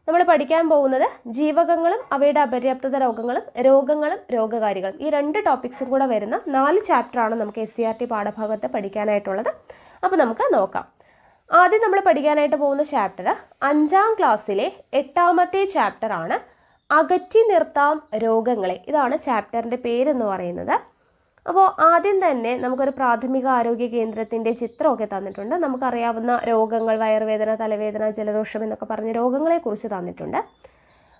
നമ്മൾ പഠിക്കാൻ പോകുന്നത് ജീവകങ്ങളും അവയുടെ അപര്യാപ്തത രോഗങ്ങളും രോഗകാരികളും. ഈ 2 ടോപ്പിക്സും കൂടെ വരുന്ന 4 ചാപ്റ്ററാണ് നമുക്ക് SCERT പാഠഭാഗത്ത് പഠിക്കാനായിട്ടുള്ളത്. അപ്പോൾ നമുക്ക് നോക്കാം. ആദ്യം നമ്മൾ പഠിക്കാനായിട്ട് പോകുന്ന ചാപ്റ്റർ 5ാം ക്ലാസ്സിലെ 8ാമത്തെ ചാപ്റ്ററാണ് അകറ്റി നിർത്താം രോഗങ്ങളെ. ഇതാണ് ചാപ്റ്ററിൻ്റെ പേരെന്ന് പറയുന്നത്. അപ്പോൾ ആദ്യം തന്നെ നമുക്കൊരു പ്രാഥമിക ആരോഗ്യ കേന്ദ്രത്തിൻ്റെ ചിത്രമൊക്കെ തന്നിട്ടുണ്ട്. നമുക്കറിയാവുന്ന രോഗങ്ങൾ, വയറുവേദന, തലവേദന, ജലദോഷം എന്നൊക്കെ പറഞ്ഞ രോഗങ്ങളെക്കുറിച്ച് തന്നിട്ടുണ്ട്.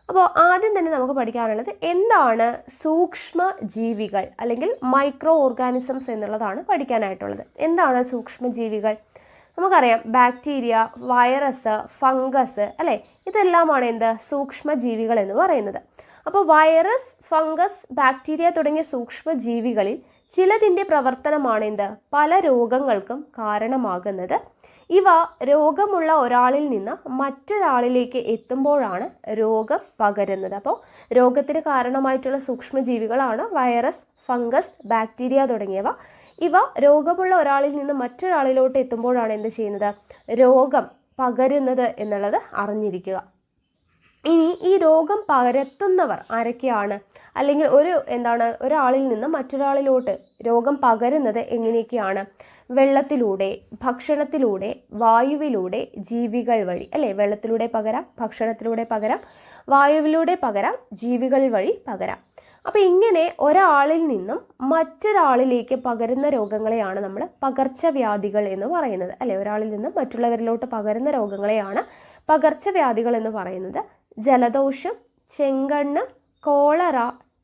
അപ്പോൾ ആദ്യം തന്നെ നമുക്ക് പഠിക്കാനുള്ളത് എന്താണ് സൂക്ഷ്മ ജീവികൾ അല്ലെങ്കിൽ മൈക്രോ ഓർഗാനിസംസ് എന്നുള്ളതാണ് പഠിക്കാനായിട്ടുള്ളത്. എന്താണ് സൂക്ഷ്മജീവികൾ? നമുക്കറിയാം ബാക്ടീരിയ, വൈറസ്, ഫംഗസ് അല്ലേ, ഇതെല്ലാമാണ് എന്ത് സൂക്ഷ്മജീവികൾ എന്ന് പറയുന്നത്. അപ്പോൾ വൈറസ്, ഫംഗസ്, ബാക്ടീരിയ തുടങ്ങിയ സൂക്ഷ്മജീവികളിൽ ചിലതിൻ്റെ പ്രവർത്തനമാണ് എന്ത് പല രോഗങ്ങൾക്കും കാരണമാകുന്നത്. ഇവ രോഗമുള്ള ഒരാളിൽ നിന്ന് മറ്റൊരാളിലേക്ക് എത്തുമ്പോഴാണ് രോഗം പകരുന്നത്. അപ്പോൾ രോഗത്തിന് കാരണമായിട്ടുള്ള സൂക്ഷ്മജീവികളാണ് വൈറസ്, ഫംഗസ്, ബാക്ടീരിയ തുടങ്ങിയവ. ഇവ രോഗമുള്ള ഒരാളിൽ നിന്ന് മറ്റൊരാളിലോട്ട് എത്തുമ്പോഴാണ് എന്ത് ചെയ്യുന്നത് രോഗം പകരുന്നത് എന്നുള്ളത് അറിഞ്ഞിരിക്കുക. ഇനി ഈ രോഗം പകർത്തുന്നവർ ആരൊക്കെയാണ്? അല്ലെങ്കിൽ ഒരാളിൽ നിന്ന് മറ്റൊരാളിലോട്ട് രോഗം പകരുന്നത് എങ്ങനെയൊക്കെയാണ്? വെള്ളത്തിലൂടെ, ഭക്ഷണത്തിലൂടെ, വായുവിലൂടെ, ജീവികൾ വഴി അല്ലേ. വെള്ളത്തിലൂടെ പകരാം, ഭക്ഷണത്തിലൂടെ പകരാം, വായുവിലൂടെ പകരാം, ജീവികൾ വഴി പകരാം. അപ്പോൾ ഇങ്ങനെ ഒരാളിൽ നിന്നും മറ്റൊരാളിലേക്ക് പകരുന്ന രോഗങ്ങളെയാണ് നമ്മൾ പകർച്ചവ്യാധികൾ എന്ന് പറയുന്നത് അല്ലേ. ഒരാളിൽ നിന്നും മറ്റുള്ളവരിലോട്ട് പകരുന്ന രോഗങ്ങളെയാണ് പകർച്ചവ്യാധികൾ എന്ന് പറയുന്നത്. ജലദോഷം, ചെങ്കണ്ണ്, കോളറ,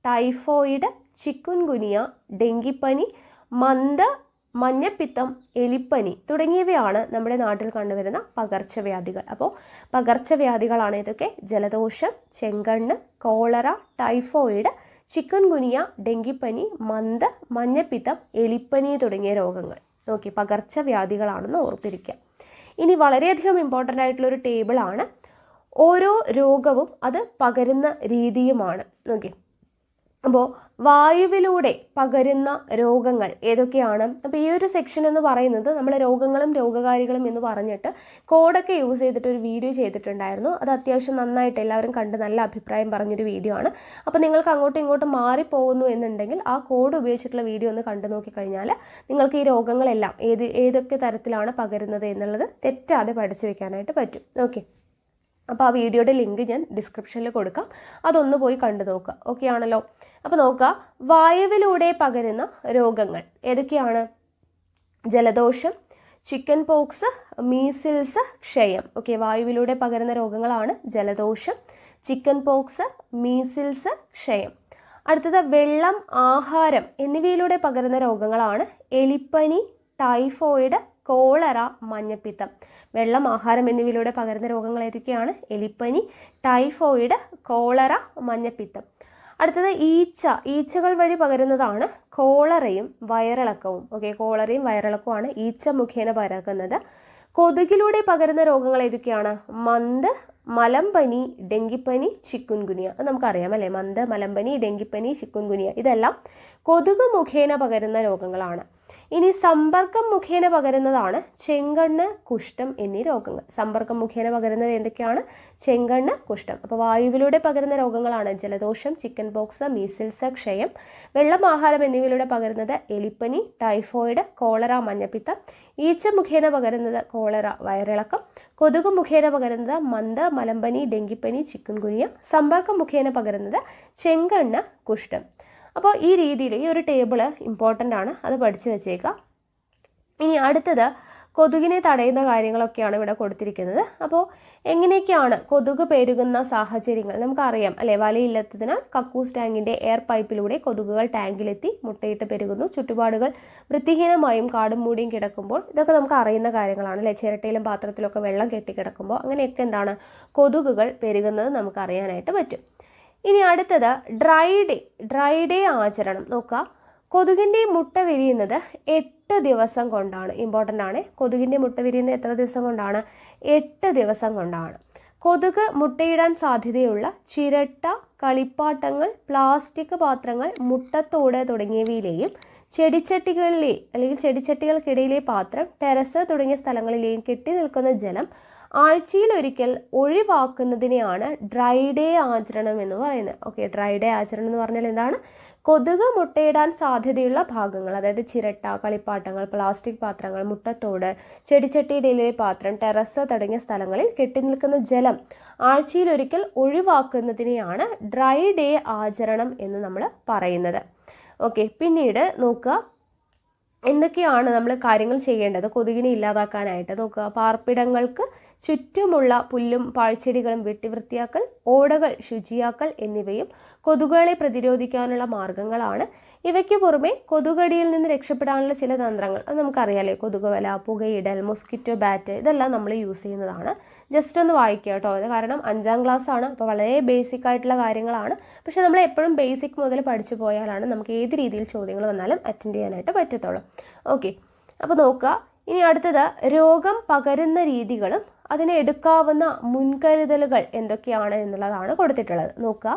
ടൈഫോയിഡ്, ചിക്കുൻഗുനിയ, ഡെങ്കിപ്പനി, മന്ത്, മഞ്ഞപ്പിത്തം, എലിപ്പനി തുടങ്ങിയവയാണ് നമ്മുടെ നാട്ടിൽ കണ്ടുവരുന്ന പകർച്ചവ്യാധികൾ. അപ്പോൾ പകർച്ചവ്യാധികളാണ് ഇതൊക്കെ: ജലദോഷം, ചെങ്കണ്ണ്, കോളറ, ടൈഫോയിഡ്, ചിക്കുൻഗുനിയ, ഡെങ്കിപ്പനി, മന്ത്, മഞ്ഞപ്പിത്തം, എലിപ്പനി തുടങ്ങിയ രോഗങ്ങൾ. ഓക്കെ, പകർച്ചവ്യാധികളാണെന്ന് ഓർത്തിരിക്കുക. ഇനി വളരെയധികം ഇമ്പോർട്ടൻ്റ് ആയിട്ടുള്ളൊരു ടേബിളാണ്. ഓരോ രോഗവും അത് പകരുന്ന രീതിയുമാണ്. ഓക്കെ, അപ്പോൾ വായുവിലൂടെ പകരുന്ന രോഗങ്ങൾ ഏതൊക്കെയാണ്? അപ്പോൾ ഈ ഒരു സെക്ഷൻ എന്ന് പറയുന്നത് നമ്മൾ രോഗങ്ങളും രോഗകാരികളും എന്ന് പറഞ്ഞിട്ട് കോഡൊക്കെ യൂസ് ചെയ്തിട്ട് ഒരു വീഡിയോ ചെയ്തിട്ടുണ്ടായിരുന്നു. അത് അത്യാവശ്യം നന്നായിട്ട് എല്ലാവരും കണ്ട് നല്ല അഭിപ്രായം പറഞ്ഞൊരു വീഡിയോ ആണ്. അപ്പോൾ നിങ്ങൾക്ക് അങ്ങോട്ടും ഇങ്ങോട്ടും മാറിപ്പോകുന്നു എന്നുണ്ടെങ്കിൽ ആ കോഡ് ഉപയോഗിച്ചിട്ടുള്ള വീഡിയോ ഒന്ന് കണ്ടു നോക്കിക്കഴിഞ്ഞാൽ നിങ്ങൾക്ക് ഈ രോഗങ്ങളെല്ലാം ഏതൊക്കെ തരത്തിലാണ് പകരുന്നത് എന്നുള്ളത് തെറ്റാതെ പഠിച്ചു വെക്കാനായിട്ട് പറ്റും. ഓക്കെ, അപ്പോൾ ആ വീഡിയോയുടെ ലിങ്ക് ഞാൻ ഡിസ്ക്രിപ്ഷനിൽ കൊടുക്കാം, അതൊന്ന് പോയി കണ്ടു നോക്കുക. ഓക്കെ ആണല്ലോ. അപ്പോൾ നോക്കുക, വായുവിലൂടെ പകരുന്ന രോഗങ്ങൾ ഏതൊക്കെയാണ്? ജലദോഷം, ചിക്കൻ പോക്സ്, മീസിൽസ്, ക്ഷയം. ഓക്കെ, വായുവിലൂടെ പകരുന്ന രോഗങ്ങളാണ് ജലദോഷം, ചിക്കൻ പോക്സ്, മീസിൽസ്, ക്ഷയം. അടുത്തത് വെള്ളം, ആഹാരം എന്നിവയിലൂടെ പകരുന്ന രോഗങ്ങളാണ് എലിപ്പനി, ടൈഫോയിഡ്, കോളറ, മഞ്ഞപ്പിത്തം. വെള്ളം, ആഹാരം എന്നിവയിലൂടെ പകരുന്ന രോഗങ്ങൾ ഏതൊക്കെയാണ്? എലിപ്പനി, ടൈഫോയിഡ്, കോളറ, മഞ്ഞപ്പിത്തം. അടുത്തത് ഈച്ചകൾ വഴി പകരുന്നതാണ് കോളറയും വയറിളക്കവും. ഓക്കെ, കോളറയും വയറിളക്കവുമാണ് ഈച്ച മുഖേന പകരുന്നത്. കൊതുകിലൂടെ പകരുന്ന രോഗങ്ങൾ ഏതൊക്കെയാണ്? മന്ത്, മലമ്പനി, ഡെങ്കിപ്പനി, ചിക്കുൻഗുനിയ. അത് നമുക്കറിയാം അല്ലേ. മന്ത്, മലമ്പനി, ഡെങ്കിപ്പനി, ചിക്കുൻഗുനിയ ഇതെല്ലാം കൊതുക് മുഖേന പകരുന്ന രോഗങ്ങളാണ്. ഇനി സമ്പർക്കം മുഖേന പകരുന്നതാണ് ചെങ്കണ്ണ്, കുഷ്ഠം എന്നീ രോഗങ്ങൾ. സമ്പർക്കം മുഖേന പകരുന്നത് എന്തൊക്കെയാണ്? ചെങ്കണ്ണ്, കുഷ്ഠം. അപ്പോൾ വായുവിലൂടെ പകരുന്ന രോഗങ്ങളാണ് ജലദോഷം, ചിക്കൻ പോക്സ്, മീസിൽസ്, ക്ഷയം. വെള്ളം, ആഹാരം എന്നിവയിലൂടെ പകരുന്നത് എലിപ്പനി, ടൈഫോയിഡ്, കോളറ, മഞ്ഞപ്പിത്തം. ഈച്ച മുഖേന പകരുന്നത് കോളറ, വയറിളക്കം. കൊതുക് മുഖേന പകരുന്നത് മന്ത്, മലമ്പനി, ഡെങ്കിപ്പനി, ചിക്കുൻഗുനിയ. സമ്പർക്കം മുഖേന പകരുന്നത് ചെങ്കണ്ണ്, കുഷ്ഠം. അപ്പോൾ ഈ രീതിയിൽ ഈ ഒരു ടേബിള് ഇമ്പോർട്ടൻ്റ് ആണ്, അത് പഠിച്ചു വെച്ചേക്കാം. ഇനി അടുത്തത് കൊതുകിനെ തടയുന്ന കാര്യങ്ങളൊക്കെയാണ് ഇവിടെ കൊടുത്തിരിക്കുന്നത്. അപ്പോൾ എങ്ങനെയൊക്കെയാണ് കൊതുക് പെരുകുന്ന സാഹചര്യങ്ങൾ നമുക്കറിയാം അല്ലേ. വലയില്ലാത്തതിനാൽ കക്കൂസ് ടാങ്കിൻ്റെ എയർ പൈപ്പിലൂടെ കൊതുകുകൾ ടാങ്കിലെത്തി മുട്ടയിട്ട് പെരുകുന്നു. ചുറ്റുപാടുകൾ വൃത്തിഹീനമായും കാടും മൂടിയും കിടക്കുമ്പോൾ ഇതൊക്കെ നമുക്ക് അറിയുന്ന കാര്യങ്ങളാണ് അല്ലേ. ചിരട്ടയിലും പാത്രത്തിലൊക്കെ വെള്ളം കെട്ടിക്കിടക്കുമ്പോൾ അങ്ങനെയൊക്കെ എന്താണ് കൊതുകുകൾ പെരുകുന്നത് നമുക്കറിയാനായിട്ട് പറ്റും. ഇനി അടുത്തത് ഡ്രൈ ഡേ ആചരണം. നോക്കുക, കൊതുകിൻ്റെ മുട്ട വിരിയുന്നത് 8 ദിവസം കൊണ്ടാണ്. ഇമ്പോർട്ടൻ്റ് ആണ്. കൊതുകിൻ്റെ മുട്ട വിരിയുന്നത് എത്ര ദിവസം കൊണ്ടാണ്? 8 ദിവസം കൊണ്ടാണ്. കൊതുക് മുട്ടയിടാൻ സാധ്യതയുള്ള ചിരട്ട, കളിപ്പാട്ടങ്ങൾ, പ്ലാസ്റ്റിക് പാത്രങ്ങൾ, മുട്ടത്തോട് തുടങ്ങിയവയിലെയും ചെടിച്ചട്ടികളിലെ അല്ലെങ്കിൽ ചെടിച്ചട്ടികൾക്കിടയിലെ പാത്രം, ടെറസ് തുടങ്ങിയ സ്ഥലങ്ങളിലെയും കെട്ടി നിൽക്കുന്ന ജലം ആഴ്ചയിലൊരിക്കൽ ഒഴിവാക്കുന്നതിനെയാണ് ഡ്രൈ ഡേ ആചരണം എന്ന് പറയുന്നത്. ഓക്കെ, ഡ്രൈ ഡേ ആചരണം എന്ന് പറഞ്ഞാൽ എന്താണ്? കൊതുക് മുട്ടയിടാൻ സാധ്യതയുള്ള ഭാഗങ്ങൾ, അതായത് ചിരട്ട, കളിപ്പാട്ടങ്ങൾ, പ്ലാസ്റ്റിക് പാത്രങ്ങൾ, മുട്ടത്തോട്, ചെടിച്ചട്ടിയിലെ പാത്രം, ടെറസ് തുടങ്ങിയ സ്ഥലങ്ങളിൽ കെട്ടിനിൽക്കുന്ന ജലം ആഴ്ചയിലൊരിക്കൽ ഒഴിവാക്കുന്നതിനെയാണ് ഡ്രൈ ഡേ ആചരണം എന്ന് നമ്മൾ പറയുന്നത്. ഓക്കെ, പിന്നീട് നോക്കുക എന്തൊക്കെയാണ് നമ്മൾ കാര്യങ്ങൾ ചെയ്യേണ്ടത് കൊതുകിനെ ഇല്ലാതാക്കാനായിട്ട്. നോക്കുക, പാർപ്പിടങ്ങൾക്ക് ചുറ്റുമുള്ള പുല്ലും പാഴ്ചെടികളും വെട്ടിവൃത്തിയാക്കൽ, ഓടകൾ ശുചിയാക്കൽ എന്നിവയും കൊതുകുകളെ പ്രതിരോധിക്കാനുള്ള മാർഗങ്ങളാണ്. ഇവയ്ക്ക് പുറമെ കൊതുകടിയിൽ നിന്ന് രക്ഷപ്പെടാനുള്ള ചില തന്ത്രങ്ങൾ, അത് നമുക്കറിയാലേ, കൊതുകുവല, പുകയിടൽ, മൊസ്കിറ്റോ ബാറ്റ്, ഇതെല്ലാം നമ്മൾ യൂസ് ചെയ്യുന്നതാണ്. ജസ്റ്റ് ഒന്ന് വായിക്കുക കേട്ടോ, അത് കാരണം 5ാം ക്ലാസ് ആണ്, അപ്പോൾ വളരെ ബേസിക് ആയിട്ടുള്ള കാര്യങ്ങളാണ്. പക്ഷെ നമ്മൾ എപ്പോഴും ബേസിക് മുതൽ പഠിച്ചു പോയാലാണ് നമുക്ക് ഏത് രീതിയിൽ ചോദ്യങ്ങൾ വന്നാലും അറ്റൻഡ് ചെയ്യാനായിട്ട് പറ്റത്തുള്ളൂ. ഓക്കെ, അപ്പോൾ നോക്കുക, ഇനി അടുത്തത് രോഗം പകരുന്ന രീതികളും അതിന് എടുക്കാവുന്ന മുൻകരുതലുകൾ എന്തൊക്കെയാണ് എന്നുള്ളതാണ് കൊടുത്തിട്ടുള്ളത്. നോക്കുക,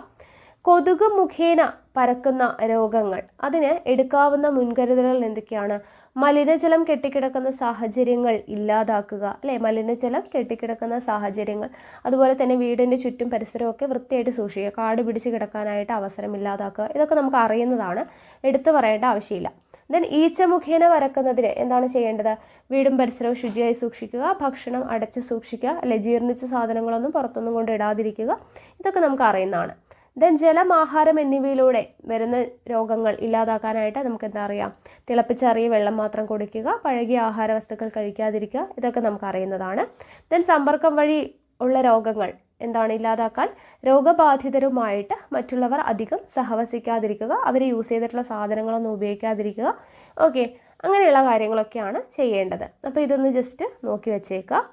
കൊതുക് മുഖേന പരക്കുന്ന രോഗങ്ങൾ, അതിന് എടുക്കാവുന്ന മുൻകരുതലുകൾ എന്തൊക്കെയാണ്? മലിനജലം കെട്ടിക്കിടക്കുന്ന സാഹചര്യങ്ങൾ ഇല്ലാതാക്കുക, അല്ലേ? മലിനജലം കെട്ടിക്കിടക്കുന്ന സാഹചര്യങ്ങൾ, അതുപോലെ തന്നെ വീടിൻ്റെ ചുറ്റും പരിസരമൊക്കെ വൃത്തിയായിട്ട് സൂക്ഷിക്കുക, കാട് പിടിച്ച് കിടക്കാനായിട്ട് അവസരം ഇല്ലാതാക്കുക, ഇതൊക്കെ നമുക്ക് അറിയുന്നതാണ്, എടുത്തു പറയേണ്ട ആവശ്യമില്ല. ദെൻ ഈച്ച മുഖേന പരക്കുന്നതിന് എന്താണ് ചെയ്യേണ്ടത്? വീടും പരിസരവും ശുചിയായി സൂക്ഷിക്കുക, ഭക്ഷണം അടച്ച് സൂക്ഷിക്കുക, അല്ലെ ജീർണിച്ച സാധനങ്ങളൊന്നും പുറത്തൊന്നും കൊണ്ട് ഇടാതിരിക്കുക, ഇതൊക്കെ നമുക്ക് അറിയുന്നതാണ്. ദെൻ ജലം, ആഹാരം എന്നിവയിലൂടെ വരുന്ന രോഗങ്ങൾ ഇല്ലാതാക്കാനായിട്ട് നമുക്ക് എന്താ അറിയാം? തിളപ്പിച്ചാറിയ വെള്ളം മാത്രം കുടിക്കുക, പഴകിയ ആഹാര വസ്തുക്കൾ കഴിക്കാതിരിക്കുക, ഇതൊക്കെ നമുക്ക് അറിയുന്നതാണ്. ദെൻ സമ്പർക്കം വഴി ഉള്ള രോഗങ്ങൾ എന്താണ് ഇല്ലാതാക്കാൻ? രോഗബാധിതരുമായിട്ട് മറ്റുള്ളവർ അധികം സഹവസിക്കാതിരിക്കുക, അവർ യൂസ് ചെയ്തിട്ടുള്ള സാധനങ്ങളൊന്നും ഉപയോഗിക്കാതിരിക്കുക. ഓക്കെ, അങ്ങനെയുള്ള കാര്യങ്ങളൊക്കെയാണ് ചെയ്യേണ്ടത്. അപ്പോൾ ഇതൊന്ന് ജസ്റ്റ് നോക്കി വെച്ചേക്കുക.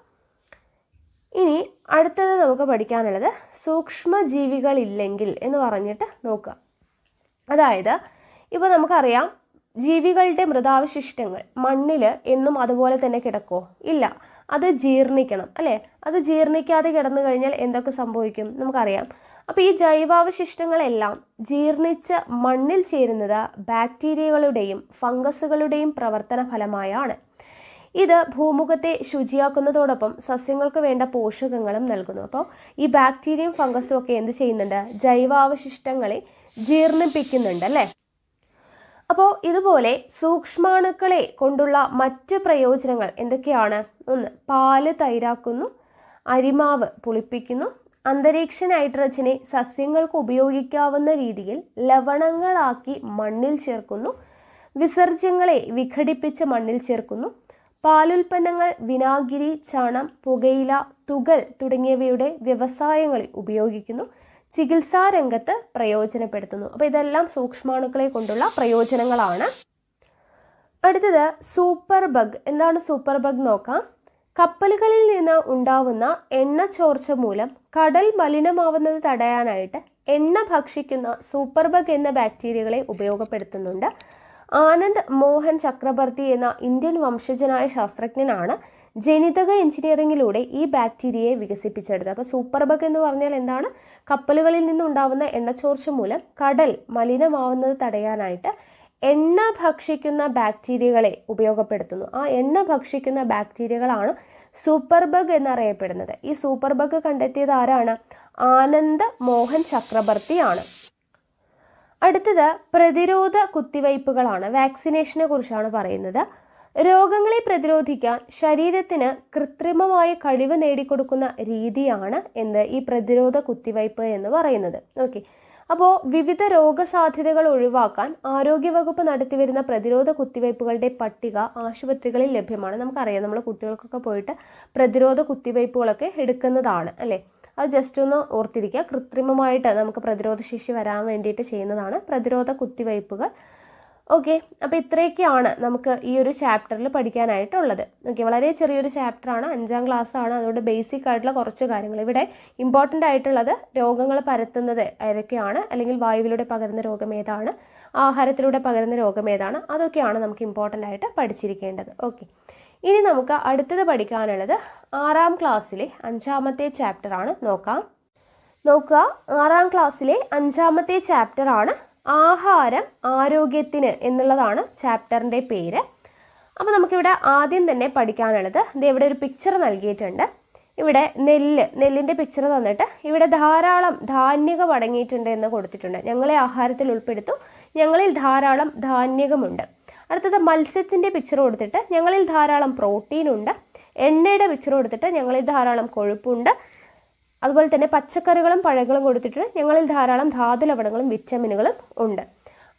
ഇനി അടുത്തത് നമുക്ക് പഠിക്കാനുള്ളത് സൂക്ഷ്മജീവികളില്ലെങ്കിൽ എന്ന് പറഞ്ഞിട്ട് നോക്കുക. അതായത് ഇപ്പോൾ നമുക്കറിയാം ജീവികളുടെ മൃതാവശിഷ്ടങ്ങൾ മണ്ണിൽ എന്നും അതുപോലെ തന്നെ കിടക്കുമോ? ഇല്ല, അത് ജീർണിക്കണം, അല്ലേ? അത് ജീർണിക്കാതെ കിടന്നു കഴിഞ്ഞാൽ എന്തൊക്കെ സംഭവിക്കും നമുക്കറിയാം. അപ്പോൾ ഈ ജൈവാവശിഷ്ടങ്ങളെല്ലാം ജീർണിച്ച് മണ്ണിൽ ചേരുന്നത് ബാക്ടീരിയകളുടെയും ഫംഗസുകളുടെയും പ്രവർത്തന ഫലമായാണ്. ഇത് ഭൂമുഖത്തെ ശുചിയാക്കുന്നതോടൊപ്പം സസ്യങ്ങൾക്ക് വേണ്ട പോഷകങ്ങളും നൽകുന്നു. അപ്പോൾ ഈ ബാക്ടീരിയയും ഫംഗസും ഒക്കെ എന്ത് ചെയ്യുന്നുണ്ട്? ജൈവാവശിഷ്ടങ്ങളെ ജീർണിപ്പിക്കുന്നുണ്ട്, അല്ലേ? അപ്പോൾ ഇതുപോലെ സൂക്ഷ്മാണുക്കളെ കൊണ്ടുള്ള മറ്റ് പ്രയോജനങ്ങൾ എന്തൊക്കെയാണ്? ഒന്ന്, പാല് തൈരാക്കുന്നു, അരിമാവ് പുളിപ്പിക്കുന്നു, അന്തരീക്ഷ നൈട്രജനെ സസ്യങ്ങൾക്ക് ഉപയോഗിക്കാവുന്ന രീതിയിൽ ലവണങ്ങളാക്കി മണ്ണിൽ ചേർക്കുന്നു, വിസർജ്യങ്ങളെ വിഘടിപ്പിച്ച് മണ്ണിൽ ചേർക്കുന്നു, പാലുൽപ്പന്നങ്ങൾ, വിനാഗിരി, ചണം, പുകയില, തുകൽ തുടങ്ങിയവയുടെ വ്യവസായങ്ങളിൽ ഉപയോഗിക്കുന്നു, ചികിത്സാ രംഗത്ത് പ്രയോജനപ്പെടുത്തുന്നു. അപ്പോൾ ഇതെല്ലാം സൂക്ഷ്മാണുക്കളെ കൊണ്ടുള്ള പ്രയോജനങ്ങളാണ്. അടുത്തത് സൂപ്പർ ബഗ്. എന്താണ് സൂപ്പർ ബഗ് നോക്കാം. കപ്പലുകളിൽ നിന്ന് ഉണ്ടാവുന്ന എണ്ണ ചോർച്ച മൂലം കടൽ മലിനമാവുന്നത് തടയാനായിട്ട് എണ്ണ ഭക്ഷിക്കുന്ന സൂപ്പർ ബഗ് എന്ന ബാക്ടീരിയകളെ ഉപയോഗപ്പെടുത്തുന്നുണ്ട്. ആനന്ദ് മോഹൻ ചക്രബർത്തി എന്ന ഇന്ത്യൻ വംശജനായ ശാസ്ത്രജ്ഞനാണ് ജനിതക എഞ്ചിനീയറിംഗിലൂടെ ഈ ബാക്ടീരിയയെ വികസിപ്പിച്ചെടുത്തത്. അപ്പോൾ സൂപ്പർ ബഗ് എന്ന് പറഞ്ഞാൽ എന്താണ്? കപ്പലുകളിൽ നിന്നുണ്ടാവുന്ന എണ്ണച്ചോർച്ച മൂലം കടൽ മലിനമാവുന്നത് തടയാനായിട്ട് എണ്ണ ഭക്ഷിക്കുന്ന ബാക്ടീരിയകളെ ഉപയോഗപ്പെടുത്തുന്നു. ആ എണ്ണ ഭക്ഷിക്കുന്ന ബാക്ടീരിയകളാണ് സൂപ്പർ ബഗ് എന്നറിയപ്പെടുന്നത്. ഈ സൂപ്പർ ബഗ് കണ്ടെത്തിയത് ആരാണ്? ആനന്ദ് മോഹൻ ചക്രബർത്തിയാണ്. അടുത്തത് പ്രതിരോധ കുത്തിവയ്പ്പുകളാണ്. വാക്സിനേഷനെ കുറിച്ചാണ് പറയുന്നത്. രോഗങ്ങളെ പ്രതിരോധിക്കാൻ ശരീരത്തിന് കൃത്രിമമായ കഴിവ് നേടിക്കൊടുക്കുന്ന രീതിയാണ് ഈ പ്രതിരോധ കുത്തിവയ്പ്പ് എന്ന് പറയുന്നത്. ഓക്കെ, അപ്പോൾ വിവിധ രോഗസാധ്യതകൾ ഒഴിവാക്കാൻ ആരോഗ്യവകുപ്പ് നടത്തിവരുന്ന പ്രതിരോധ കുത്തിവയ്പ്പുകളുടെ പട്ടിക ആശുപത്രികളിൽ ലഭ്യമാണ്. നമുക്കറിയാം, നമ്മൾ കുട്ടികൾക്കൊക്കെ പോയിട്ട് പ്രതിരോധ കുത്തിവയ്പ്പുകളൊക്കെ എടുക്കുന്നതാണ്, അല്ലേ? അത് ജസ്റ്റ് ഒന്ന് ഓർത്തിരിക്കുക. കൃത്രിമമായിട്ട് നമുക്ക് പ്രതിരോധ ശേഷി വരാൻ വേണ്ടിയിട്ട് ചെയ്യുന്നതാണ് പ്രതിരോധ കുത്തിവയ്പ്പുകൾ. ഓക്കെ, അപ്പോൾ ഇത്രയൊക്കെയാണ് നമുക്ക് ഈ ഒരു ചാപ്റ്ററിൽ പഠിക്കാനായിട്ടുള്ളത്. ഓക്കെ, വളരെ ചെറിയൊരു ചാപ്റ്ററാണ്, 5ാം ക്ലാസ് ആണ്, അതുകൊണ്ട് ബേസിക് ആയിട്ടുള്ള കുറച്ച് കാര്യങ്ങൾ. ഇവിടെ ഇമ്പോർട്ടൻ്റ് ആയിട്ടുള്ളത് രോഗങ്ങൾ പരത്തുന്നത് ഏതൊക്കെയാണ്, അല്ലെങ്കിൽ വായുവിലൂടെ പകരുന്ന രോഗം ഏതാണ്, ആഹാരത്തിലൂടെ പകരുന്ന രോഗം ഏതാണ്, അതൊക്കെയാണ് നമുക്ക് ഇമ്പോർട്ടൻ്റ് ആയിട്ട് പഠിച്ചിരിക്കേണ്ടത്. ഓക്കെ, ഇനി നമുക്ക് അടുത്തത് പഠിക്കാനുള്ളത് 6ാം ക്ലാസ്സിലെ 5ാമത്തെ ചാപ്റ്ററാണ്. നോക്കുക 6ാം ക്ലാസ്സിലെ 5ാമത്തെ ചാപ്റ്ററാണ് ആഹാരം ആരോഗ്യത്തിന് എന്നുള്ളതാണ് ചാപ്റ്ററിൻ്റെ പേര്. അപ്പോൾ നമുക്കിവിടെ ആദ്യം തന്നെ പഠിക്കാനുള്ളത് ഇവിടെ ഒരു പിക്ചർ നൽകിയിട്ടുണ്ട്. ഇവിടെ നെല്ലിൻ്റെ പിക്ചർ തന്നിട്ട് ഇവിടെ ധാരാളം ധാന്യകം അടങ്ങിയിട്ടുണ്ട് എന്ന് കൊടുത്തിട്ടുണ്ട്. ഞങ്ങളെ ആഹാരത്തിൽ ഉൾപ്പെടുത്തു, ഞങ്ങളിൽ ധാരാളം ധാന്യകമുണ്ട്. അടുത്തത് മത്സ്യത്തിൻ്റെ പിക്ചർ കൊടുത്തിട്ട് ഞങ്ങളിൽ ധാരാളം പ്രോട്ടീൻ ഉണ്ട്. എണ്ണയുടെ പിക്ചർ കൊടുത്തിട്ട് ഞങ്ങളിൽ ധാരാളം കൊഴുപ്പുണ്ട്. അതുപോലെ തന്നെ പച്ചക്കറികളും പഴങ്ങളും കൊടുത്തിട്ട് ഞങ്ങളിൽ ധാരാളം ധാതു ലവണങ്ങളും വിറ്റമിനുകളും ഉണ്ട്.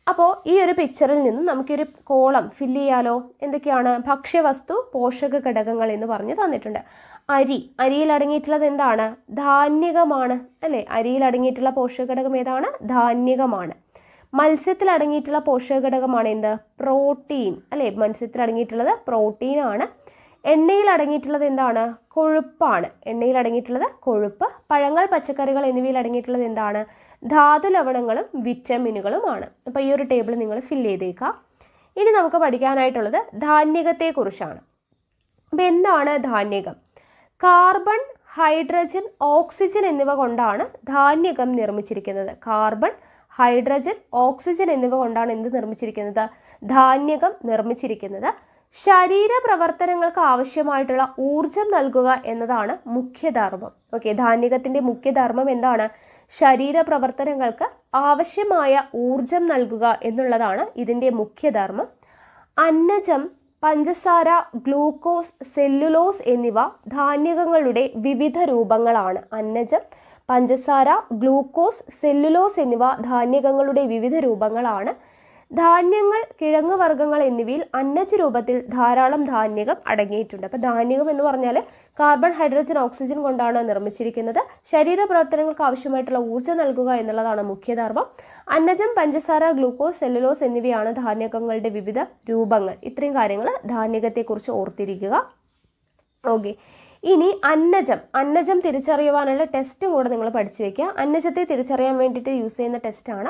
അപ്പോൾ ഈ ഒരു പിക്ചറിൽ നിന്ന് നമുക്കൊരു കോളം ഫില്ല് ചെയ്യാലോ. എന്തൊക്കെയാണ്? ഭക്ഷ്യവസ്തു, പോഷക ഘടകങ്ങൾ എന്ന് പറഞ്ഞ് തന്നിട്ടുണ്ട്. അരിയിൽ അടങ്ങിയിട്ടുള്ളത് എന്താണ്? ധാന്യകമാണ് അല്ലേ? അരിയിൽ അടങ്ങിയിട്ടുള്ള പോഷക ഘടകം ഏതാണ്? ധാന്യകമാണ്. മത്സ്യത്തിൽ അടങ്ങിയിട്ടുള്ള പോഷക ഘടകമാണ് എന്ത്? പ്രോട്ടീൻ അല്ലേ? മത്സ്യത്തിൽ അടങ്ങിയിട്ടുള്ളത് പ്രോട്ടീനാണ്. എണ്ണയിൽ അടങ്ങിയിട്ടുള്ളത് എന്താണ്? കൊഴുപ്പാണ്. എണ്ണയിൽ അടങ്ങിയിട്ടുള്ളത് കൊഴുപ്പ്. പഴങ്ങൾ, പച്ചക്കറികൾ എന്നിവയിൽ അടങ്ങിയിട്ടുള്ളത് എന്താണ്? ധാതു ലവണങ്ങളും വിറ്റമിനുകളുമാണ്. അപ്പോൾ ഈ ഒരു ടേബിൾ നിങ്ങൾ ഫില്ല് ചെയ്തേക്കാം. ഇനി നമുക്ക് പഠിക്കാനായിട്ടുള്ളത് ധാന്യകത്തെക്കുറിച്ചാണ്. അപ്പോൾ എന്താണ് ധാന്യകം? കാർബൺ, ഹൈഡ്രജൻ, ഓക്സിജൻ എന്നിവ കൊണ്ടാണ് ധാന്യകം നിർമ്മിച്ചിരിക്കുന്നത്. കാർബൺ, ഹൈഡ്രജൻ, ഓക്സിജൻ എന്നിവ കൊണ്ടാണ് എന്ത് നിർമ്മിച്ചിരിക്കുന്നത്? ധാന്യകം നിർമ്മിച്ചിരിക്കുന്നത്. ശരീരപ്രവർത്തനങ്ങൾക്ക് ആവശ്യമായിട്ടുള്ള ഊർജം നൽകുക എന്നതാണ് മുഖ്യധർമ്മം. ഓക്കെ, ധാന്യകത്തിൻ്റെ മുഖ്യധർമ്മം എന്താണ്? ശരീരപ്രവർത്തനങ്ങൾക്ക് ആവശ്യമായ ഊർജം നൽകുക എന്നുള്ളതാണ് ഇതിൻ്റെ മുഖ്യധർമ്മം. അന്നജം, പഞ്ചസാര, ഗ്ലൂക്കോസ്, സെല്ലുലോസ് എന്നിവ ധാന്യകങ്ങളുടെ വിവിധ രൂപങ്ങളാണ്. അന്നജം, പഞ്ചസാര, ഗ്ലൂക്കോസ്, സെല്ലുലോസ് എന്നിവ ധാന്യകങ്ങളുടെ വിവിധ രൂപങ്ങളാണ്. ധാന്യങ്ങൾ, കിഴങ്ങുവർഗ്ഗങ്ങൾ എന്നിവയിൽ അന്നജ രൂപത്തിൽ ധാരാളം ധാന്യകം അടങ്ങിയിട്ടുണ്ട്. അപ്പോൾ ധാന്യകം എന്ന് പറഞ്ഞാൽ കാർബൺ, ഹൈഡ്രജൻ, ഓക്സിജൻ കൊണ്ടാണ് നിർമ്മിച്ചിരിക്കുന്നത്. ശരീരപ്രവർത്തനങ്ങൾക്ക് ആവശ്യമായിട്ടുള്ള ഊർജ്ജം നൽകുക എന്നുള്ളതാണ് മുഖ്യധർമ്മം. അന്നജം, പഞ്ചസാര, ഗ്ലൂക്കോസ്, സെല്ലുലോസ് എന്നിവയാണ് ധാന്യകങ്ങളുടെ വിവിധ രൂപങ്ങൾ. ഇത്രയും കാര്യങ്ങൾ ധാന്യകത്തെക്കുറിച്ച് ഓർത്തിരിക്കുക. ഓക്കെ, ഇനി അന്നജം തിരിച്ചറിയുവാനുള്ള ടെസ്റ്റും കൂടെ നിങ്ങൾ പഠിച്ചു വയ്ക്കുക. അന്നജത്തെ തിരിച്ചറിയാൻ വേണ്ടിയിട്ട് യൂസ് ചെയ്യുന്ന ടെസ്റ്റാണ്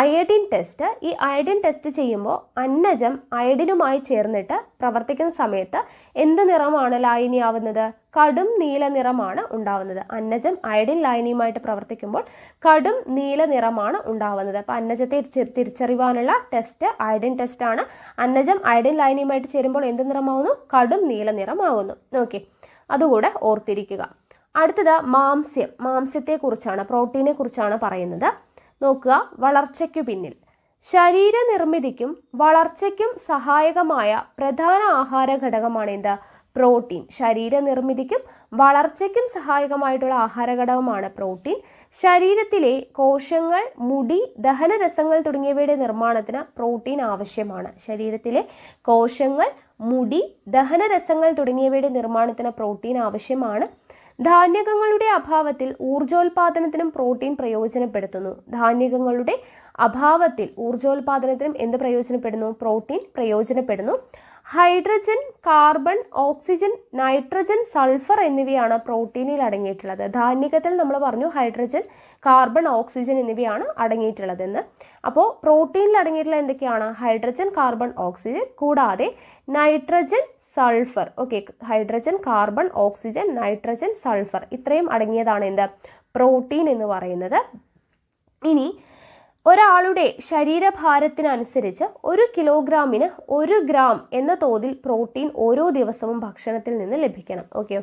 അയഡിൻ ടെസ്റ്റ്. ഈ അയഡിൻ ടെസ്റ്റ് ചെയ്യുമ്പോൾ അന്നജം അയഡിനുമായി ചേർന്നിട്ട് പ്രവർത്തിക്കുന്ന സമയത്ത് എന്ത് നിറമാണ് ലായനിയാവുന്നത്? കടും നീല നിറമാണ് ഉണ്ടാവുന്നത്. അന്നജം അയഡിൻ ലായനിയുമായിട്ട് പ്രവർത്തിക്കുമ്പോൾ കടും നീല നിറമാണ് ഉണ്ടാവുന്നത്. അപ്പോൾ അന്നജത്തെ തിരിച്ചറിയുവാനുള്ള ടെസ്റ്റ് അയഡിൻ ടെസ്റ്റാണ്. അന്നജം അയഡിൻ ലായനിയുമായിട്ട് ചേരുമ്പോൾ എന്ത് നിറമാവുന്നു? കടും നീല നിറമാകുന്നു. ഓക്കെ, അതുകൂടെ ഓർത്തിരിക്കുക. അടുത്തത് മാംസ്യത്തെക്കുറിച്ചാണ്, പ്രോട്ടീനെ കുറിച്ചാണ് പറയുന്നത്. നോക്കുക, വളർച്ചയ്ക്കു പിന്നിൽ ശരീരനിർമ്മിതിക്കും വളർച്ചയ്ക്കും സഹായകമായ പ്രധാന ആഹാര ഘടകമാണ് എന്ത്? പ്രോട്ടീൻ. ശരീരനിർമ്മിതിക്കും വളർച്ചയ്ക്കും സഹായകമായിട്ടുള്ള ആഹാര ഘടകമാണ് പ്രോട്ടീൻ. ശരീരത്തിലെ കോശങ്ങൾ, മുടി, ദഹനരസങ്ങൾ തുടങ്ങിയവയുടെ നിർമ്മാണത്തിന് പ്രോട്ടീൻ ആവശ്യമാണ്. ശരീരത്തിലെ കോശങ്ങൾ, മുടി, ദഹനരസങ്ങൾ തുടങ്ങിയവയുടെ നിർമ്മാണത്തിന് പ്രോട്ടീൻ ആവശ്യമാണ്. ധാന്യകങ്ങളുടെ അഭാവത്തിൽ ഊർജോൽപാദനത്തിനും പ്രോട്ടീൻ പ്രയോജനപ്പെടുത്തുന്നു. ധാന്യകങ്ങളുടെ അഭാവത്തിൽ ഊർജോൽപാദനത്തിനും എന്ത് പ്രയോജനപ്പെടുന്നു? പ്രോട്ടീൻ പ്രയോജനപ്പെടുന്നു. Hydrogen, carbon, oxygen, nitrogen, sulphur എന്നിവയാണ് പ്രോട്ടീനിൽ അടങ്ങിയിട്ടുള്ളത്. ധാന്യകത്തിൽ നമ്മൾ പറഞ്ഞു ഹൈഡ്രജൻ, കാർബൺ, ഓക്സിജൻ എന്നിവയാണ് അടങ്ങിയിട്ടുള്ളതെന്ന്. അപ്പോൾ പ്രോട്ടീനിൽ അടങ്ങിയിട്ടുള്ള എന്തൊക്കെയാണ്? ഹൈഡ്രജൻ, കാർബൺ, ഓക്സിജൻ, കൂടാതെ nitrogen, sulphur. Okay, hydrogen, carbon, oxygen, nitrogen, sulphur ഇത്രയും അടങ്ങിയതാണ് എന്ത്? പ്രോട്ടീൻ എന്ന് പറയുന്നത്. ഇനി ഒരാളുടെ ശരീരഭാരത്തിനനുസരിച്ച് 1 കിലോഗ്രാമിന് 1 ഗ്രാം എന്ന തോതിൽ പ്രോട്ടീൻ ഓരോ ദിവസവും ഭക്ഷണത്തിൽ നിന്ന് ലഭിക്കണം. ഓക്കെ,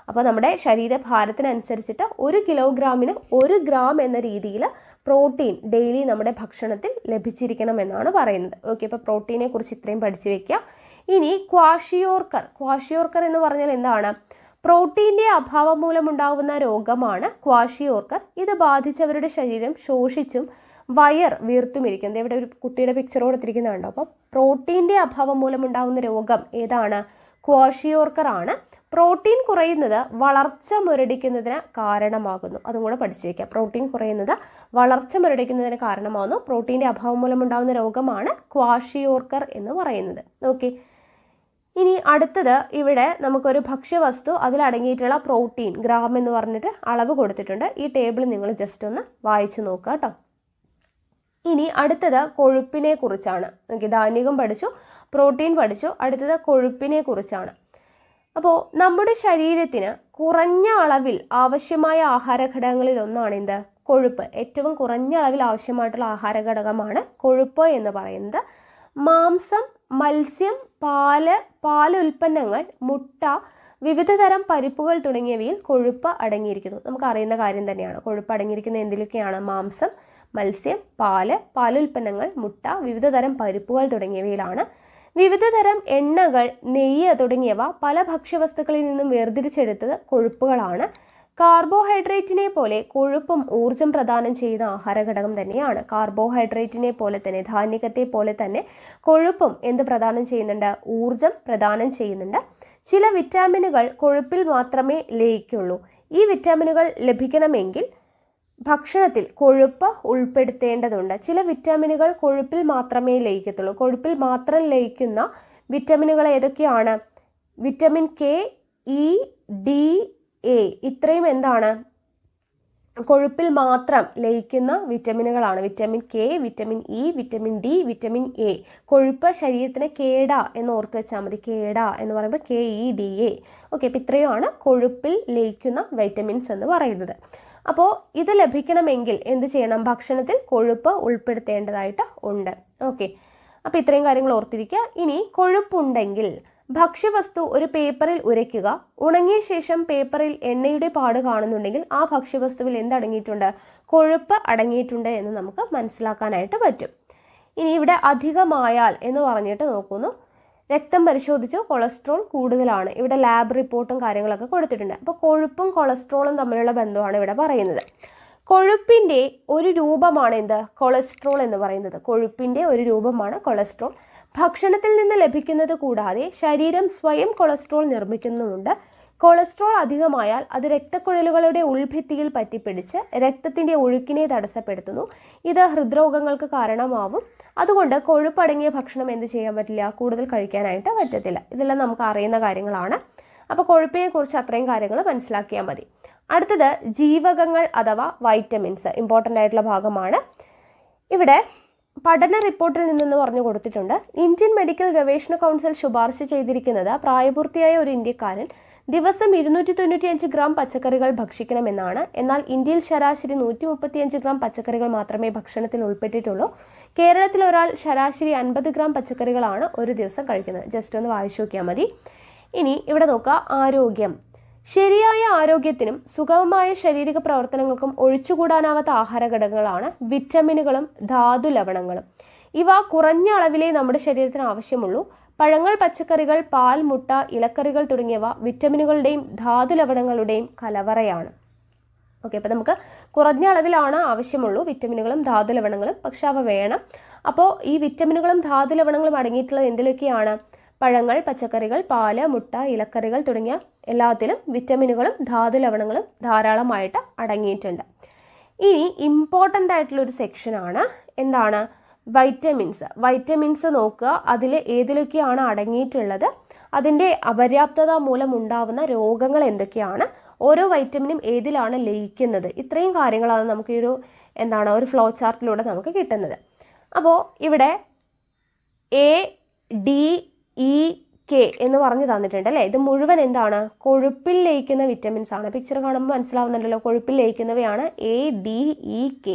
അപ്പോൾ നമ്മുടെ ശരീരഭാരത്തിനനുസരിച്ചിട്ട് 1 കിലോഗ്രാമിന് 1 ഗ്രാം എന്ന രീതിയിൽ പ്രോട്ടീൻ ഡെയിലി നമ്മുടെ ഭക്ഷണത്തിൽ ലഭിച്ചിരിക്കണം എന്നാണ് പറയുന്നത്. ഓക്കെ, അപ്പോൾ പ്രോട്ടീനെ കുറിച്ച് ഇത്രയും പഠിച്ചു വെക്കുക. ഇനി ക്വാഷിയോർക്കർ എന്ന് പറഞ്ഞാൽ എന്താണ്? പ്രോട്ടീൻ്റെ അഭാവം മൂലമുണ്ടാകുന്ന രോഗമാണ് ക്വാഷിയോർക്കർ. ഇത് ബാധിച്ചവരുടെ ശരീരം ശോഷിച്ചും വയർ വീർത്തുമിരിക്കുന്നത്. ഇവിടെ ഒരു കുട്ടിയുടെ പിക്ചർ കൊടുത്തിരിക്കുന്നുണ്ടോ? അപ്പോൾ പ്രോട്ടീൻ്റെ അഭാവം മൂലമുണ്ടാകുന്ന രോഗം ഏതാണ്? ക്വാഷിയോർക്കർ ആണ്. പ്രോട്ടീൻ കുറയുന്നത് വളർച്ച മുരടിക്കുന്നതിന് കാരണമാകുന്നു. അതും കൂടെ പഠിച്ചു വയ്ക്കുക. പ്രോട്ടീൻ കുറയുന്നത് വളർച്ച മുരടിക്കുന്നതിന് കാരണമാകുന്നു. പ്രോട്ടീൻ്റെ അഭാവം മൂലമുണ്ടാകുന്ന രോഗമാണ് ക്വാഷിയോർക്കർ എന്ന് പറയുന്നത്. ഓക്കെ, ഇനി അടുത്തത് ഇവിടെ നമുക്കൊരു ഭക്ഷ്യവസ്തു, അതിലടങ്ങിയിട്ടുള്ള പ്രോട്ടീൻ ഗ്രാം എന്ന് പറഞ്ഞിട്ട് അളവ് കൊടുത്തിട്ടുണ്ട്. ഈ ടേബിൾ നിങ്ങൾ ജസ്റ്റ് ഒന്ന് വായിച്ചു നോക്കുക കേട്ടോ. ഇനി അടുത്തത് കൊഴുപ്പിനെ കുറിച്ചാണ്. ഓക്കെ, ധാന്യകം പഠിച്ചു, പ്രോട്ടീൻ പഠിച്ചു. അടുത്തത് കൊഴുപ്പിനെ കുറിച്ചാണ്. അപ്പോൾ നമ്മുടെ ശരീരത്തിന് കുറഞ്ഞ അളവിൽ ആവശ്യമായ ആഹാര ഘടകങ്ങളിൽ ഒന്നാണ് എന്ത്? കൊഴുപ്പ്. ഏറ്റവും കുറഞ്ഞ അളവിൽ ആവശ്യമായിട്ടുള്ള ആഹാര ഘടകമാണ് കൊഴുപ്പ് എന്ന് പറയുന്നത്. മാംസം, മത്സ്യം, പാലുൽപ്പന്നങ്ങൾ, മുട്ട, വിവിധ തരം പരിപ്പുകൾ തുടങ്ങിയവയിൽ കൊഴുപ്പ് അടങ്ങിയിരിക്കുന്നു. നമുക്ക് അറിയുന്ന കാര്യം തന്നെയാണ്. കൊഴുപ്പ് അടങ്ങിയിരിക്കുന്ന എന്തിലൊക്കെയാണ്? മാംസം, മത്സ്യം, പാലുൽപ്പന്നങ്ങൾ, മുട്ട, വിവിധ തരം പരിപ്പുകൾ തുടങ്ങിയവയിലാണ്. വിവിധ തരം എണ്ണകൾ, നെയ്യ് തുടങ്ങിയവ പല ഭക്ഷ്യവസ്തുക്കളിൽ നിന്നും വേർതിരിച്ചെടുത്തത് കൊഴുപ്പുകളാണ്. കാർബോഹൈഡ്രേറ്റിനെ പോലെ കൊഴുപ്പും ഊർജം പ്രദാനം ചെയ്യുന്ന ആഹാരഘടകം തന്നെയാണ്. കാർബോഹൈഡ്രേറ്റിനെ പോലെ തന്നെ, ധാന്യത്തെ പോലെ തന്നെ കൊഴുപ്പും എന്ത് പ്രദാനം ചെയ്യുന്നുണ്ട്? ഊർജം പ്രദാനം ചെയ്യുന്നുണ്ട്. ചില വിറ്റാമിനുകൾ കൊഴുപ്പിൽ മാത്രമേ ലയിക്കുള്ളൂ. ഈ വിറ്റാമിനുകൾ ലഭിക്കണമെങ്കിൽ ഭക്ഷണത്തിൽ കൊഴുപ്പ് ഉൾപ്പെടുത്തേണ്ടതുണ്ട്. ചില വിറ്റാമിനുകൾ കൊഴുപ്പിൽ മാത്രമേ ലയിക്കത്തുള്ളൂ. കൊഴുപ്പിൽ മാത്രം ലയിക്കുന്ന വിറ്റാമിനുകൾ ഏതൊക്കെയാണ്? Vitamin K, E, D, A ഇത്രയും എന്താണ്? കൊഴുപ്പിൽ മാത്രം ലയിക്കുന്ന വിറ്റമിനുകളാണ്. Vitamin K, vitamin E, vitamin D, vitamin A. കൊഴുപ്പ് ശരീരത്തിന് കേട എന്ന് ഓർത്ത് വെച്ചാൽ മതി. കേട എന്ന് പറയുമ്പോൾ KEDA. ഓക്കെ, അപ്പോൾ ഇത്രയുമാണ് കൊഴുപ്പിൽ ലയിക്കുന്ന വൈറ്റമിൻസ് എന്ന് പറയുന്നത്. അപ്പോൾ ഇത് ലഭിക്കണമെങ്കിൽ എന്ത് ചെയ്യണം? ഭക്ഷണത്തിൽ കൊഴുപ്പ് ഉൾപ്പെടുത്തേണ്ടതായിട്ട് ഉണ്ട്. ഓക്കെ, അപ്പോൾ ഇത്രയും കാര്യങ്ങൾ ഓർത്തിരിക്കുക. ഇനി കൊഴുപ്പുണ്ടെങ്കിൽ ഭക്ഷ്യവസ്തു ഒരു പേപ്പറിൽ ഉരയ്ക്കുക. ഉണങ്ങിയ ശേഷം പേപ്പറിൽ എണ്ണയുടെ പാട് കാണുന്നുണ്ടെങ്കിൽ ആ ഭക്ഷ്യവസ്തുവിൽ എന്തടങ്ങിയിട്ടുണ്ട്? കൊഴുപ്പ് അടങ്ങിയിട്ടുണ്ട് എന്ന് നമുക്ക് മനസ്സിലാക്കാനായിട്ട് പറ്റും. ഇനി ഇവിടെ അധികമായാൽ എന്ന് പറഞ്ഞിട്ട് നോക്കുന്നു. രക്തം പരിശോധിച്ചു, കൊളസ്ട്രോൾ കൂടുതലാണ്. ഇവിടെ ലാബ് റിപ്പോർട്ടും കാര്യങ്ങളൊക്കെ കൊടുത്തിട്ടുണ്ട്. അപ്പോൾ കൊഴുപ്പും കൊളസ്ട്രോളും തമ്മിലുള്ള ബന്ധമാണ് ഇവിടെ പറയുന്നത്. കൊഴുപ്പിൻ്റെ ഒരു രൂപമാണ് എന്ത്? കൊളസ്ട്രോൾ എന്ന് പറയുന്നത്. കൊഴുപ്പിൻ്റെ ഒരു രൂപമാണ് കൊളസ്ട്രോൾ. ഭക്ഷണത്തിൽ നിന്ന് ലഭിക്കുന്നത് കൂടാതെ ശരീരം സ്വയം കൊളസ്ട്രോൾ നിർമ്മിക്കുന്നുമുണ്ട്. കൊളസ്ട്രോൾ അധികമായാൽ അത് രക്തക്കുഴലുകളുടെ ഉൾഭിത്തിയിൽ പറ്റിപ്പിടിച്ച് രക്തത്തിൻ്റെ ഒഴുക്കിനെ തടസ്സപ്പെടുത്തുന്നു. ഇത് ഹൃദ്രോഗങ്ങൾക്ക് കാരണമാവും. അതുകൊണ്ട് കൊഴുപ്പടങ്ങിയ ഭക്ഷണം എന്ത് ചെയ്യാൻ പറ്റില്ല? കൂടുതൽ കഴിക്കാനായിട്ട് പറ്റത്തില്ല. ഇതെല്ലാം നമുക്ക് അറിയുന്ന കാര്യങ്ങളാണ്. അപ്പോൾ കൊഴുപ്പിനെ കുറിച്ച് അത്രയും കാര്യങ്ങൾ മനസ്സിലാക്കിയാൽ മതി. അടുത്തത് ജീവകങ്ങൾ അഥവാ വൈറ്റമിൻസ്. ഇമ്പോർട്ടൻ്റ് ആയിട്ടുള്ള ഭാഗമാണ്. ഇവിടെ പഠന റിപ്പോർട്ടിൽ നിന്നെന്ന് പറഞ്ഞു കൊടുത്തിട്ടുണ്ട്. ഇന്ത്യൻ മെഡിക്കൽ ഗവേഷണ കൗൺസിൽ ശുപാർശ ചെയ്തിരിക്കുന്നത് പ്രായപൂർത്തിയായ ഒരു ഇന്ത്യക്കാരൻ ദിവസം 295 ഗ്രാം പച്ചക്കറികൾ ഭക്ഷിക്കണമെന്നാണ്. എന്നാൽ ഇന്ത്യയിൽ ശരാശരി 135 ഗ്രാം പച്ചക്കറികൾ മാത്രമേ ഭക്ഷണത്തിൽ ഉൾപ്പെട്ടിട്ടുള്ളൂ. കേരളത്തിൽ ഒരാൾ ശരാശരി 50 ഗ്രാം പച്ചക്കറികളാണ് ഒരു ദിവസം കഴിക്കുന്നത്. ജസ്റ്റ് ഒന്ന് വായിച്ചു നോക്കിയാൽ മതി. ഇനി ഇവിടെ നോക്കുക, ആരോഗ്യം. ശരിയായ ആരോഗ്യത്തിനും സുഗമമായ ശാരീരിക പ്രവർത്തനങ്ങൾക്കും ഒഴിച്ചുകൂടാനാവാത്ത ആഹാരഘടകങ്ങളാണ് വിറ്റമിനുകളും ധാതു ലവണങ്ങളും. ഇവ കുറഞ്ഞ അളവിലേ നമ്മുടെ ശരീരത്തിന് ആവശ്യമുള്ളൂ. പഴങ്ങൾ, പച്ചക്കറികൾ, പാൽ, മുട്ട, ഇലക്കറികൾ തുടങ്ങിയവ വിറ്റമിനുകളുടെയും ധാതു ലവണങ്ങളുടെയും കലവറയാണ്. ഓക്കെ, അപ്പോൾ നമുക്ക് കുറഞ്ഞ അളവിലാണ് ആവശ്യമുള്ളൂ വിറ്റമിനുകളും ധാതു ലവണങ്ങളും, പക്ഷെ അവ വേണം. അപ്പോൾ ഈ വിറ്റമിനുകളും ധാതു ലവണങ്ങളും അടങ്ങിയിട്ടുള്ളത് എന്തിലൊക്കെയാണ്? പഴങ്ങൾ, പച്ചക്കറികൾ, പാല്, മുട്ട, ഇലക്കറികൾ തുടങ്ങിയ എല്ലാത്തിലും വിറ്റമിനുകളും ധാതു ലവണങ്ങളും ധാരാളമായിട്ട് അടങ്ങിയിട്ടുണ്ട്. ഇനി ഇമ്പോർട്ടൻ്റ് ആയിട്ടുള്ളൊരു സെക്ഷനാണ് എന്താണ്? വൈറ്റമിൻസ്. വൈറ്റമിൻസ് നോക്കുക, അതിൽ ഏതിലൊക്കെയാണ് അടങ്ങിയിട്ടുള്ളത്, അതിൻ്റെ അപര്യാപ്തത മൂലം ഉണ്ടാവുന്ന രോഗങ്ങൾ എന്തൊക്കെയാണ്, ഓരോ വൈറ്റമിനും ഏതിലാണ് ലയിക്കുന്നത്, ഇത്രയും കാര്യങ്ങളാണ് നമുക്ക് ഈ ഒരു ഫ്ലോ ചാർട്ടിലൂടെ നമുക്ക് കിട്ടുന്നത്. അപ്പോൾ ഇവിടെ ADEK എന്ന് പറഞ്ഞു തന്നിട്ടുണ്ട് അല്ലേ. ഇത് മുഴുവൻ എന്താണ്? കൊഴുപ്പിൽ ലയിക്കുന്ന വിറ്റമിൻസ് ആണ്. പിക്ചർ കാണുമ്പോൾ മനസ്സിലാവുന്നുണ്ടല്ലോ, കൊഴുപ്പിൽ ലയിക്കുന്നവയാണ് ADEK.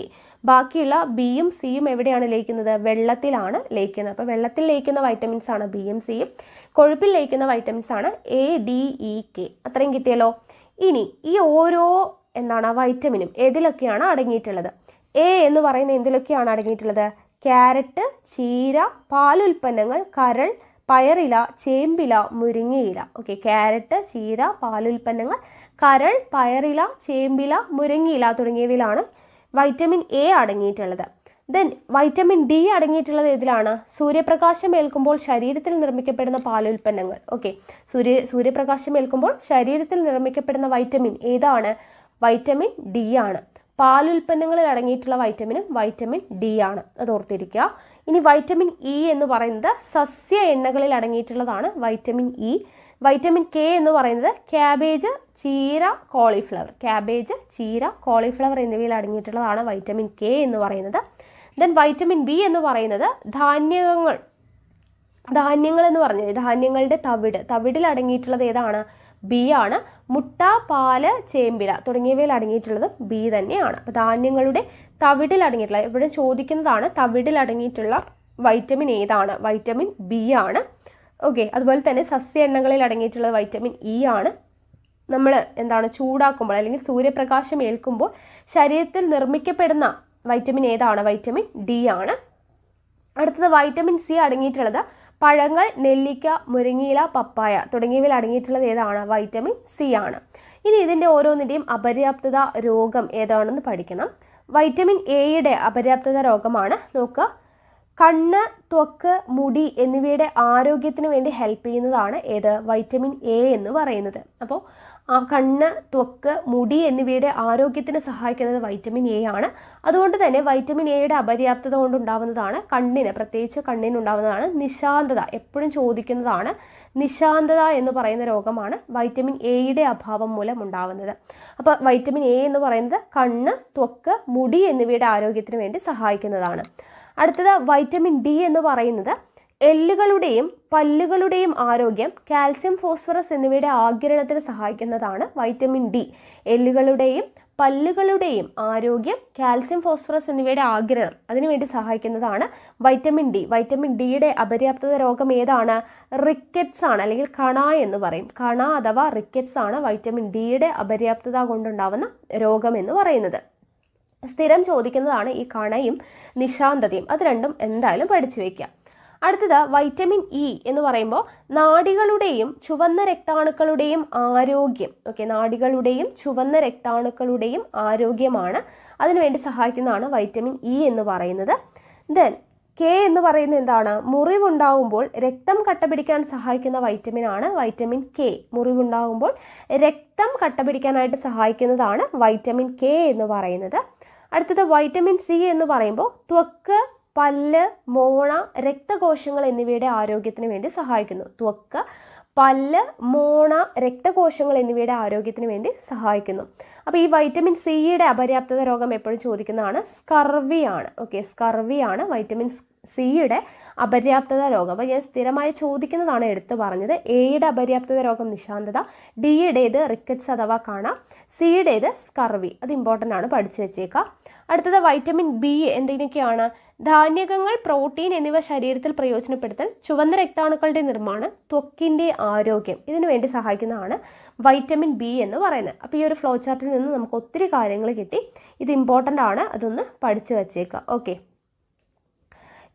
ബാക്കിയുള്ള ബിയും സിയും എവിടെയാണ് ലയിക്കുന്നത്? വെള്ളത്തിലാണ് ലയിക്കുന്നത്. അപ്പോൾ വെള്ളത്തിൽ ലയിക്കുന്ന വൈറ്റമിൻസ് ആണ് ബിയും സിയും, കൊഴുപ്പിൽ ലയിക്കുന്ന വൈറ്റമിൻസ് ആണ് ADEK. അത്രയും കിട്ടിയല്ലോ. ഇനി ഈ ഓരോ വൈറ്റമിനും ഏതിലൊക്കെയാണ് അടങ്ങിയിട്ടുള്ളത്? A എന്ന് പറയുന്ന എന്തിലൊക്കെയാണ് അടങ്ങിയിട്ടുള്ളത്? ക്യാരറ്റ്, ചീര, പാലുൽപ്പന്നങ്ങൾ, കരൾ, പയറില, ചേമ്പില, മുരിങ്ങയില. ഓക്കെ, ക്യാരറ്റ്, ചീര, പാലുൽപ്പന്നങ്ങൾ, കരൾ, പയറില, ചേമ്പില, മുരിങ്ങയില തുടങ്ങിയവയിലാണ് വൈറ്റമിൻ A അടങ്ങിയിട്ടുള്ളത്. ദെൻ വൈറ്റമിൻ D അടങ്ങിയിട്ടുള്ളത് ഏതിലാണ്? സൂര്യപ്രകാശം ഏൽക്കുമ്പോൾ ശരീരത്തിൽ നിർമ്മിക്കപ്പെടുന്ന പാലുൽപ്പന്നങ്ങൾ. ഓക്കെ, സൂര്യപ്രകാശം ഏൽക്കുമ്പോൾ ശരീരത്തിൽ നിർമ്മിക്കപ്പെടുന്ന വൈറ്റമിൻ ഏതാണ്? വൈറ്റമിൻ D ആണ്. പാലുൽപ്പന്നങ്ങളിൽ അടങ്ങിയിട്ടുള്ള വൈറ്റമിനും വൈറ്റമിൻ D ആണ്. അത് ഓർത്തിരിക്കുക. ഇനി വൈറ്റമിൻ E എന്ന് പറയുന്നത് സസ്യ എണ്ണകളിൽ അടങ്ങിയിട്ടുള്ളതാണ് വൈറ്റമിൻ E. വൈറ്റമിൻ K എന്ന് പറയുന്നത് ക്യാബേജ്, ചീര, കോളിഫ്ലവർ. ക്യാബേജ്, ചീര, കോളിഫ്ലവർ എന്നിവയിൽ അടങ്ങിയിട്ടുള്ളതാണ് വൈറ്റമിൻ K എന്ന് പറയുന്നത്. ദെൻ വൈറ്റമിൻ B എന്ന് പറയുന്നത് ധാന്യങ്ങൾ എന്ന് പറഞ്ഞത് ധാന്യങ്ങളുടെ തവിടിൽ അടങ്ങിയിട്ടുള്ളത് ഏതാണ്? B ആണ്. മുട്ട, പാല്, ചേമ്പില തുടങ്ങിയവയിൽ അടങ്ങിയിട്ടുള്ളത് B തന്നെയാണ്. അപ്പോൾ ധാന്യങ്ങളുടെ തവിടിൽ അടങ്ങിയിട്ടുള്ള, ഇവിടെ ചോദിക്കുന്നതാണ് തവിടിൽ അടങ്ങിയിട്ടുള്ള വൈറ്റമിൻ ഏതാണ്? വൈറ്റമിൻ B ആണ്. ഓക്കെ. അതുപോലെ തന്നെ സസ്യ എണ്ണകളിൽ അടങ്ങിയിട്ടുള്ളത് വൈറ്റമിൻ ഇ ആണ്. നമ്മൾ ചൂടാക്കുമ്പോൾ അല്ലെങ്കിൽ സൂര്യപ്രകാശം ഏൽക്കുമ്പോൾ ശരീരത്തിൽ നിർമ്മിക്കപ്പെടുന്ന വൈറ്റമിൻ ഏതാണ്? വൈറ്റമിൻ ഡി ആണ്. അടുത്തത് വൈറ്റമിൻ സി അടങ്ങിയിട്ടുള്ളത് പഴങ്ങൾ, നെല്ലിക്ക, മുരിങ്ങയില, പപ്പായ തുടങ്ങിയവയിൽ അടങ്ങിയിട്ടുള്ളത് ഏതാണ്? വൈറ്റമിൻ സി ആണ്. ഇനി ഇതിൻ്റെ ഓരോന്നിൻ്റെയും അപര്യാപ്തത രോഗം ഏതാണെന്ന് പഠിക്കണം. വൈറ്റമിൻ എയുടെ അപര്യാപ്തത രോഗമാണ് നോക്കുക, കണ്ണ്, ത്വക്ക്, മുടി എന്നിവയുടെ ആരോഗ്യത്തിന് വേണ്ടി ഹെൽപ്പ് ചെയ്യുന്നതാണ് ഏത്? വൈറ്റമിൻ എ എന്ന് പറയുന്നത്. അപ്പോൾ ആ കണ്ണ്, ത്വക്ക്, മുടി എന്നിവയുടെ ആരോഗ്യത്തിന് സഹായിക്കുന്നത് വൈറ്റമിൻ എ ആണ്. അതുകൊണ്ട് തന്നെ വൈറ്റമിൻ എയുടെ അപര്യാപ്തത കൊണ്ടുണ്ടാവുന്നതാണ് പ്രത്യേകിച്ച് കണ്ണിനുണ്ടാവുന്നതാണ് നിശാന്തത. എപ്പോഴും ചോദിക്കുന്നതാണ്. നിശാന്തത എന്ന് പറയുന്ന രോഗമാണ് വൈറ്റമിൻ എയുടെ അഭാവം മൂലം ഉണ്ടാവുന്നത്. അപ്പോൾ വൈറ്റമിൻ എ എന്ന് പറയുന്നത് കണ്ണ്, ത്വക്ക്, മുടി എന്നിവയുടെ ആരോഗ്യത്തിന് വേണ്ടി സഹായിക്കുന്നതാണ്. അടുത്തത് വൈറ്റമിൻ ഡി എന്ന് പറയുന്നത് എല്ലുകളുടെയും പല്ലുകളുടെയും ആരോഗ്യം, കാൽസ്യം, ഫോസ്ഫറസ് എന്നിവയുടെ ആഗിരണത്തിന് സഹായിക്കുന്നതാണ് വൈറ്റമിൻ ഡി. എല്ലുകളുടെയും പല്ലുകളുടെയും ആരോഗ്യം, കാൽസ്യം, ഫോസ്ഫറസ് എന്നിവയുടെ ആഗിരണം അതിനുവേണ്ടി സഹായിക്കുന്നതാണ് വൈറ്റമിൻ ഡി. വൈറ്റമിൻ ഡിയുടെ അപര്യാപ്തത രോഗം ഏതാണ്? റിക്കറ്റ്സ് ആണ്, അല്ലെങ്കിൽ കണ എന്ന് പറയും. കണ അഥവാ റിക്കറ്റ്സ് ആണ് വൈറ്റമിൻ ഡിയുടെ അപര്യാപ്തത കൊണ്ടുണ്ടാവുന്ന രോഗം എന്ന് പറയുന്നത്. സ്ഥിരം ചോദിക്കുന്നതാണ് ഈ കണയും നിശാന്തതയും. അത് രണ്ടും എന്തായാലും പഠിച്ചു വയ്ക്കുക. അടുത്തത് വൈറ്റമിൻ ഇ എന്ന് പറയുമ്പോൾ നാഡികളുടെയും ചുവന്ന രക്താണുക്കളുടെയും ആരോഗ്യം. നാഡികളുടെയും ചുവന്ന രക്താണുക്കളുടെയും ആരോഗ്യമാണ് അതിനുവേണ്ടി സഹായിക്കുന്നതാണ് വൈറ്റമിൻ ഇ എന്ന് പറയുന്നത്. ദെൻ കെ എന്ന് പറയുന്നത് എന്താണ്? മുറിവുണ്ടാകുമ്പോൾ രക്തം കട്ടപിടിക്കാൻ സഹായിക്കുന്ന വൈറ്റമിൻ ആണ് വൈറ്റമിൻ കെ. മുറിവുണ്ടാകുമ്പോൾ രക്തം കട്ടപിടിക്കാനായിട്ട് സഹായിക്കുന്നതാണ് വൈറ്റമിൻ കെ എന്ന് പറയുന്നത്. അടുത്തത് വൈറ്റമിൻ സി എന്ന് പറയുമ്പോൾ ത്വക്ക്, പല്ല്, മോണ, രക്തകോശങ്ങൾ എന്നിവയുടെ ആരോഗ്യത്തിന് വേണ്ടി സഹായിക്കുന്നു. ത്വക്ക്, പല്ല്, മോണ, രക്തകോശങ്ങൾ എന്നിവയുടെ ആരോഗ്യത്തിന് വേണ്ടി സഹായിക്കുന്നു. അപ്പോൾ ഈ വൈറ്റമിൻ സിയുടെ അപര്യാപ്തത രോഗം എപ്പോഴും ചോദിക്കുന്നതാണ് സ്കർവിയാണ്. സ്കർവിയാണ് വൈറ്റമിൻ സിയുടെ അപര്യാപ്തത രോഗം. അപ്പോൾ ഞാൻ സ്ഥിരമായി ചോദിക്കുന്നതാണ് എടുത്തു പറഞ്ഞത്. എയുടെ അപര്യാപ്തത രോഗം നിശാന്തത, ഡിയുടേത് റിക്കറ്റ്സ് അഥവാ കാണ, സിയുടേത് സ്കർവി. അത് ഇമ്പോർട്ടൻ്റ് ആണ്, പഠിച്ചു വെച്ചേക്കാം. അടുത്തത് വൈറ്റമിൻ ബി എന്തിനൊക്കെയാണ്? ധാന്യകങ്ങൾ, പ്രോട്ടീൻ എന്നിവ ശരീരത്തിൽ പ്രയോജനപ്പെടുത്തൽ, ചുവന്ന രക്താണുക്കളുടെ നിർമ്മാണം, ത്വക്കിൻ്റെ ആരോഗ്യം ഇതിനു വേണ്ടി സഹായിക്കുന്നതാണ് വൈറ്റമിൻ ബി എന്ന് പറയുന്നത്. അപ്പോൾ ഈ ഒരു ഫ്ലോ ചാർട്ടിൽ നിന്ന് നമുക്ക് ഒത്തിരി കാര്യങ്ങൾ കിട്ടി. ഇത് ഇമ്പോർട്ടൻ്റ് ആണ്, അതൊന്ന് പഠിച്ചു വച്ചേക്കാം. ഓക്കെ.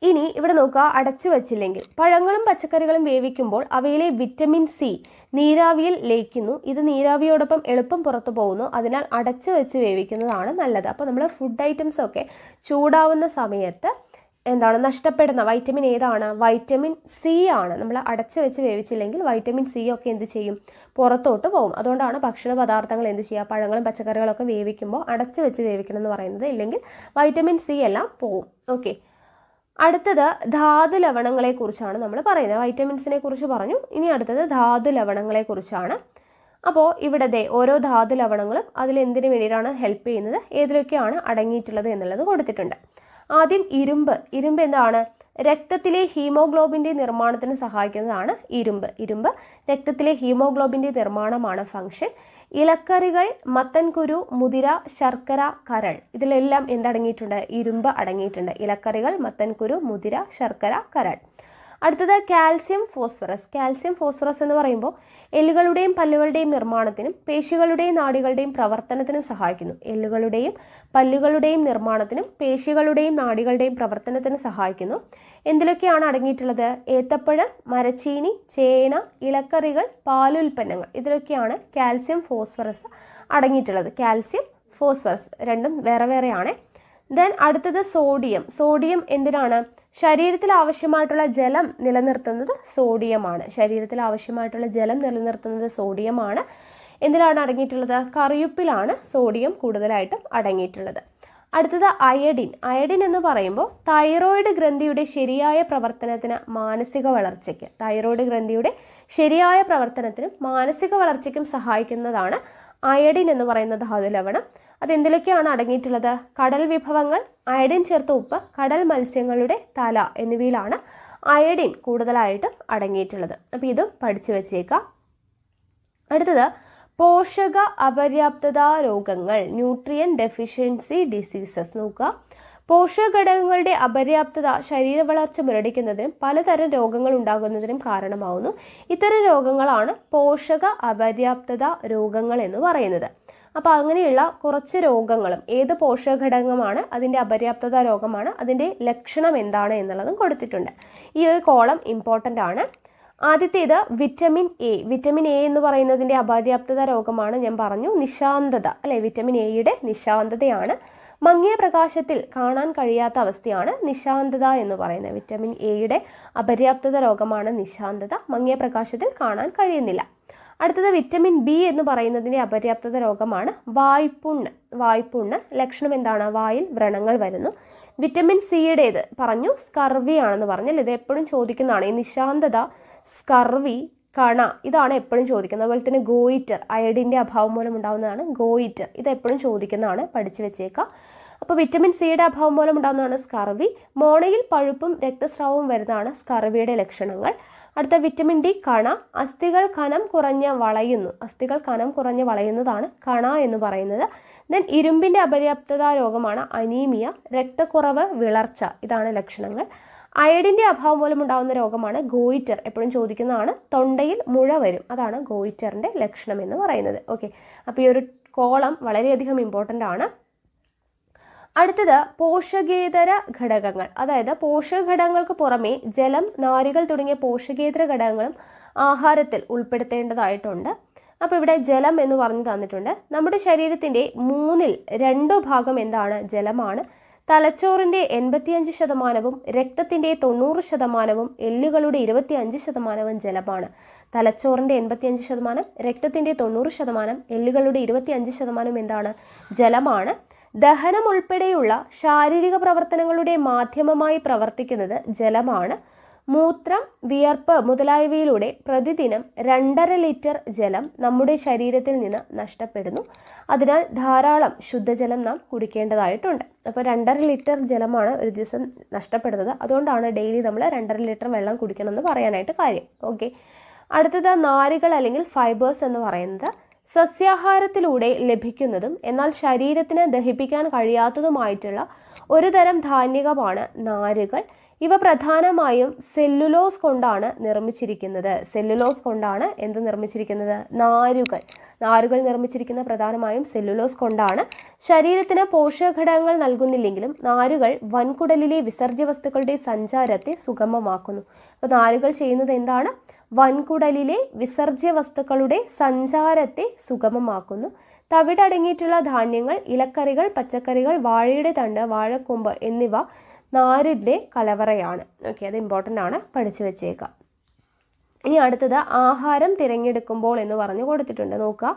ഇനി ഇവിടെ നോക്കുക, അടച്ചു വച്ചില്ലെങ്കിൽ പഴങ്ങളും പച്ചക്കറികളും വേവിക്കുമ്പോൾ അവയിലെ വിറ്റമിൻ സി നീരാവിയിൽ ലയിക്കുന്നു. ഇത് നീരാവിയോടൊപ്പം എളുപ്പം പുറത്തു പോകുന്നു. അതിനാൽ അടച്ചു വെച്ച് വേവിക്കുന്നതാണ് നല്ലത്. അപ്പോൾ നമ്മൾ ഫുഡ് ഐറ്റംസ് ഒക്കെ ചൂടാവുന്ന സമയത്ത് നഷ്ടപ്പെടുന്ന വൈറ്റമിൻ ഏതാണ്? വൈറ്റമിൻ സി ആണ്. നമ്മൾ അടച്ചു വെച്ച് വേവിച്ചില്ലെങ്കിൽ വൈറ്റമിൻ സി ഒക്കെ എന്ത് ചെയ്യും? പുറത്തോട്ട് പോകും. അതുകൊണ്ടാണ് ഭക്ഷണ പദാർത്ഥങ്ങൾ എന്ത് ചെയ്യുക? പഴങ്ങളും പച്ചക്കറികളൊക്കെ വേവിക്കുമ്പോൾ അടച്ചു വെച്ച് വേവിക്കണം എന്ന് പറയുന്നത്. ഇല്ലെങ്കിൽ വൈറ്റമിൻ സി എല്ലാം പോകും. ഓക്കെ. അടുത്തത് ധാതു ലവണങ്ങളെ കുറിച്ചാണ് നമ്മൾ പറയുന്നത്. വൈറ്റമിൻസിനെ കുറിച്ച് പറഞ്ഞു. ഇനി അടുത്തത് ധാതു ലവണങ്ങളെ കുറിച്ചാണ്. അപ്പോൾ ഇവിടെ ഓരോ ധാതു ലവണങ്ങളും അതിൽ എന്തിനു വേണ്ടിയിട്ടാണ് ഹെൽപ്പ് ചെയ്യുന്നത്, ഏതിലൊക്കെയാണ് അടങ്ങിയിട്ടുള്ളത് എന്നുള്ളത് കൊടുത്തിട്ടുണ്ട്. ആദ്യം ഇരുമ്പ്. ഇരുമ്പ് എന്താണ്? രക്തത്തിലെ ഹീമോഗ്ലോബിൻ്റെ നിർമ്മാണത്തിന് സഹായിക്കുന്നതാണ് ഇരുമ്പ് രക്തത്തിലെ ഹീമോഗ്ലോബിൻ്റെ നിർമ്മാണമാണ് ഫംഗ്ഷൻ. ഇലക്കറികൾ, മത്തൻകുരു, മുതിര, ശർക്കര, കരൾ ഇതിലെല്ലാം എന്തടങ്ങിയിട്ടുണ്ട്? ഇരുമ്പ് അടങ്ങിയിട്ടുണ്ട്. ഇലക്കറികൾ, മത്തൻകുരു, മുതിര, ശർക്കര, കരൾ. അടുത്തത് കാൽസ്യം, ഫോസ്ഫറസ്. കാൽസ്യം, ഫോസ്ഫറസ് എന്ന് പറയുമ്പോൾ എല്ലുകളുടെയും പല്ലുകളുടെയും നിർമ്മാണത്തിനും പേശികളുടെയും നാഡികളുടെയും പ്രവർത്തനത്തിനും സഹായിക്കുന്നു. എല്ലുകളുടെയും പല്ലുകളുടെയും നിർമ്മാണത്തിനും പേശികളുടെയും നാഡികളുടെയും പ്രവർത്തനത്തിനും സഹായിക്കുന്നു. എന്തിലൊക്കെയാണ് അടങ്ങിയിട്ടുള്ളത്? ഏത്തപ്പഴം, മരച്ചീനി, ചേന, ഇലക്കറികൾ, പാലുൽപ്പന്നങ്ങൾ ഇതിലൊക്കെയാണ് കാൽസ്യം, ഫോസ്ഫറസ് അടങ്ങിയിട്ടുള്ളത്. കാൽസ്യം, ഫോസ്ഫറസ് രണ്ടും വേറെ വേറെയാണ്. ദെൻ അടുത്തത് സോഡിയം. സോഡിയം എന്തിനാണ്? ശരീരത്തിൽ ആവശ്യമായിട്ടുള്ള ജലം നിലനിർത്തുന്നത് സോഡിയമാണ്. ശരീരത്തിൽ ആവശ്യമായിട്ടുള്ള ജലം നിലനിർത്തുന്നത് സോഡിയമാണ്. എന്തിലാണ് അടങ്ങിയിട്ടുള്ളത്? കറിയുപ്പിലാണ് സോഡിയം കൂടുതലായിട്ടും അടങ്ങിയിട്ടുള്ളത്. അടുത്തത് അയഡിൻ. അയഡിൻ എന്ന് പറയുമ്പോൾ തൈറോയിഡ് ഗ്രന്ഥിയുടെ ശരിയായ പ്രവർത്തനത്തിന് മാനസിക വളർച്ചയ്ക്ക് തൈറോയിഡ് ഗ്രന്ഥിയുടെ ശരിയായ പ്രവർത്തനത്തിനും മാനസിക വളർച്ചയ്ക്കും സഹായിക്കുന്നതാണ് അയഡിൻ എന്ന് പറയുന്ന ധാതുലവണം. അതെന്തിലൊക്കെയാണ് അടങ്ങിയിട്ടുള്ളത്? കടൽ വിഭവങ്ങൾ, അയഡിൻ ചേർത്ത ഉപ്പ്, കടൽ മത്സ്യങ്ങളുടെ തല എന്നിവയിലാണ് അയഡിൻ കൂടുതലായിട്ടും അടങ്ങിയിട്ടുള്ളത്. അപ്പോൾ ഇതും പഠിച്ചു വെച്ചേക്കാം. അടുത്തത് പോഷക അപര്യാപ്തത രോഗങ്ങൾ, ന്യൂട്രിയൻ ഡെഫിഷ്യൻസി ഡിസീസസ്. നോക്കുക, പോഷകഘടകങ്ങളുടെ അപര്യാപ്തത ശരീര വളർച്ച മുരടിക്കുന്നതിനും പലതരം രോഗങ്ങൾ ഉണ്ടാകുന്നതിനും കാരണമാവുന്നു. ഇത്തരം രോഗങ്ങളാണ് പോഷക അപര്യാപ്തത രോഗങ്ങൾ എന്ന് പറയുന്നത്. അപ്പോൾ അങ്ങനെയുള്ള കുറച്ച് രോഗങ്ങളും ഏത് പോഷകഘടകമാണ്, അതിൻ്റെ അപര്യാപ്തത രോഗമാണ്, അതിൻ്റെ ലക്ഷണം എന്താണ് എന്നുള്ളതും കൊടുത്തിട്ടുണ്ട്. ഈ ഒരു കോളം ഇമ്പോർട്ടൻ്റ് ആണ്. ആദ്യത്തേത് വിറ്റമിൻ എ. വിറ്റമിൻ എ എന്ന് പറയുന്നതിൻ്റെ അപര്യാപ്തത രോഗമാണ്. ഞാൻ പറഞ്ഞു നിശാന്തത അല്ലെ, വിറ്റമിൻ എയുടെ നിശാന്തതയാണ്. മങ്ങിയ പ്രകാശത്തിൽ കാണാൻ കഴിയാത്ത അവസ്ഥയാണ് നിശാന്തത എന്ന് പറയുന്നത്. വിറ്റമിൻ എയുടെ അപര്യാപ്തത രോഗമാണ് നിശാന്തത. മങ്ങിയ പ്രകാശത്തിൽ കാണാൻ കഴിയുന്നില്ല. അടുത്തത് വിറ്റമിൻ ബി എന്ന് പറയുന്നതിൻ്റെ അപര്യാപ്തത രോഗമാണ് വായ്പുണ്ണ്. വായ്പുണ്ണ് ലക്ഷണം എന്താണ്? വായിൽ വ്രണങ്ങൾ വരുന്നു. വിറ്റമിൻ സിയുടേത് പറഞ്ഞു സ്കർവി ആണെന്ന് പറഞ്ഞാൽ ഇത് എപ്പോഴും ചോദിക്കുന്നതാണ്. ഈ നിശാന്തത, സ്കർവി, കണ ഇതാണ് എപ്പോഴും ചോദിക്കുന്നത്. അതുപോലെ തന്നെ ഗോയിറ്റർ, അയഡിൻ്റെ അഭാവം മൂലം ഉണ്ടാകുന്നതാണ് ഗോയിറ്റർ. ഇത് എപ്പോഴും ചോദിക്കുന്നതാണ്, പഠിച്ചു വെച്ചേക്കാം. അപ്പോൾ വിറ്റമിൻ സിയുടെ അഭാവം മൂലം ഉണ്ടാകുന്നതാണ് സ്കർവി. മോണയിൽ പഴുപ്പും രക്തസ്രാവവും വരുന്നതാണ് സ്കർവിയുടെ ലക്ഷണങ്ങൾ. അടുത്ത വിറ്റമിൻ ഡി കണ. അസ്ഥികൾ കനം കുറഞ്ഞ് വളയുന്നു. അസ്ഥികൾ കനം കുറഞ്ഞ് വളയുന്നതാണ് കണ എന്ന് പറയുന്നത്. ദെൻ ഇരുമ്പിൻ്റെ അപര്യാപ്തത രോഗമാണ് അനീമിയ. രക്തക്കുറവ്, വിളർച്ച ഇതാണ് ലക്ഷണങ്ങൾ. അയഡിൻ്റെ അഭാവം മൂലം ഉണ്ടാകുന്ന രോഗമാണ് ഗോയിറ്റർ. എപ്പോഴും ചോദിക്കുന്നതാണ്. തൊണ്ടയിൽ മുഴ വരും, അതാണ് ഗോയിറ്ററിൻ്റെ ലക്ഷണം എന്ന് പറയുന്നത്. ഓക്കെ, അപ്പോൾ ഈ ഒരു കോളം വളരെയധികം ഇമ്പോർട്ടൻ്റ് ആണ്. അടുത്തത് പോഷകേതര ഘടകങ്ങൾ. അതായത് പോഷകഘടകങ്ങൾക്ക് പുറമെ ജലം, നാരുകൾ തുടങ്ങിയ പോഷകേതര ഘടകങ്ങളും ആഹാരത്തിൽ ഉൾപ്പെടുത്തേണ്ടതായിട്ടുണ്ട്. അപ്പോൾ ഇവിടെ ജലം എന്ന് പറഞ്ഞു തന്നിട്ടുണ്ട്. നമ്മുടെ ശരീരത്തിൻ്റെ 2/3 എന്താണ്? ജലമാണ്. തലച്ചോറിൻ്റെ 85%, രക്തത്തിൻ്റെ 90%, എല്ലുകളുടെ 25% ജലമാണ്. തലച്ചോറിൻ്റെ 85%, രക്തത്തിൻ്റെ 90%, എല്ലുകളുടെ 25% എന്താണ്? ജലമാണ്. ദഹനം ഉൾപ്പെടെയുള്ള ശാരീരിക പ്രവർത്തനങ്ങളുടെ മാധ്യമമായി പ്രവർത്തിക്കുന്നത് ജലമാണ്. മൂത്രം, വിയർപ്പ് മുതലായവയിലൂടെ പ്രതിദിനം 2.5 ലിറ്റർ ജലം നമ്മുടെ ശരീരത്തിൽ നിന്ന് നഷ്ടപ്പെടുന്നു. അതിനാൽ ധാരാളം ശുദ്ധജലം നാം കുടിക്കേണ്ടതായിട്ടുണ്ട്. അപ്പോൾ 2.5 ലിറ്റർ ജലമാണ് ഒരു ദിവസം നഷ്ടപ്പെടുന്നത്. അതുകൊണ്ടാണ് ഡെയിലി നമ്മൾ 2.5 ലിറ്റർ വെള്ളം കുടിക്കണമെന്ന് പറയാനായിട്ട് കാര്യം. ഓക്കെ, അടുത്തത് നാരുകൾ അല്ലെങ്കിൽ ഫൈബേഴ്സ് എന്ന് പറയുന്നത് സസ്യാഹാരത്തിലൂടെ ലഭിക്കുന്നതും എന്നാൽ ശരീരത്തിന് ദഹിപ്പിക്കാൻ കഴിയാത്തതുമായിട്ടുള്ള ഒരു തരം ധാന്യകമാണ് നാരുകൾ. ഇവ പ്രധാനമായും സെല്ലുലോസ് കൊണ്ടാണ് നിർമ്മിച്ചിരിക്കുന്നത്. സെല്ലുലോസ് കൊണ്ടാണ് എന്ത് നിർമ്മിച്ചിരിക്കുന്നത്? നാരുകൾ. നാരുകൾ നിർമ്മിച്ചിരിക്കുന്നത് പ്രധാനമായും സെല്ലുലോസ് കൊണ്ടാണ്. ശരീരത്തിന് പോഷകഘടകങ്ങൾ നൽകുന്നില്ലെങ്കിലും നാരുകൾ വൻകുടലിലെ വിസർജ്യ വസ്തുക്കളുടെ സഞ്ചാരത്തെ സുഗമമാക്കുന്നു. അപ്പോൾ നാരുകൾ ചെയ്യുന്നത് എന്താണ്? വൻകുടലിലെ വിസർജ്യ വസ്തുക്കളുടെ സഞ്ചാരത്തെ സുഗമമാക്കുന്നു. തവിടടങ്ങിയിട്ടുള്ള ധാന്യങ്ങൾ, ഇലക്കറികൾ, പച്ചക്കറികൾ, വാഴയുടെ തണ്ട്, വാഴക്കൊമ്പ് എന്നിവ നാരിൻ്റെ കലവറയാണ്. ഓക്കെ, അത് ഇമ്പോർട്ടൻ്റ് ആണ്, പഠിച്ചു വെച്ചേക്കാം. ഇനി അടുത്തത് ആഹാരം തിരഞ്ഞെടുക്കുമ്പോൾ എന്ന് പറഞ്ഞു കൊടുത്തിട്ടുണ്ട്. നോക്കുക,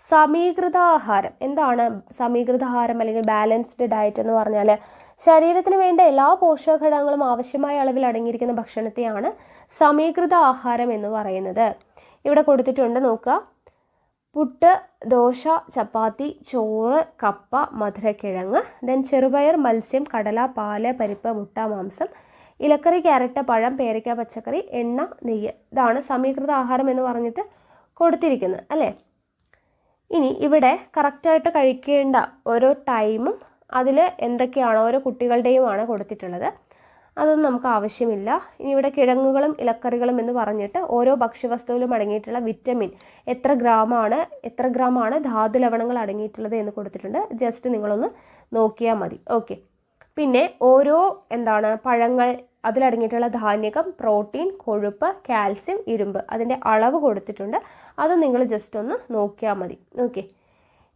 സമീകൃത ആഹാരം. എന്താണ് സമീകൃത ആഹാരം അല്ലെങ്കിൽ ബാലൻസ്ഡ് ഡയറ്റ് എന്ന് പറഞ്ഞാൽ ശരീരത്തിന് വേണ്ട എല്ലാ പോഷകഘടകങ്ങളും ആവശ്യമായ അളവിൽ അടങ്ങിയിരിക്കുന്ന ഭക്ഷണത്തെയാണ് സമീകൃത ആഹാരം എന്ന് പറയുന്നത്. ഇവിടെ കൊടുത്തിട്ടുണ്ട്, നോക്കുക. പുട്ട്, ദോശ, ചപ്പാത്തി, ചോറ്, കപ്പ, മധുരക്കിഴങ്ങ്, ദെൻ ചെറുപയർ, മത്സ്യം, കടല, പാല്, പരിപ്പ്, മുട്ട, മാംസം, ഇലക്കറി, ക്യാരറ്റ്, പഴം, പേരയ്ക്ക, പച്ചക്കറി, എണ്ണ, നെയ്യ്. ഇതാണ് സമീകൃത ആഹാരം എന്ന് പറഞ്ഞിട്ട് കൊടുത്തിരിക്കുന്നത് അല്ലേ. ഇനി ഇവിടെ കറക്റ്റായിട്ട് കഴിക്കേണ്ട ഓരോ ടൈമും അതിൽ എന്തൊക്കെയാണോ ഓരോ കുട്ടികളുടെയുമാണ് കൊടുത്തിട്ടുള്ളത്. അതൊന്നും നമുക്ക് ആവശ്യമില്ല. ഇനി ഇവിടെ കിഴങ്ങുകളും ഇലക്കറികളും എന്ന് പറഞ്ഞിട്ട് ഓരോ ഭക്ഷ്യവസ്തുവിലും അടങ്ങിയിട്ടുള്ള വിറ്റമിൻ എത്ര ഗ്രാമാണ് ധാതു ലവണങ്ങൾ അടങ്ങിയിട്ടുള്ളത് എന്ന് കൊടുത്തിട്ടുണ്ട്. ജസ്റ്റ് നിങ്ങളൊന്ന് നോക്കിയാൽ മതി. ഓക്കെ, പിന്നെ ഓരോ പഴങ്ങൾ, അതിലടങ്ങിയിട്ടുള്ള ധാന്യകം, പ്രോട്ടീൻ, കൊഴുപ്പ്, കാൽസ്യം, ഇരുമ്പ്, അതിൻ്റെ അളവ് കൊടുത്തിട്ടുണ്ട്. അത് നിങ്ങൾ ജസ്റ്റ് ഒന്ന് നോക്കിയാൽ മതി. ഓക്കെ,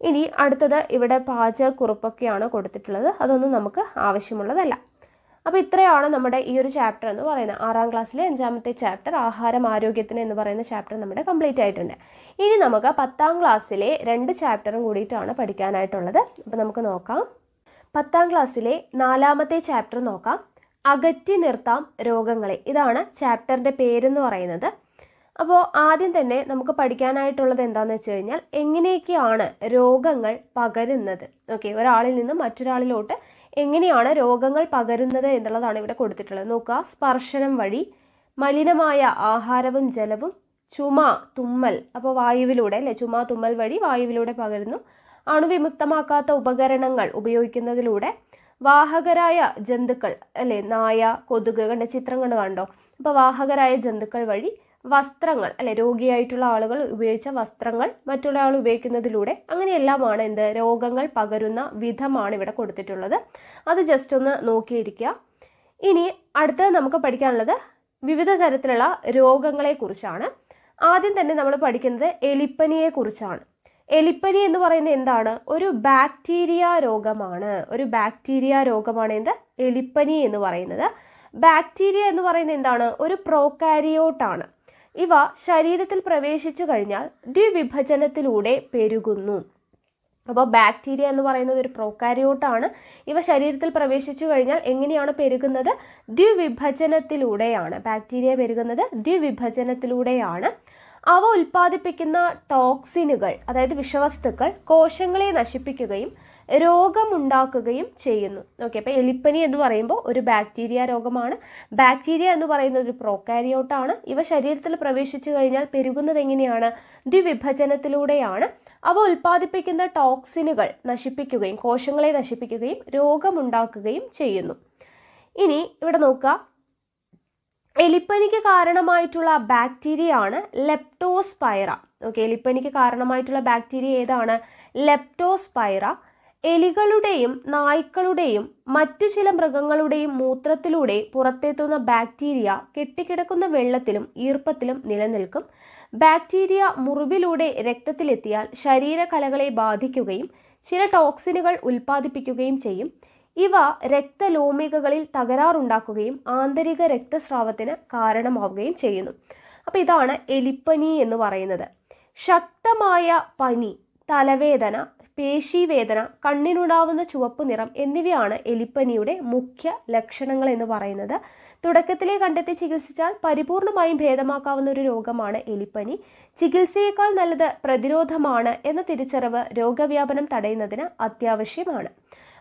ഇനി അടുത്തത് ഇവിടെ പാചകക്കുറിപ്പൊക്കെയാണ് കൊടുത്തിട്ടുള്ളത്. അതൊന്നും നമുക്ക് ആവശ്യമുള്ളതല്ല. അപ്പോൾ ഇത്രയാണ് നമ്മുടെ ഈ ഒരു ചാപ്റ്റർ എന്ന് പറയുന്നത്. 6ാം ക്ലാസ്സിലെ 5ാമത്തെ ചാപ്റ്റർ ആഹാരം ആരോഗ്യത്തിന് എന്ന് പറയുന്ന ചാപ്റ്റർ നമ്മുടെ കംപ്ലീറ്റ് ആയിട്ടുണ്ട്. ഇനി നമുക്ക് 10ാം ക്ലാസ്സിലെ 2 ചാപ്റ്ററും കൂടിയിട്ടാണ് പഠിക്കാനായിട്ടുള്ളത്. അപ്പോൾ നമുക്ക് നോക്കാം. 10ാം ക്ലാസ്സിലെ 4ാമത്തെ ചാപ്റ്റർ നോക്കാം. അകറ്റി നിർത്താം രോഗങ്ങളെ. ഇതാണ് ചാപ്റ്ററിൻ്റെ പേരെന്ന് പറയുന്നത്. അപ്പോൾ ആദ്യം തന്നെ നമുക്ക് പഠിക്കാനായിട്ടുള്ളത് എന്താണെന്ന് വെച്ച് കഴിഞ്ഞാൽ എങ്ങനെയൊക്കെയാണ് രോഗങ്ങൾ പകരുന്നത്. ഓക്കെ, ഒരാളിൽ നിന്നും മറ്റൊരാളിലോട്ട് എങ്ങനെയാണ് രോഗങ്ങൾ പകരുന്നത് എന്നുള്ളതാണ് ഇവിടെ കൊടുത്തിട്ടുള്ളത്. നോക്കുക, സ്പർശനം വഴി, മലിനമായ ആഹാരവും ജലവും, ചുമ, തുമ്മൽ, അപ്പോൾ വായുവിലൂടെ അല്ലേ, ചുമ, തുമ്മൽ വഴി വായുവിലൂടെ പകരുന്നു. അണുവിമുക്തമാക്കാത്ത ഉപകരണങ്ങൾ ഉപയോഗിക്കുന്നതിലൂടെ, വാഹകരായ ജന്തുക്കൾ അല്ലേ, നായ, കൊതുക്, കണ്ട ചിത്രം കണ്ടോ. അപ്പോൾ വാഹകരായ ജന്തുക്കൾ വഴി വസ്ത്രങ്ങൾ അല്ലെ, രോഗിയായിട്ടുള്ള ആളുകൾ ഉപയോഗിച്ച വസ്ത്രങ്ങൾ മറ്റുള്ള ആൾ ഉപയോഗിക്കുന്നതിലൂടെ അങ്ങനെയെല്ലാമാണ് എന്ത് രോഗങ്ങൾ പകരുന്ന വിധമാണ് ഇവിടെ കൊടുത്തിട്ടുള്ളത്. അത് ജസ്റ്റ് ഒന്ന് നോക്കിയിരിക്കുക. ഇനി അടുത്തത് നമുക്ക് പഠിക്കാനുള്ളത് വിവിധ തരത്തിലുള്ള രോഗങ്ങളെക്കുറിച്ചാണ്. ആദ്യം തന്നെ നമ്മൾ പഠിക്കുന്നത് എലിപ്പനിയെക്കുറിച്ചാണ്. എലിപ്പനി എന്ന് പറയുന്നത് എന്താണ്? ഒരു ബാക്ടീരിയ രോഗമാണ്. ഒരു ബാക്ടീരിയ രോഗമാണ് എന്ത് എലിപ്പനി എന്ന് പറയുന്നത്. ബാക്ടീരിയ എന്ന് പറയുന്നത് എന്താണ്? ഒരു പ്രോകാരിയോട്ടാണ്. ഇവ ശരീരത്തിൽ പ്രവേശിച്ചു കഴിഞ്ഞാൽ ദ്വിവിഭജനത്തിലൂടെ പെരുകുന്നു. അപ്പോൾ ബാക്ടീരിയ എന്ന് പറയുന്നത് ഒരു പ്രോകാരിയോട്ടാണ്. ഇവ ശരീരത്തിൽ പ്രവേശിച്ചു കഴിഞ്ഞാൽ എങ്ങനെയാണ് പെരുകുന്നത്? ദ്വിവിഭജനത്തിലൂടെയാണ്. ബാക്ടീരിയ പെരുകുന്നത് ദ്വിവിഭജനത്തിലൂടെയാണ്. അവ ഉൽപ്പാദിപ്പിക്കുന്ന ടോക്സിനുകൾ, അതായത് വിഷവസ്തുക്കൾ, കോശങ്ങളെ നശിപ്പിക്കുകയും രോഗമുണ്ടാക്കുകയും ചെയ്യുന്നു. ഓക്കെ, അപ്പോൾ എലിപ്പനി എന്ന് പറയുമ്പോൾ ഒരു ബാക്ടീരിയ രോഗമാണ്. ബാക്ടീരിയ എന്ന് പറയുന്നത് ഒരു പ്രോകാരിയോട്ടാണ്. ഇവ ശരീരത്തിൽ പ്രവേശിച്ചു കഴിഞ്ഞാൽ പെരുകുന്നത് എങ്ങനെയാണ്? ദ്വിവിഭജനത്തിലൂടെയാണ്. അവ ഉൽപ്പാദിപ്പിക്കുന്ന ടോക്സിനുകൾ നശിപ്പിക്കുകയും കോശങ്ങളെ നശിപ്പിക്കുകയും രോഗമുണ്ടാക്കുകയും ചെയ്യുന്നു. ഇനി ഇവിടെ നോക്കുക, എലിപ്പനിക്ക് കാരണമായിട്ടുള്ള ബാക്ടീരിയ ആണ് ലെപ്റ്റോസ്പൈറ. ഓക്കെ, എലിപ്പനിക്ക് കാരണമായിട്ടുള്ള ബാക്ടീരിയ ഏതാണ്? ലെപ്റ്റോസ്പൈറ. എലികളുടെയും നായ്ക്കളുടെയും മറ്റു ചില മൃഗങ്ങളുടെയും മൂത്രത്തിലൂടെ പുറത്തെത്തുന്ന ബാക്ടീരിയ കെട്ടിക്കിടക്കുന്ന വെള്ളത്തിലും ഈർപ്പത്തിലും നിലനിൽക്കും. ബാക്ടീരിയ മുറിവിലൂടെ രക്തത്തിലെത്തിയാൽ ശരീരകലകളെ ബാധിക്കുകയും ചില ടോക്സിനുകൾ ഉൽപ്പാദിപ്പിക്കുകയും ചെയ്യും. ഇവ രക്തലോമികകളിൽ തകരാറുണ്ടാക്കുകയും ആന്തരിക രക്തസ്രാവത്തിന് കാരണമാവുകയും ചെയ്യുന്നു. അപ്പോൾ ഇതാണ് എലിപ്പനി എന്ന് പറയുന്നത്. ശക്തമായ പനി, തലവേദന, പേശീവേദന, കണ്ണിനുണ്ടാവുന്ന ചുവപ്പ് നിറം എന്നിവയാണ് എലിപ്പനിയുടെ മുഖ്യ ലക്ഷണങ്ങൾ എന്ന് പറയുന്നത്. തുടക്കത്തിലെ കണ്ടെത്തി ചികിത്സിച്ചാൽ പരിപൂർണമായും ഭേദമാക്കാവുന്ന ഒരു രോഗമാണ് എലിപ്പനി. ചികിത്സയേക്കാൾ നല്ലത് പ്രതിരോധമാണ് എന്ന തിരിച്ചറിവ് രോഗവ്യാപനം തടയുന്നതിന് അത്യാവശ്യമാണ്.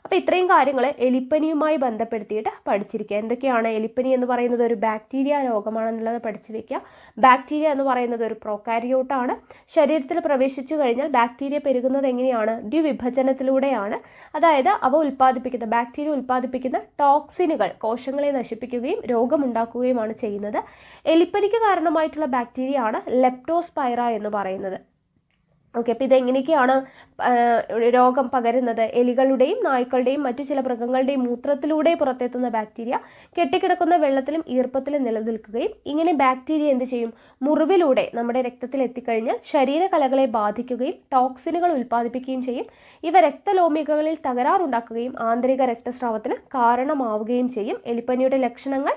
അപ്പോൾ ഇത്രയും കാര്യങ്ങൾ എലിപ്പനിയുമായി ബന്ധപ്പെടുത്തിയിട്ട് പഠിച്ചിരിക്കുക. എന്തൊക്കെയാണ്? എലിപ്പനി എന്ന് പറയുന്നത് ഒരു ബാക്ടീരിയ രോഗമാണെന്നുള്ളത് പഠിച്ചു വെക്കുക. ബാക്ടീരിയ എന്ന് പറയുന്നത് ഒരു പ്രോകാരിയോട്ടാണ്. ശരീരത്തിൽ പ്രവേശിച്ചു കഴിഞ്ഞാൽ ബാക്ടീരിയ പെരുകുന്നത് എങ്ങനെയാണ്? ദ്വിവിഭജനത്തിലൂടെയാണ്. അതായത് അവ ഉൽപ്പാദിപ്പിക്കുന്ന ബാക്ടീരിയ ഉൽപ്പാദിപ്പിക്കുന്ന ടോക്സിനുകൾ കോശങ്ങളെ നശിപ്പിക്കുകയും രോഗമുണ്ടാക്കുകയുമാണ് ചെയ്യുന്നത്. എലിപ്പനിക്ക് കാരണമായിട്ടുള്ള ബാക്ടീരിയ ആണ് ലെപ്റ്റോസ്പൈറ എന്ന് പറയുന്നത്. ഓക്കെ, അപ്പോൾ ഇതെങ്ങനെയൊക്കെയാണ് രോഗം പകരുന്നത്? എലികളുടെയും നായ്ക്കളുടെയും മറ്റു ചില മൃഗങ്ങളുടെയും മൂത്രത്തിലൂടെ പുറത്തെത്തുന്ന ബാക്ടീരിയ കെട്ടിക്കിടക്കുന്ന വെള്ളത്തിലും ഈർപ്പത്തിലും നിലനിൽക്കുകയും ഇങ്ങനെ ബാക്ടീരിയ എന്ത് ചെയ്യും? മുറിവിലൂടെ നമ്മുടെ രക്തത്തിൽ എത്തിക്കഴിഞ്ഞാൽ ശരീരകലകളെ ബാധിക്കുകയും ടോക്സിനുകൾ ഉൽപ്പാദിപ്പിക്കുകയും ചെയ്യും. ഇവ രക്തലോമികകളിൽ തകരാറുണ്ടാക്കുകയും ആന്തരിക രക്തസ്രാവത്തിന് കാരണമാവുകയും ചെയ്യും. എലിപ്പനിയുടെ ലക്ഷണങ്ങൾ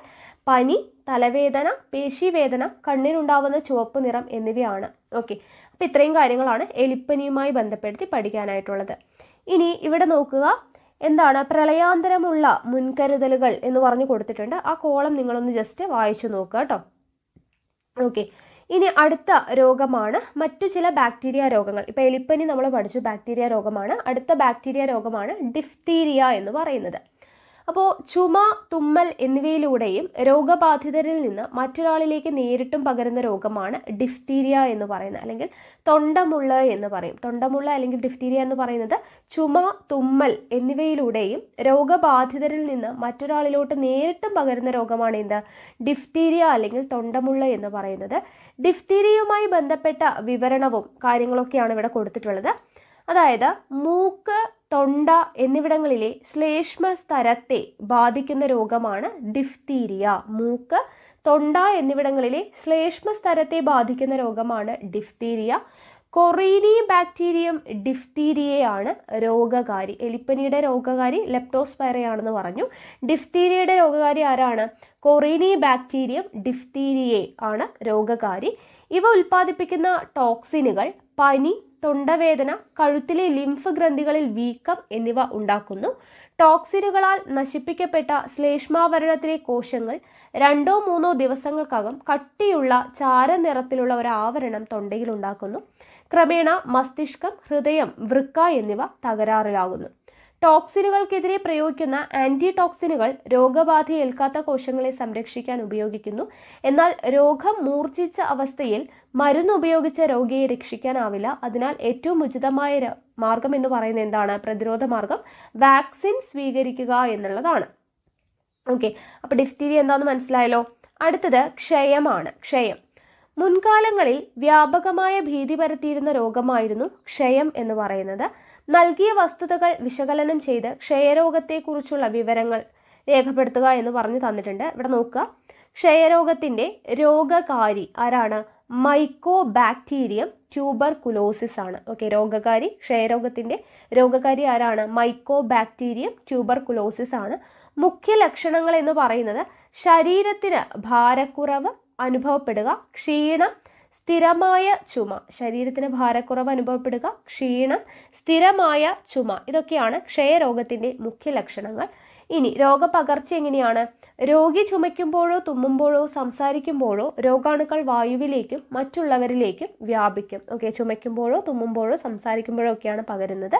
പനി, തലവേദന, പേശീവേദന, കണ്ണിനുണ്ടാവുന്ന ചുവപ്പ് നിറം എന്നിവയാണ്. ഓക്കെ, അപ്പോൾ ഇത്രയും കാര്യങ്ങളാണ് എലിപ്പനിയുമായി ബന്ധപ്പെടുത്തി പഠിക്കാനായിട്ടുള്ളത്. ഇനി ഇവിടെ നോക്കുക, എന്താണ് പ്രളയാന്തരമുള്ള മുൻകരുതലുകൾ എന്ന് പറഞ്ഞു കൊടുത്തിട്ടുണ്ട്. ആ കോളം നിങ്ങളൊന്ന് ജസ്റ്റ് വായിച്ചു നോക്കുക കേട്ടോ. ഓക്കെ, ഇനി അടുത്ത രോഗമാണ് മറ്റു ചില ബാക്ടീരിയ രോഗങ്ങൾ. ഇപ്പോൾ എലിപ്പനി നമ്മൾ പഠിച്ചു ബാക്ടീരിയ രോഗമാണ്. അടുത്ത ബാക്ടീരിയ രോഗമാണ് ഡിഫ്തീരിയ എന്ന് പറയുന്നത്. അപ്പോൾ ചുമ, തുമ്മൽ എന്നിവയിലൂടെയും രോഗബാധിതരിൽ നിന്ന് മറ്റൊരാളിലേക്ക് നേരിട്ടും പകരുന്ന രോഗമാണ് ഡിഫ്തീരിയ എന്ന് പറയുന്നത്, അല്ലെങ്കിൽ തൊണ്ടമുള്ള എന്ന് പറയും. തൊണ്ടമുള്ള അല്ലെങ്കിൽ ഡിഫ്തീരിയ എന്ന് പറയുന്നത് ചുമ, തുമ്മൽ എന്നിവയിലൂടെയും രോഗബാധിതരിൽ നിന്ന് മറ്റൊരാളിലോട്ട് നേരിട്ടും പകരുന്ന രോഗമാണ് എന്ത്? ഡിഫ്തീരിയ അല്ലെങ്കിൽ തൊണ്ടമുള്ള എന്ന് പറയുന്നത്. ഡിഫ്തീരിയയുമായി ബന്ധപ്പെട്ട വിവരണവും കാര്യങ്ങളൊക്കെയാണ് ഇവിടെ കൊടുത്തിട്ടുള്ളത്. അതായത് മൂക്ക്, തൊണ്ട എന്നിവിടങ്ങളിലെ ശ്ലേഷ്മ സ്തരത്തെ ബാധിക്കുന്ന രോഗമാണ് ഡിഫ്തീരിയ. മൂക്ക്, തൊണ്ട എന്നിവിടങ്ങളിലെ ശ്ലേഷ്മ സ്തരത്തെ ബാധിക്കുന്ന രോഗമാണ് ഡിഫ്തീരിയ. കൊറീനി ബാക്ടീരിയം ഡിഫ്തീരിയയാണ് രോഗകാരി. എലിപ്പനിയുടെ രോഗകാരി ലെപ്റ്റോസ്പൈറയാണെന്ന് പറഞ്ഞു. ഡിഫ്തീരിയയുടെ രോഗകാരി ആരാണ്? കൊറീനി ബാക്ടീരിയം ഡിഫ്തീരിയെ ആണ് രോഗകാരി. ഇവ ഉൽപ്പാദിപ്പിക്കുന്ന ടോക്സിനുകൾ പനി, തൊണ്ടവേദന, കഴുത്തിലെ ലിംഫ് ഗ്രന്ഥികളിൽ വീക്കം എന്നിവ ഉണ്ടാക്കുന്നു. ടോക്സിനുകളാൽ നശിപ്പിക്കപ്പെട്ട ശ്ലേഷ്മാവരണത്തിലെ കോശങ്ങൾ 2-3 ദിവസങ്ങൾക്കകം കട്ടിയുള്ള ചാരനിറത്തിലുള്ള ഒരു ആവരണം തൊണ്ടയിൽ ഉണ്ടാക്കുന്നു. ക്രമേണ മസ്തിഷ്കം, ഹൃദയം, വൃക്ക എന്നിവ തകരാറിലാകുന്നു. ടോക്സിനുകൾക്കെതിരെ പ്രയോഗിക്കുന്ന ആന്റി ടോക്സിനുകൾ രോഗബാധ ഏൽക്കാത്ത കോശങ്ങളെ സംരക്ഷിക്കാൻ ഉപയോഗിക്കുന്നു. എന്നാൽ രോഗം മൂർച്ഛിച്ച അവസ്ഥയിൽ മരുന്ന് ഉപയോഗിച്ച് രോഗിയെ രക്ഷിക്കാനാവില്ല. അതിനാൽ ഏറ്റവും ഉചിതമായ മാർഗം എന്ന് പറയുന്നത് എന്താണ്? പ്രതിരോധ മാർഗം വാക്സിൻ സ്വീകരിക്കുക എന്നുള്ളതാണ്. ഓക്കെ, അപ്പോൾ ഡിഫ്തീരിയ എന്താണെന്ന് മനസ്സിലായല്ലോ. അടുത്തത് ക്ഷയമാണ്. ക്ഷയം മുൻകാലങ്ങളിൽ വ്യാപകമായ ഭീതി പരത്തിയിരുന്ന രോഗമായിരുന്നു ക്ഷയം എന്ന് പറയുന്നത്. നൽകിയ വസ്തുതകൾ വിശകലനം ചെയ്ത് ക്ഷയരോഗത്തെക്കുറിച്ചുള്ള വിവരങ്ങൾ രേഖപ്പെടുത്തുക എന്ന് പറഞ്ഞു തന്നിട്ടുണ്ട്. ഇവിടെ നോക്കുക, ക്ഷയരോഗത്തിൻ്റെ രോഗകാരി ആരാണ്? മൈക്കോബാക്ടീരിയം ട്യൂബർകുലോസിസ് ആണ്. ഓക്കെ, രോഗകാരി, ക്ഷയരോഗത്തിൻ്റെ രോഗകാരി ആരാണ്? മൈക്കോബാക്ടീരിയം ട്യൂബർകുലോസിസ് ആണ്. മുഖ്യ ലക്ഷണങ്ങൾ എന്ന് പറയുന്നത് ശരീരത്തിന് ഭാരക്കുറവ് അനുഭവപ്പെടുക, ക്ഷീണം, സ്ഥിരമായ ചുമ. ശരീരത്തിന് ഭാരക്കുറവ് അനുഭവപ്പെടുക, ക്ഷീണം, സ്ഥിരമായ ചുമ, ഇതൊക്കെയാണ് ക്ഷയരോഗത്തിൻ്റെ മുഖ്യ ലക്ഷണങ്ങൾ. ഇനി രോഗപകർച്ച എങ്ങനെയാണ്? രോഗി ചുമയ്ക്കുമ്പോഴോ തുമ്മുമ്പോഴോ സംസാരിക്കുമ്പോഴോ രോഗാണുക്കൾ വായുവിലേക്കും മറ്റുള്ളവരിലേക്കും വ്യാപിക്കും. ഓക്കെ, ചുമയ്ക്കുമ്പോഴോ തുമ്മുമ്പോഴോ സംസാരിക്കുമ്പോഴോ ഒക്കെയാണ് പകരുന്നത്.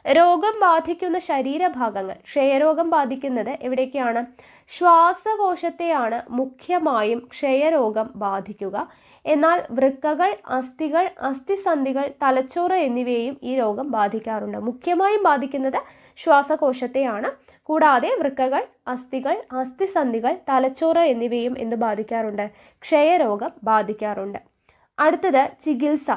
രോഗം ബാധിക്കുന്ന ശരീരഭാഗങ്ങൾ, ക്ഷയരോഗം ബാധിക്കുന്നത് എവിടേക്കാണ്? ശ്വാസകോശത്തെയാണ് മുഖ്യമായും ക്ഷയരോഗം ബാധിക്കുക. എന്നാൽ വൃക്കകൾ, അസ്ഥികൾ, അസ്ഥിസന്ധികൾ, തലച്ചോറ് എന്നിവയെയും ഈ രോഗം ബാധിക്കാറുണ്ട്. മുഖ്യമായും ബാധിക്കുന്നത് ശ്വാസകോശത്തെയാണ്. കൂടാതെ വൃക്കകൾ, അസ്ഥികൾ, അസ്ഥിസന്ധികൾ, തലച്ചോറ് എന്നിവയും എന്ത് ബാധിക്കാറുണ്ട്? ക്ഷയരോഗം ബാധിക്കാറുണ്ട്. അടുത്തത് ചികിത്സ.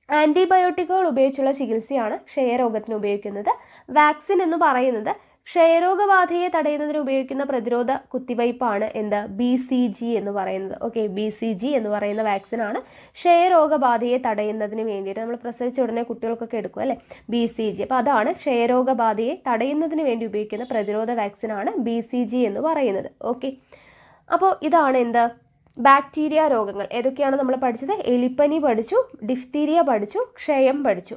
ആൻറ്റിബയോട്ടിക്കുകൾ ഉപയോഗിച്ചുള്ള ചികിത്സയാണ് ക്ഷയരോഗത്തിന് ഉപയോഗിക്കുന്നത്. വാക്സിൻ എന്ന് പറയുന്നത് ക്ഷയരോഗബാധയെ തടയുന്നതിന് ഉപയോഗിക്കുന്ന പ്രതിരോധ കുത്തിവയ്പ്പാണ് എന്ത്? BCG എന്ന് പറയുന്നത്. ഓക്കെ, BCG എന്ന് പറയുന്ന വാക്സിനാണ് ക്ഷയരോഗബാധയെ തടയുന്നതിന് വേണ്ടിയിട്ട്. നമ്മൾ പ്രസവിച്ച ഉടനെ കുട്ടികൾക്കൊക്കെ എടുക്കും അല്ലേ, BCG. അപ്പോൾ അതാണ് ക്ഷയരോഗബാധയെ തടയുന്നതിന് വേണ്ടി ഉപയോഗിക്കുന്ന പ്രതിരോധ വാക്സിനാണ് BCG എന്ന് പറയുന്നത്. ഓക്കെ, അപ്പോൾ ഇതാണ് എന്ത്? ബാക്ടീരിയ രോഗങ്ങൾ. ഏതൊക്കെയാണ് നമ്മൾ പഠിച്ചത്? എലിപ്പനി പഠിച്ചു, ഡിഫ്തീരിയ പഠിച്ചു, ക്ഷയം പഠിച്ചു.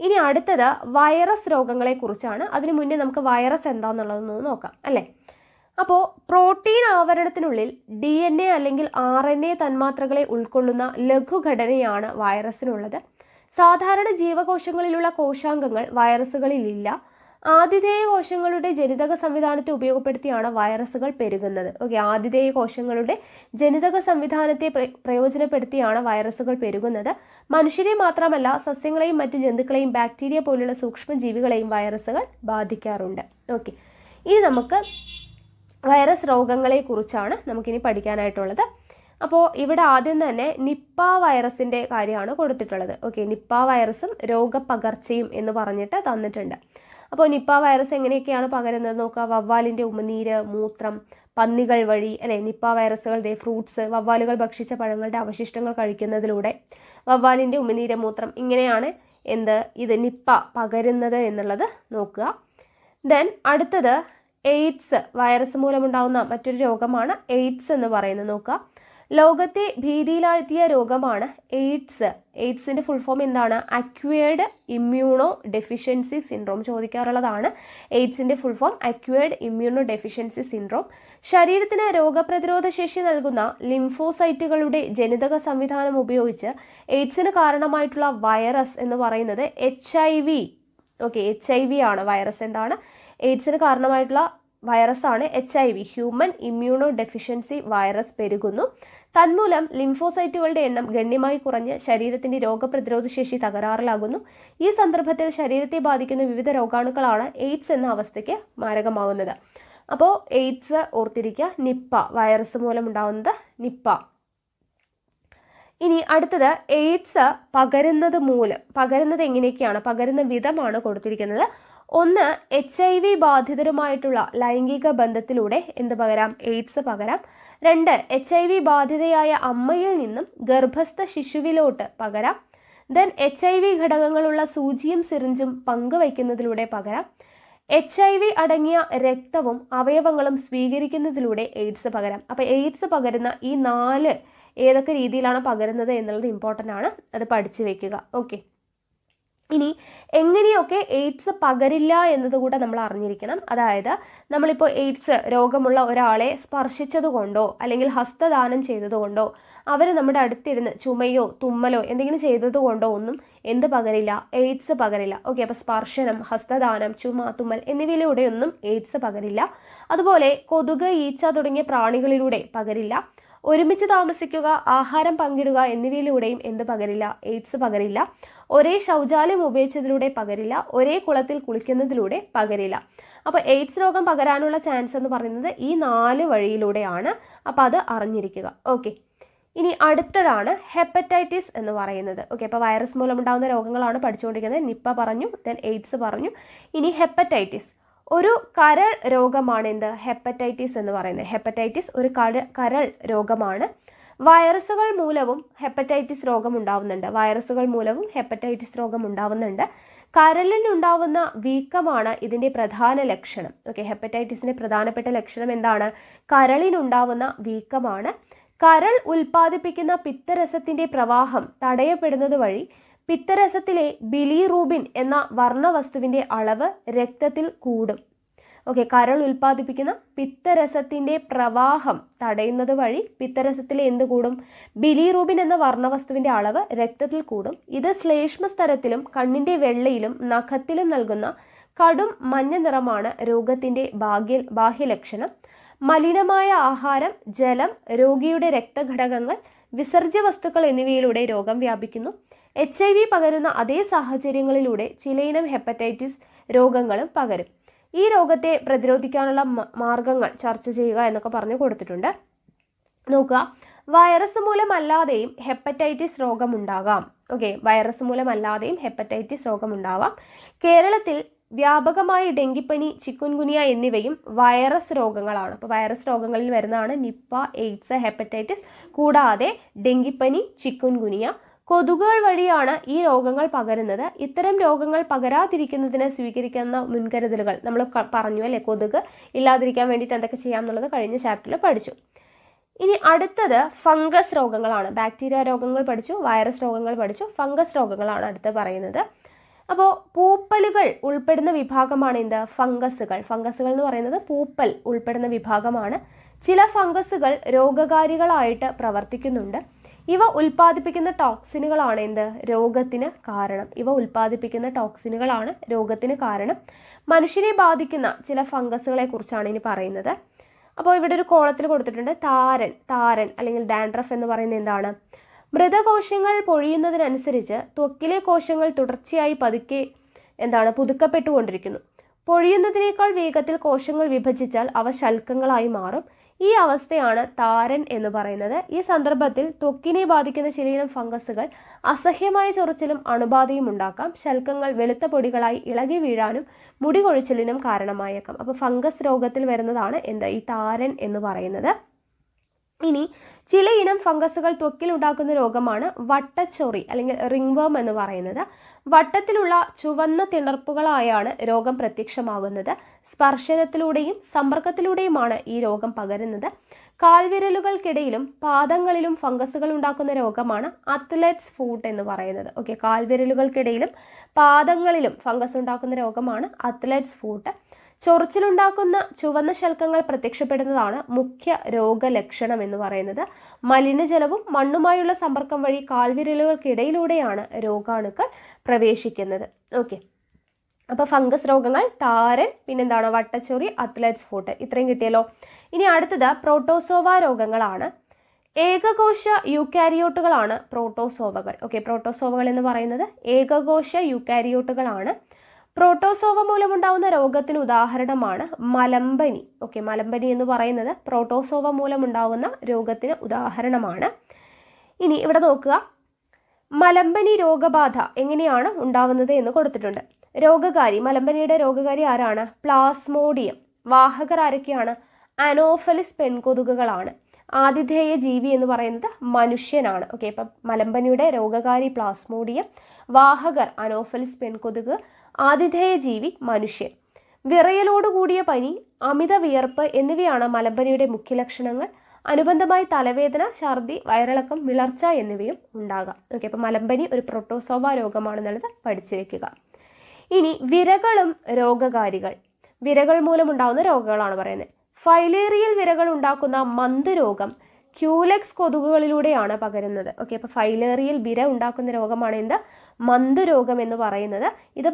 ഇനി അടുത്തത് വൈറസ് രോഗങ്ങളെക്കുറിച്ചാണ്. അതിനു മുന്നേ നമുക്ക് വൈറസ് എന്താണെന്നുള്ളതൊന്ന് നോക്കാം അല്ലേ. അപ്പോൾ പ്രോട്ടീൻ ആവരണത്തിനുള്ളിൽ DNA അല്ലെങ്കിൽ RNA തന്മാത്രകളെ ഉൾക്കൊള്ളുന്ന ലഘുഘടനയാണ് വൈറസിനുള്ളത്. സാധാരണ ജീവകോശങ്ങളിലുള്ള കോശാംഗങ്ങൾ വൈറസുകളിലില്ല. ആതിഥേയ കോശങ്ങളുടെ ജനിതക സംവിധാനത്തെ ഉപയോഗപ്പെടുത്തിയാണ് വൈറസുകൾ പെരുകുന്നത്. ഓക്കെ, ആതിഥേയ കോശങ്ങളുടെ ജനിതക സംവിധാനത്തെ പ്രയോജനപ്പെടുത്തിയാണ് വൈറസുകൾ പെരുകുന്നത്. മനുഷ്യരെ മാത്രമല്ല സസ്യങ്ങളെയും മറ്റു ജന്തുക്കളെയും ബാക്ടീരിയ പോലുള്ള സൂക്ഷ്മജീവികളെയും വൈറസുകൾ ബാധിക്കാറുണ്ട്. ഓക്കെ, ഇനി നമുക്ക് വൈറസ് രോഗങ്ങളെ കുറിച്ചാണ് നമുക്കിനി പഠിക്കാനായിട്ടുള്ളത്. അപ്പോൾ ഇവിടെ ആദ്യം തന്നെ നിപ്പ വൈറസിൻ്റെ കാര്യമാണ് കൊടുത്തിട്ടുള്ളത്. ഓക്കെ, നിപ്പ വൈറസും രോഗപകർച്ചയും എന്ന് പറഞ്ഞിട്ട് തന്നിട്ടുണ്ട്. അപ്പോൾ നിപ്പ വൈറസ് എങ്ങനെയൊക്കെയാണ് പകരുന്നത് നോക്കുക. വവ്വാലിൻ്റെ ഉമിനീര്, മൂത്രം, പന്നികൾ വഴി അല്ലേ. നിപ്പ വൈറസുകൾ ഫ്രൂട്ട്സ്, വവ്വാലുകൾ ഭക്ഷിച്ച പഴങ്ങളുടെ അവശിഷ്ടങ്ങൾ കഴിക്കുന്നതിലൂടെ വവ്വാലിൻ്റെ ഉമിനീര്, മൂത്രം, ഇങ്ങനെയാണ് ഇത് നിപ്പ പകരുന്നത് എന്നുള്ളത് നോക്കുക. ദെൻ അടുത്തത് എയ്ഡ്സ് വൈറസ് മൂലമുണ്ടാകുന്ന മറ്റൊരു രോഗമാണ് എയ്ഡ്സ് എന്ന് പറയുന്നത് നോക്കുക. ലോകത്തെ ഭീതിയിലാഴ്ത്തിയ രോഗമാണ് എയ്ഡ്സ്. എയ്ഡ്സിൻ്റെ ഫുൾ ഫോം എന്താണ്? അക്വയർഡ് ഇമ്മ്യൂണോ ഡെഫിഷ്യൻസി സിൻഡ്രോം ചോദിക്കാറുള്ളതാണ്. എയ്ഡ്സിൻ്റെ full form acquired immunodeficiency syndrome. ശരീരത്തിന് രോഗപ്രതിരോധ ശേഷി നൽകുന്ന ലിംഫോസൈറ്റുകളുടെ ജനിതക സംവിധാനം ഉപയോഗിച്ച് എയ്ഡ്സിന് കാരണമായിട്ടുള്ള വൈറസ് എന്ന് പറയുന്നത് HIV. ഓക്കെ, HIV ആണ് വൈറസ്. എന്താണ്? എയ്ഡ്സിന് കാരണമായിട്ടുള്ള വൈറസാണ് HIV, human immunodeficiency virus പെരുകുന്നു. തന്മൂലം ലിംഫോസൈറ്റുകളുടെ എണ്ണം ഗണ്യമായി കുറഞ്ഞ് ശരീരത്തിൻ്റെ രോഗപ്രതിരോധ ശേഷി തകരാറിലാകുന്നു. ഈ സന്ദർഭത്തിൽ ശരീരത്തെ ബാധിക്കുന്ന വിവിധ രോഗാണുക്കളാണ് എയ്ഡ്സ് എന്ന അവസ്ഥയ്ക്ക് മാരകമാകുന്നത്. അപ്പോൾ എയ്ഡ്സ് ഓർത്തിരിക്കുക, നിപ്പ വൈറസ് മൂലം ഉണ്ടാകുന്നത് നിപ്പ. ഇനി അടുത്തത് എയ്ഡ്സ് പകരുന്നത് എങ്ങനെയൊക്കെയാണ്? പകരുന്ന വിധമാണ് കൊടുത്തിരിക്കുന്നത്. ഒന്ന്, HIV ബാധിതരുമായിട്ടുള്ള ലൈംഗിക ബന്ധത്തിലൂടെ പകരാം? എയ്ഡ്സ് പകരാം. 2, HIV ബാധിതയായ അമ്മയിൽ നിന്നും ഗർഭസ്ഥ ശിശുവിലോട്ട് പകരാം. ദെൻ HIV ഘടകങ്ങളുള്ള സൂചിയും സിറിഞ്ചും പങ്കുവയ്ക്കുന്നതിലൂടെ പകരാം. HIV അടങ്ങിയ രക്തവും അവയവങ്ങളും സ്വീകരിക്കുന്നതിലൂടെ എയ്ഡ്സ് പകരാം. അപ്പോൾ എയ്ഡ്സ് പകരുന്ന ഈ 4 ഏതൊക്കെ രീതിയിലാണ് പകരുന്നത് എന്നുള്ളത് ഇമ്പോർട്ടൻ്റ് ആണ്, അത് പഠിച്ചു വെക്കുക. ഓക്കെ, ഇനി എങ്ങനെയൊക്കെ എയ്ഡ്സ് പകരില്ല എന്നതുകൂടെ നമ്മൾ അറിഞ്ഞിരിക്കണം. അതായത് നമ്മളിപ്പോൾ എയ്ഡ്സ് രോഗമുള്ള ഒരാളെ സ്പർശിച്ചതുകൊണ്ടോ അല്ലെങ്കിൽ ഹസ്തദാനം ചെയ്തതുകൊണ്ടോ അവർ നമ്മുടെ അടുത്തിരുന്ന് ചുമയോ തുമ്മലോ എന്തെങ്കിലും ചെയ്തത് കൊണ്ടോ ഒന്നും എന്ത് പകരില്ല, എയ്ഡ്സ് പകരില്ല. ഓക്കെ, അപ്പോൾ സ്പർശനം, ഹസ്തദാനം, ചുമ, തുമ്മൽ എന്നിവയിലൂടെയൊന്നും എയ്ഡ്സ് പകരില്ല. അതുപോലെ കൊതുക്, ഈച്ച തുടങ്ങിയ പ്രാണികളിലൂടെ പകരില്ല. ഒരുമിച്ച് താമസിക്കുക, ആഹാരം പങ്കിടുക എന്നിവയിലൂടെയും എന്ത് പകരില്ല, എയ്ഡ്സ് പകരില്ല. ഒരേ ശൗചാലയം ഉപയോഗിച്ചതിലൂടെ പകരില്ല. ഒരേ കുളത്തിൽ കുളിക്കുന്നതിലൂടെ പകരില്ല. അപ്പോൾ എയ്ഡ്സ് രോഗം പകരാനുള്ള ചാൻസ് എന്ന് പറയുന്നത് ഈ 4 വഴിയിലൂടെയാണ്. അപ്പോൾ അത് അറിഞ്ഞിരിക്കുക. ഓക്കെ, ഇനി അടുത്തതാണ് ഹെപ്പറ്റൈറ്റിസ് എന്ന് പറയുന്നത്. ഓക്കെ, അപ്പോൾ വൈറസ് മൂലമുണ്ടാകുന്ന രോഗങ്ങളാണ് പഠിച്ചുകൊണ്ടിരിക്കുന്നത്. നിപ്പ പറഞ്ഞു, ദെൻ എയ്ഡ്സ് പറഞ്ഞു. ഇനി ഹെപ്പറ്റൈറ്റിസ് ഒരു കരൾ രോഗമാണ്. എന്ത് ഹെപ്പറ്റൈറ്റിസ് എന്ന് പറയുന്നത്? ഹെപ്പറ്റൈറ്റിസ് ഒരു കരൾ രോഗമാണ്. വൈറസുകൾ മൂലവും ഹെപ്പറ്റൈറ്റിസ് രോഗം ഉണ്ടാവുന്നുണ്ട്. വൈറസുകൾ മൂലവും ഹെപ്പറ്റൈറ്റിസ് രോഗം ഉണ്ടാവുന്നുണ്ട്. കരളിനുണ്ടാവുന്ന വീക്കമാണ് ഇതിൻ്റെ പ്രധാന ലക്ഷണം. ഓക്കെ, ഹെപ്പറ്റൈറ്റിസിൻ്റെ പ്രധാനപ്പെട്ട ലക്ഷണം എന്താണ്? കരളിനുണ്ടാവുന്ന വീക്കമാണ്. കരൾ ഉൽപ്പാദിപ്പിക്കുന്ന പിത്തരസത്തിൻ്റെ പ്രവാഹം തടയപ്പെടുന്നത് വഴി പിത്തരസത്തിലെ ബിലിറൂബിൻ എന്ന വർണ്ണവസ്തുവിൻ്റെ അളവ് രക്തത്തിൽ കൂടും. ഓക്കെ, കരൾ ഉൽപ്പാദിപ്പിക്കുന്ന പിത്തരസത്തിൻ്റെ പ്രവാഹം തടയുന്നത് വഴി പിത്തരസത്തിലെ എന്ത് കൂടും? ബിലിറൂബിൻ എന്ന വർണ്ണവസ്തുവിൻ്റെ അളവ് രക്തത്തിൽ കൂടും. ഇത് ശ്ലേഷ്മസ്തരത്തിലും കണ്ണിൻ്റെ വെള്ളയിലും നഖത്തിലും നൽകുന്ന കടും മഞ്ഞ നിറമാണ് രോഗത്തിൻ്റെ ബാഹ്യലക്ഷണം. മലിനമായ ആഹാരം, ജലം, രോഗിയുടെ രക്തഘടകങ്ങൾ, വിസർജ്യ വസ്തുക്കൾ എന്നിവയിലൂടെ രോഗം വ്യാപിക്കുന്നു. HIV പകരുന്ന അതേ സാഹചര്യങ്ങളിലൂടെ ചിലയിനം ഹെപ്പറ്റൈറ്റിസ് രോഗങ്ങളും പകരും. ഈ രോഗത്തെ പ്രതിരോധിക്കാനുള്ള മാർഗങ്ങൾ ചർച്ച ചെയ്യുക എന്നൊക്കെ പറഞ്ഞു കൊടുത്തിട്ടുണ്ട്. നോക്കുക, വൈറസ് മൂലമല്ലാതെയും ഹെപ്പറ്റൈറ്റിസ് രോഗമുണ്ടാകാം. ഓക്കെ, വൈറസ് മൂലമല്ലാതെയും ഹെപ്പറ്റൈറ്റിസ് രോഗമുണ്ടാവാം. കേരളത്തിൽ വ്യാപകമായി ഡെങ്കിപ്പനി, ചിക്കുൻഗുനിയ എന്നിവയും വൈറസ് രോഗങ്ങളാണ്. അപ്പോൾ വൈറസ് രോഗങ്ങളിൽ വരുന്നതാണ് നിപ്പ, എയ്ഡ്സ്, ഹെപ്പറ്റൈറ്റിസ്. കൂടാതെ ഡെങ്കിപ്പനി, ചിക്കുൻഗുനിയ. കൊതുകുകൾ വഴിയാണ് ഈ രോഗങ്ങൾ പകരുന്നത്. ഇത്തരം രോഗങ്ങൾ പകരാതിരിക്കുന്നതിന് സ്വീകരിക്കുന്ന മുൻകരുതലുകൾ നമ്മൾ പറഞ്ഞു അല്ലേ? കൊതുക് ഇല്ലാതിരിക്കാൻ വേണ്ടിയിട്ട് എന്തൊക്കെ ചെയ്യാം എന്നുള്ളത് കഴിഞ്ഞ ചാപ്റ്ററിൽ പഠിച്ചു. ഇനി അടുത്തത് ഫംഗസ് രോഗങ്ങളാണ്. ബാക്ടീരിയ രോഗങ്ങൾ പഠിച്ചു, വൈറസ് രോഗങ്ങൾ പഠിച്ചു, ഫംഗസ് രോഗങ്ങളാണ് അടുത്ത് പറയുന്നത്. അപ്പോൾ പൂപ്പലുകൾ ഉൾപ്പെടുന്ന വിഭാഗമാണ് എന്ത്? ഫംഗസുകൾ. ഫംഗസുകൾ എന്ന് പറയുന്നത് പൂപ്പൽ ഉൾപ്പെടുന്ന വിഭാഗമാണ്. ചില ഫംഗസുകൾ രോഗകാരികളായിട്ട് പ്രവർത്തിക്കുന്നുണ്ട്. ഇവ ഉൽപ്പാദിപ്പിക്കുന്ന ടോക്സിനുകളാണ് എന്ത്? രോഗത്തിന് കാരണം. ഇവ ഉൽപ്പാദിപ്പിക്കുന്ന ടോക്സിനുകളാണ് രോഗത്തിന് കാരണം. മനുഷ്യനെ ബാധിക്കുന്ന ചില ഫംഗസുകളെ കുറിച്ചാണ് ഇനി പറയുന്നത്. അപ്പോൾ ഇവിടെ ഒരു കോളത്തിൽ കൊടുത്തിട്ടുണ്ട് താരൻ അല്ലെങ്കിൽ ഡാൻഡ്രഫ് എന്ന് പറയുന്നത് എന്താണ്? മൃതകോശങ്ങൾ പൊഴിയുന്നതിനനുസരിച്ച് ത്വക്കിലെ കോശങ്ങൾ തുടർച്ചയായി പതുക്കെ പുതുക്കപ്പെട്ടുകൊണ്ടിരിക്കുന്നു. പൊഴിയുന്നതിനേക്കാൾ വേഗത്തിൽ കോശങ്ങൾ വിഭജിച്ചാൽ അവ ശൽക്കങ്ങളായി മാറും. ഈ അവസ്ഥയാണ് താരൻ എന്ന് പറയുന്നത്. ഈ സന്ദർഭത്തിൽ ത്വക്കിനെ ബാധിക്കുന്ന ചിലയിനം ഫംഗസുകൾ അസഹ്യമായ ചൊറിച്ചിലും അണുബാധയും ഉണ്ടാക്കാം. ശൽക്കങ്ങൾ വെളുത്ത പൊടികളായി ഇളകി വീഴാനും മുടി കൊഴിച്ചിലിനും കാരണമായേക്കാം. അപ്പോൾ ഫംഗസ് രോഗത്തിൽ വരുന്നതാണ് ഈ താരൻ എന്ന് പറയുന്നത്. ഇനി ചിലയിനം ഫംഗസുകൾ ത്വക്കിൽ ഉണ്ടാക്കുന്ന രോഗമാണ് വട്ടച്ചൊറി അല്ലെങ്കിൽ റിംഗ്വേം എന്ന് പറയുന്നത്. വട്ടത്തിലുള്ള ചുവന്ന തിണർപ്പുകളായാണ് രോഗം പ്രത്യക്ഷമാകുന്നത്. സ്പർശനത്തിലൂടെയും സമ്പർക്കത്തിലൂടെയുമാണ് ഈ രോഗം പകരുന്നത്. കാൽവിരലുകൾക്കിടയിലും പാദങ്ങളിലും ഫംഗസുകൾ ഉണ്ടാക്കുന്ന രോഗമാണ് അത്ലറ്റ്സ് ഫൂട്ട് എന്ന് പറയുന്നത്. ഓക്കെ, കാൽവിരലുകൾക്കിടയിലും പാദങ്ങളിലും ഫംഗസ് ഉണ്ടാക്കുന്ന രോഗമാണ് അത്ലറ്റ്സ് ഫൂട്ട്. ചൊറിച്ചിലുണ്ടാക്കുന്ന ചുവന്ന ശൽക്കങ്ങൾ പ്രത്യക്ഷപ്പെടുന്നതാണ് മുഖ്യ രോഗലക്ഷണം എന്ന് പറയുന്നത്. മലിനജലവും മണ്ണുമായുള്ള സമ്പർക്കം വഴി കാൽവിരലുകൾക്കിടയിലൂടെയാണ് രോഗാണുക്കൾ പ്രവേശിക്കുന്നത്. ഓക്കെ, അപ്പോൾ ഫംഗസ് രോഗങ്ങൾ താരൻ, പിന്നെന്താണ് വട്ടച്ചൊറി, അത്ലറ്റ്സ് ഫൂട്ട്, ഇത്രയും കിട്ടിയല്ലോ. ഇനി അടുത്തത് പ്രോട്ടോസോവ രോഗങ്ങളാണ്. ഏകകോശ യൂക്കാരിയോട്ടുകളാണ് പ്രോട്ടോസോവകൾ. ഓക്കെ, പ്രോട്ടോസോവകൾ എന്ന് പറയുന്നത് ഏകകോശ യൂക്കാരിയോട്ടുകളാണ്. പ്രോട്ടോസോവ മൂലമുണ്ടാകുന്ന രോഗത്തിന് ഉദാഹരണമാണ് മലമ്പനി. ഓക്കെ, മലമ്പനി എന്ന് പറയുന്നത് പ്രോട്ടോസോവ മൂലമുണ്ടാകുന്ന രോഗത്തിന് ഉദാഹരണമാണ്. ഇനി ഇവിടെ നോക്കുക, മലമ്പനി രോഗബാധ എങ്ങനെയാണ് ഉണ്ടാവുന്നത് എന്ന് കൊടുത്തിട്ടുണ്ട്. രോഗകാരി, മലമ്പനിയുടെ രോഗകാരി ആരാണ്? പ്ലാസ്മോഡിയം. വാഹകർ ആരൊക്കെയാണ്? അനോഫലിസ് പെൺകൊതുകുകളാണ്. ആതിഥേയ ജീവി എന്ന് പറയുന്നത് മനുഷ്യനാണ്. ഓക്കെ, ഇപ്പം മലമ്പനിയുടെ രോഗകാരി പ്ലാസ്മോഡിയം, വാഹകർ അനോഫലിസ് പെൺകൊതുക്, ആതിഥേയ ജീവി മനുഷ്യൻ. വിറയലോടുകൂടിയ പനി, അമിത വിയർപ്പ് എന്നിവയാണ് മലമ്പനിയുടെ മുഖ്യ ലക്ഷണങ്ങൾ. അനുബന്ധമായി തലവേദന, ഛർദി, വയറിളക്കം, വിളർച്ച എന്നിവയും ഉണ്ടാകാം. ഓക്കെ, അപ്പോൾ മലമ്പനി ഒരു പ്രോട്ടോസോവ രോഗമാണെന്നുള്ളത് പഠിച്ചു വെക്കുക. ഇനി വിരകളും രോഗകാരികൾ. വിരകൾ മൂലമുണ്ടാകുന്ന രോഗങ്ങളാണ് പറയുന്നത്. ഫൈലേറിയൽ വിരകൾ ഉണ്ടാക്കുന്ന മന്ത് രോഗം ക്യൂലെക്സ് കൊതുകുകളിലൂടെയാണ് പകരുന്നത്. ഓക്കെ, അപ്പോൾ ഫൈലേറിയൽ വിര ഉണ്ടാക്കുന്ന രോഗമാണ് എന്ത്? മന്തുരോഗം എന്ന് പറയുന്നത്. ഇത്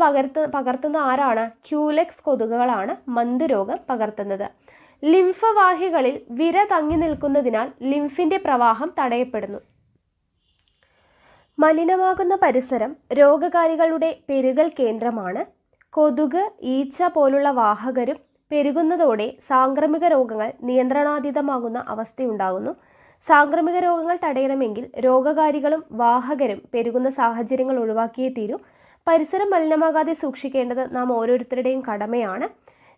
പകർത്തുന്ന ആരാണ്? ക്യൂലെക്സ് കൊതുകുകളാണ് മന്തുരോഗം പകർത്തുന്നത്. ലിംഫ് വാഹികളിൽ വിര തങ്ങി നിൽക്കുന്നതിനാൽ ലിംഫിന്റെ പ്രവാഹം തടയപ്പെടുന്നു. മലിനമാകുന്ന പരിസരം രോഗകാരികളുടെ പെരുകൽ കേന്ദ്രമാണ്. കൊതുക്, ഈച്ച പോലുള്ള വാഹകരും പെരുകുന്നതോടെ സാംക്രമിക രോഗങ്ങൾ നിയന്ത്രണാതീതമാകുന്ന അവസ്ഥയുണ്ടാകുന്നു. സാംക്രമിക രോഗങ്ങൾ തടയണമെങ്കിൽ രോഗകാരികളും വാഹകരും പെരുകുന്ന സാഹചര്യങ്ങൾ ഒഴിവാക്കിയേ തീരൂ. പരിസരം മലിനമാകാതെ സൂക്ഷിക്കേണ്ടത് നാം ഓരോരുത്തരുടെയും കടമയാണ്.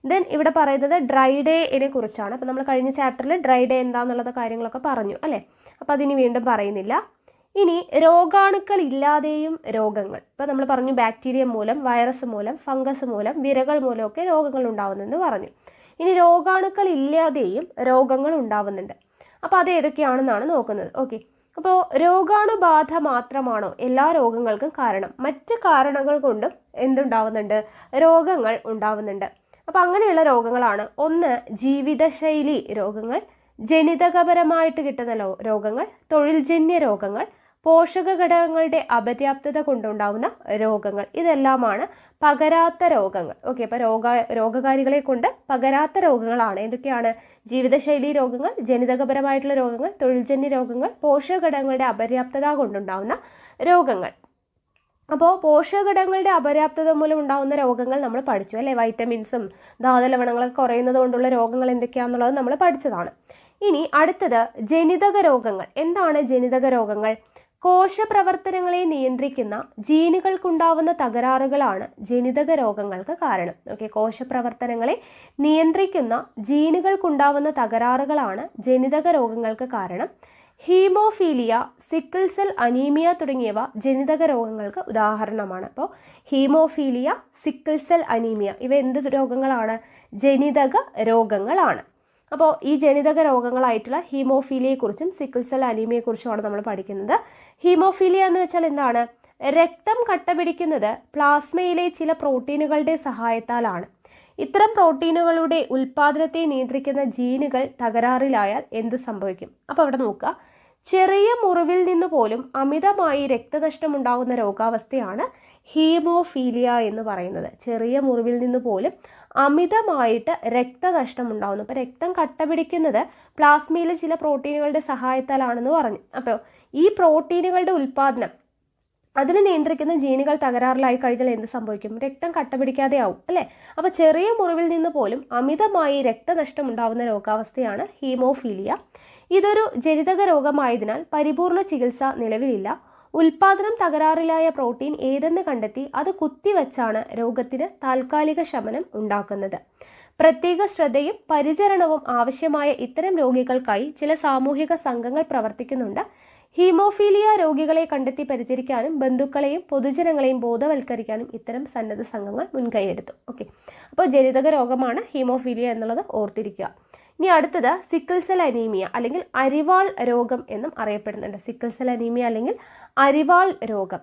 ദെൻ ഇവിടെ പറയുന്നത് ഡ്രൈ ഡേയെ കുറിച്ചാണ്. അപ്പോൾ നമ്മൾ കഴിഞ്ഞ ചാപ്റ്ററിൽ ഡ്രൈ ഡേ എന്താണെന്നുള്ളത് കാര്യങ്ങളൊക്കെ പറഞ്ഞു അല്ലേ? അപ്പോൾ അതിനി വീണ്ടും പറയുന്നില്ല. ഇനി രോഗാണുക്കൾ ഇല്ലാതെയും രോഗങ്ങൾ. ഇപ്പോൾ നമ്മൾ പറഞ്ഞു ബാക്ടീരിയ മൂലം, വൈറസ് മൂലം, ഫംഗസ് മൂലം, വിരകൾ മൂലമൊക്കെ രോഗങ്ങൾ ഉണ്ടാവുന്നെന്ന് പറഞ്ഞു. ഇനി രോഗാണുക്കൾ ഇല്ലാതെയും രോഗങ്ങൾ ഉണ്ടാവുന്നുണ്ട്. അപ്പോൾ അത് ഏതൊക്കെയാണെന്നാണ് നോക്കുന്നത്. ഓക്കെ, അപ്പോൾ രോഗാണുബാധ മാത്രമാണോ എല്ലാ രോഗങ്ങൾക്കും കാരണം? മറ്റ് കാരണങ്ങൾ കൊണ്ടും എന്തുണ്ടാവുന്നുണ്ട്? രോഗങ്ങൾ ഉണ്ടാവുന്നുണ്ട്. അപ്പോൾ അങ്ങനെയുള്ള രോഗങ്ങളാണ്: ഒന്ന്, ജീവിതശൈലി രോഗങ്ങൾ, ജനിതകപരമായിട്ട് കിട്ടുന്ന രോഗങ്ങൾ, തൊഴിൽജന്യ രോഗങ്ങൾ, പോഷക ഘടകങ്ങളുടെ അപര്യാപ്തത കൊണ്ടുണ്ടാവുന്ന രോഗങ്ങൾ. ഇതെല്ലാമാണ് പകരാത്ത രോഗങ്ങൾ. ഓക്കെ, അപ്പോൾ രോഗകാരികളെ കൊണ്ട് പകരാത്ത രോഗങ്ങളാണ്. എന്തൊക്കെയാണ്? ജീവിതശൈലി രോഗങ്ങൾ, ജനിതകപരമായിട്ടുള്ള രോഗങ്ങൾ, തൊഴിൽജന്യ രോഗങ്ങൾ, പോഷക ഘടകങ്ങളുടെ അപര്യാപ്തത കൊണ്ടുണ്ടാവുന്ന രോഗങ്ങൾ. അപ്പോൾ പോഷകഘടകങ്ങളുടെ അപര്യാപ്തത മൂലം ഉണ്ടാകുന്ന രോഗങ്ങൾ നമ്മൾ പഠിച്ചു അല്ലേ? വൈറ്റമിൻസും ധാതുലവണങ്ങളൊക്കെ കുറയുന്നത് കൊണ്ടുള്ള രോഗങ്ങൾ എന്തൊക്കെയാണെന്നുള്ളത് നമ്മൾ പഠിച്ചതാണ്. ഇനി അടുത്തത് ജനിതക രോഗങ്ങൾ. എന്താണ് ജനിതക രോഗങ്ങൾ? കോശപ്രവർത്തനങ്ങളെ നിയന്ത്രിക്കുന്ന ജീനുകൾക്കുണ്ടാവുന്ന തകരാറുകളാണ് ജനിതക രോഗങ്ങൾക്ക് കാരണം. ഓക്കെ, കോശപ്രവർത്തനങ്ങളെ നിയന്ത്രിക്കുന്ന ജീനുകൾക്കുണ്ടാവുന്ന തകരാറുകളാണ് ജനിതക രോഗങ്ങൾക്ക് കാരണം. ഹീമോഫീലിയ, സിക്കിൾ സെൽ അനീമിയ തുടങ്ങിയവ ജനിതക രോഗങ്ങൾക്ക് ഉദാഹരണമാണ്. അപ്പോൾ ഹീമോഫീലിയ, സിക്കിൾ സെൽ അനീമിയ ഇവ എന്ത് രോഗങ്ങളാണ്? ജനിതക രോഗങ്ങളാണ്. അപ്പോൾ ഈ ജനിതക രോഗങ്ങളായിട്ടുള്ള ഹീമോഫീലിയയെക്കുറിച്ചും സിക്കിൾ സെൽ അനീമിയയെക്കുറിച്ചുമാണ് നമ്മൾ പഠിക്കുന്നത്. ഹീമോഫീലിയ എന്ന് വെച്ചാൽ എന്താണ്? രക്തം കട്ടപിടിക്കുന്നത് പ്ലാസ്മയിലെ ചില പ്രോട്ടീനുകളുടെ സഹായത്താലാണ്. ഇത്തരം പ്രോട്ടീനുകളുടെ ഉൽപ്പാദനത്തെ നിയന്ത്രിക്കുന്ന ജീനുകൾ തകരാറിലായാൽ എന്ത് സംഭവിക്കും? അപ്പോൾ അവിടെ നോക്കുക, ചെറിയ മുറിവിൽ നിന്ന് പോലും അമിതമായി രക്തനഷ്ടമുണ്ടാകുന്ന രോഗാവസ്ഥയാണ് ഹീമോഫീലിയ എന്ന് പറയുന്നത്. ചെറിയ മുറിവിൽ നിന്ന് പോലും അമിതമായിട്ട് രക്തനഷ്ടം ഉണ്ടാകുന്നു. അപ്പോൾ രക്തം കട്ടപിടിക്കുന്നത് പ്ലാസ്മയിലെ ചില പ്രോട്ടീനുകളുടെ സഹായത്താലാണെന്ന് പറഞ്ഞു. അപ്പോൾ ഈ പ്രോട്ടീനുകളുടെ ഉൽപ്പാദനം അതിനെ നിയന്ത്രിക്കുന്ന ജീനുകൾ തകരാറിലായി കഴിഞ്ഞാൽ എന്ത് സംഭവിക്കും? രക്തം കട്ടപിടിക്കാതെ ആവും അല്ലേ? അപ്പോൾ ചെറിയ മുറിവിൽ നിന്ന് പോലും അമിതമായി രക്തനഷ്ടം ഉണ്ടാകുന്ന രോഗാവസ്ഥയാണ് ഹീമോഫീലിയ. ഇതൊരു ജനിതക രോഗമായതിനാൽ പരിപൂർണ ചികിത്സ നിലവിലില്ല. ഉൽപാദനം തകരാറിലായ പ്രോട്ടീൻ ഏതെന്ന് കണ്ടെത്തി അത് കുത്തിവെച്ചാണ് രോഗത്തിന് താൽക്കാലിക ശമനം ഉണ്ടാക്കുന്നത്. പ്രത്യേക ശ്രദ്ധയും പരിചരണവും ആവശ്യമായ ഇത്തരം രോഗികൾക്കായി ചില സാമൂഹിക സംഘങ്ങൾ പ്രവർത്തിക്കുന്നുണ്ട്. ഹീമോഫീലിയ രോഗികളെ കണ്ടെത്തി പരിചരിക്കാനും ബന്ധുക്കളെയും പൊതുജനങ്ങളെയും ബോധവൽക്കരിക്കാനും ഇത്തരം സന്നദ്ധ സംഘങ്ങൾ മുൻകൈയെടുത്തു. ഓക്കെ, അപ്പോൾ ജനിതക രോഗമാണ് ഹീമോഫീലിയ എന്നുള്ളത് ഓർത്തിരിക്കുക. ഇനി അടുത്തത് സിക്കിൾ സെൽ അനീമിയ അല്ലെങ്കിൽ അരിവാൾ രോഗം എന്നും അറിയപ്പെടുന്നുണ്ട്. സിക്കിൾ സെൽ അനീമിയ അല്ലെങ്കിൽ അരിവാൾ രോഗം.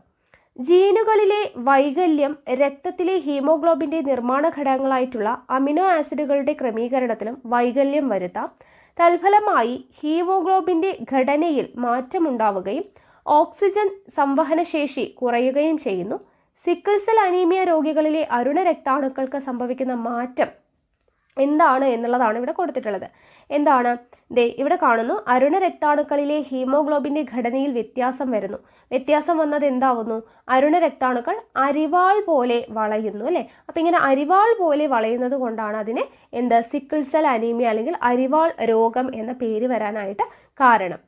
ജീനുകളിലെ വൈകല്യം രക്തത്തിലെ ഹീമോഗ്ലോബിൻ്റെ നിർമ്മാണ ഘടകങ്ങളായിട്ടുള്ള അമിനോ ആസിഡുകളുടെ ക്രമീകരണത്തിലും വൈകല്യം വരുത്താം. തൽഫലമായി ഹീമോഗ്ലോബിൻ്റെ ഘടനയിൽ മാറ്റമുണ്ടാവുകയും ഓക്സിജൻ സംവഹനശേഷി കുറയുകയും ചെയ്യുന്നു. സിക്കിൾ സെൽ അനീമിയ രോഗികളിലെ അരുണ രക്താണുക്കൾക്ക് സംഭവിക്കുന്ന മാറ്റം എന്താണ് എന്നുള്ളതാണ് ഇവിടെ കൊടുത്തിട്ടുള്ളത്. എന്താണ്? ഇവിടെ കാണുന്നു, അരുണ രക്താണുക്കളിലെ ഹീമോഗ്ലോബിൻ്റെ ഘടനയിൽ വ്യത്യാസം വരുന്നു. വ്യത്യാസം വന്നത് എന്താവുന്നു? അരുണ രക്താണുക്കൾ അരിവാൾ പോലെ വളയുന്നു അല്ലേ? അപ്പം ഇങ്ങനെ അരിവാൾ പോലെ വളയുന്നത് കൊണ്ടാണ് അതിനെ സിക്കിൾ സെൽ അനീമിയ അല്ലെങ്കിൽ അരിവാൾ രോഗം എന്ന പേര് വരാനായിട്ട് കാരണം.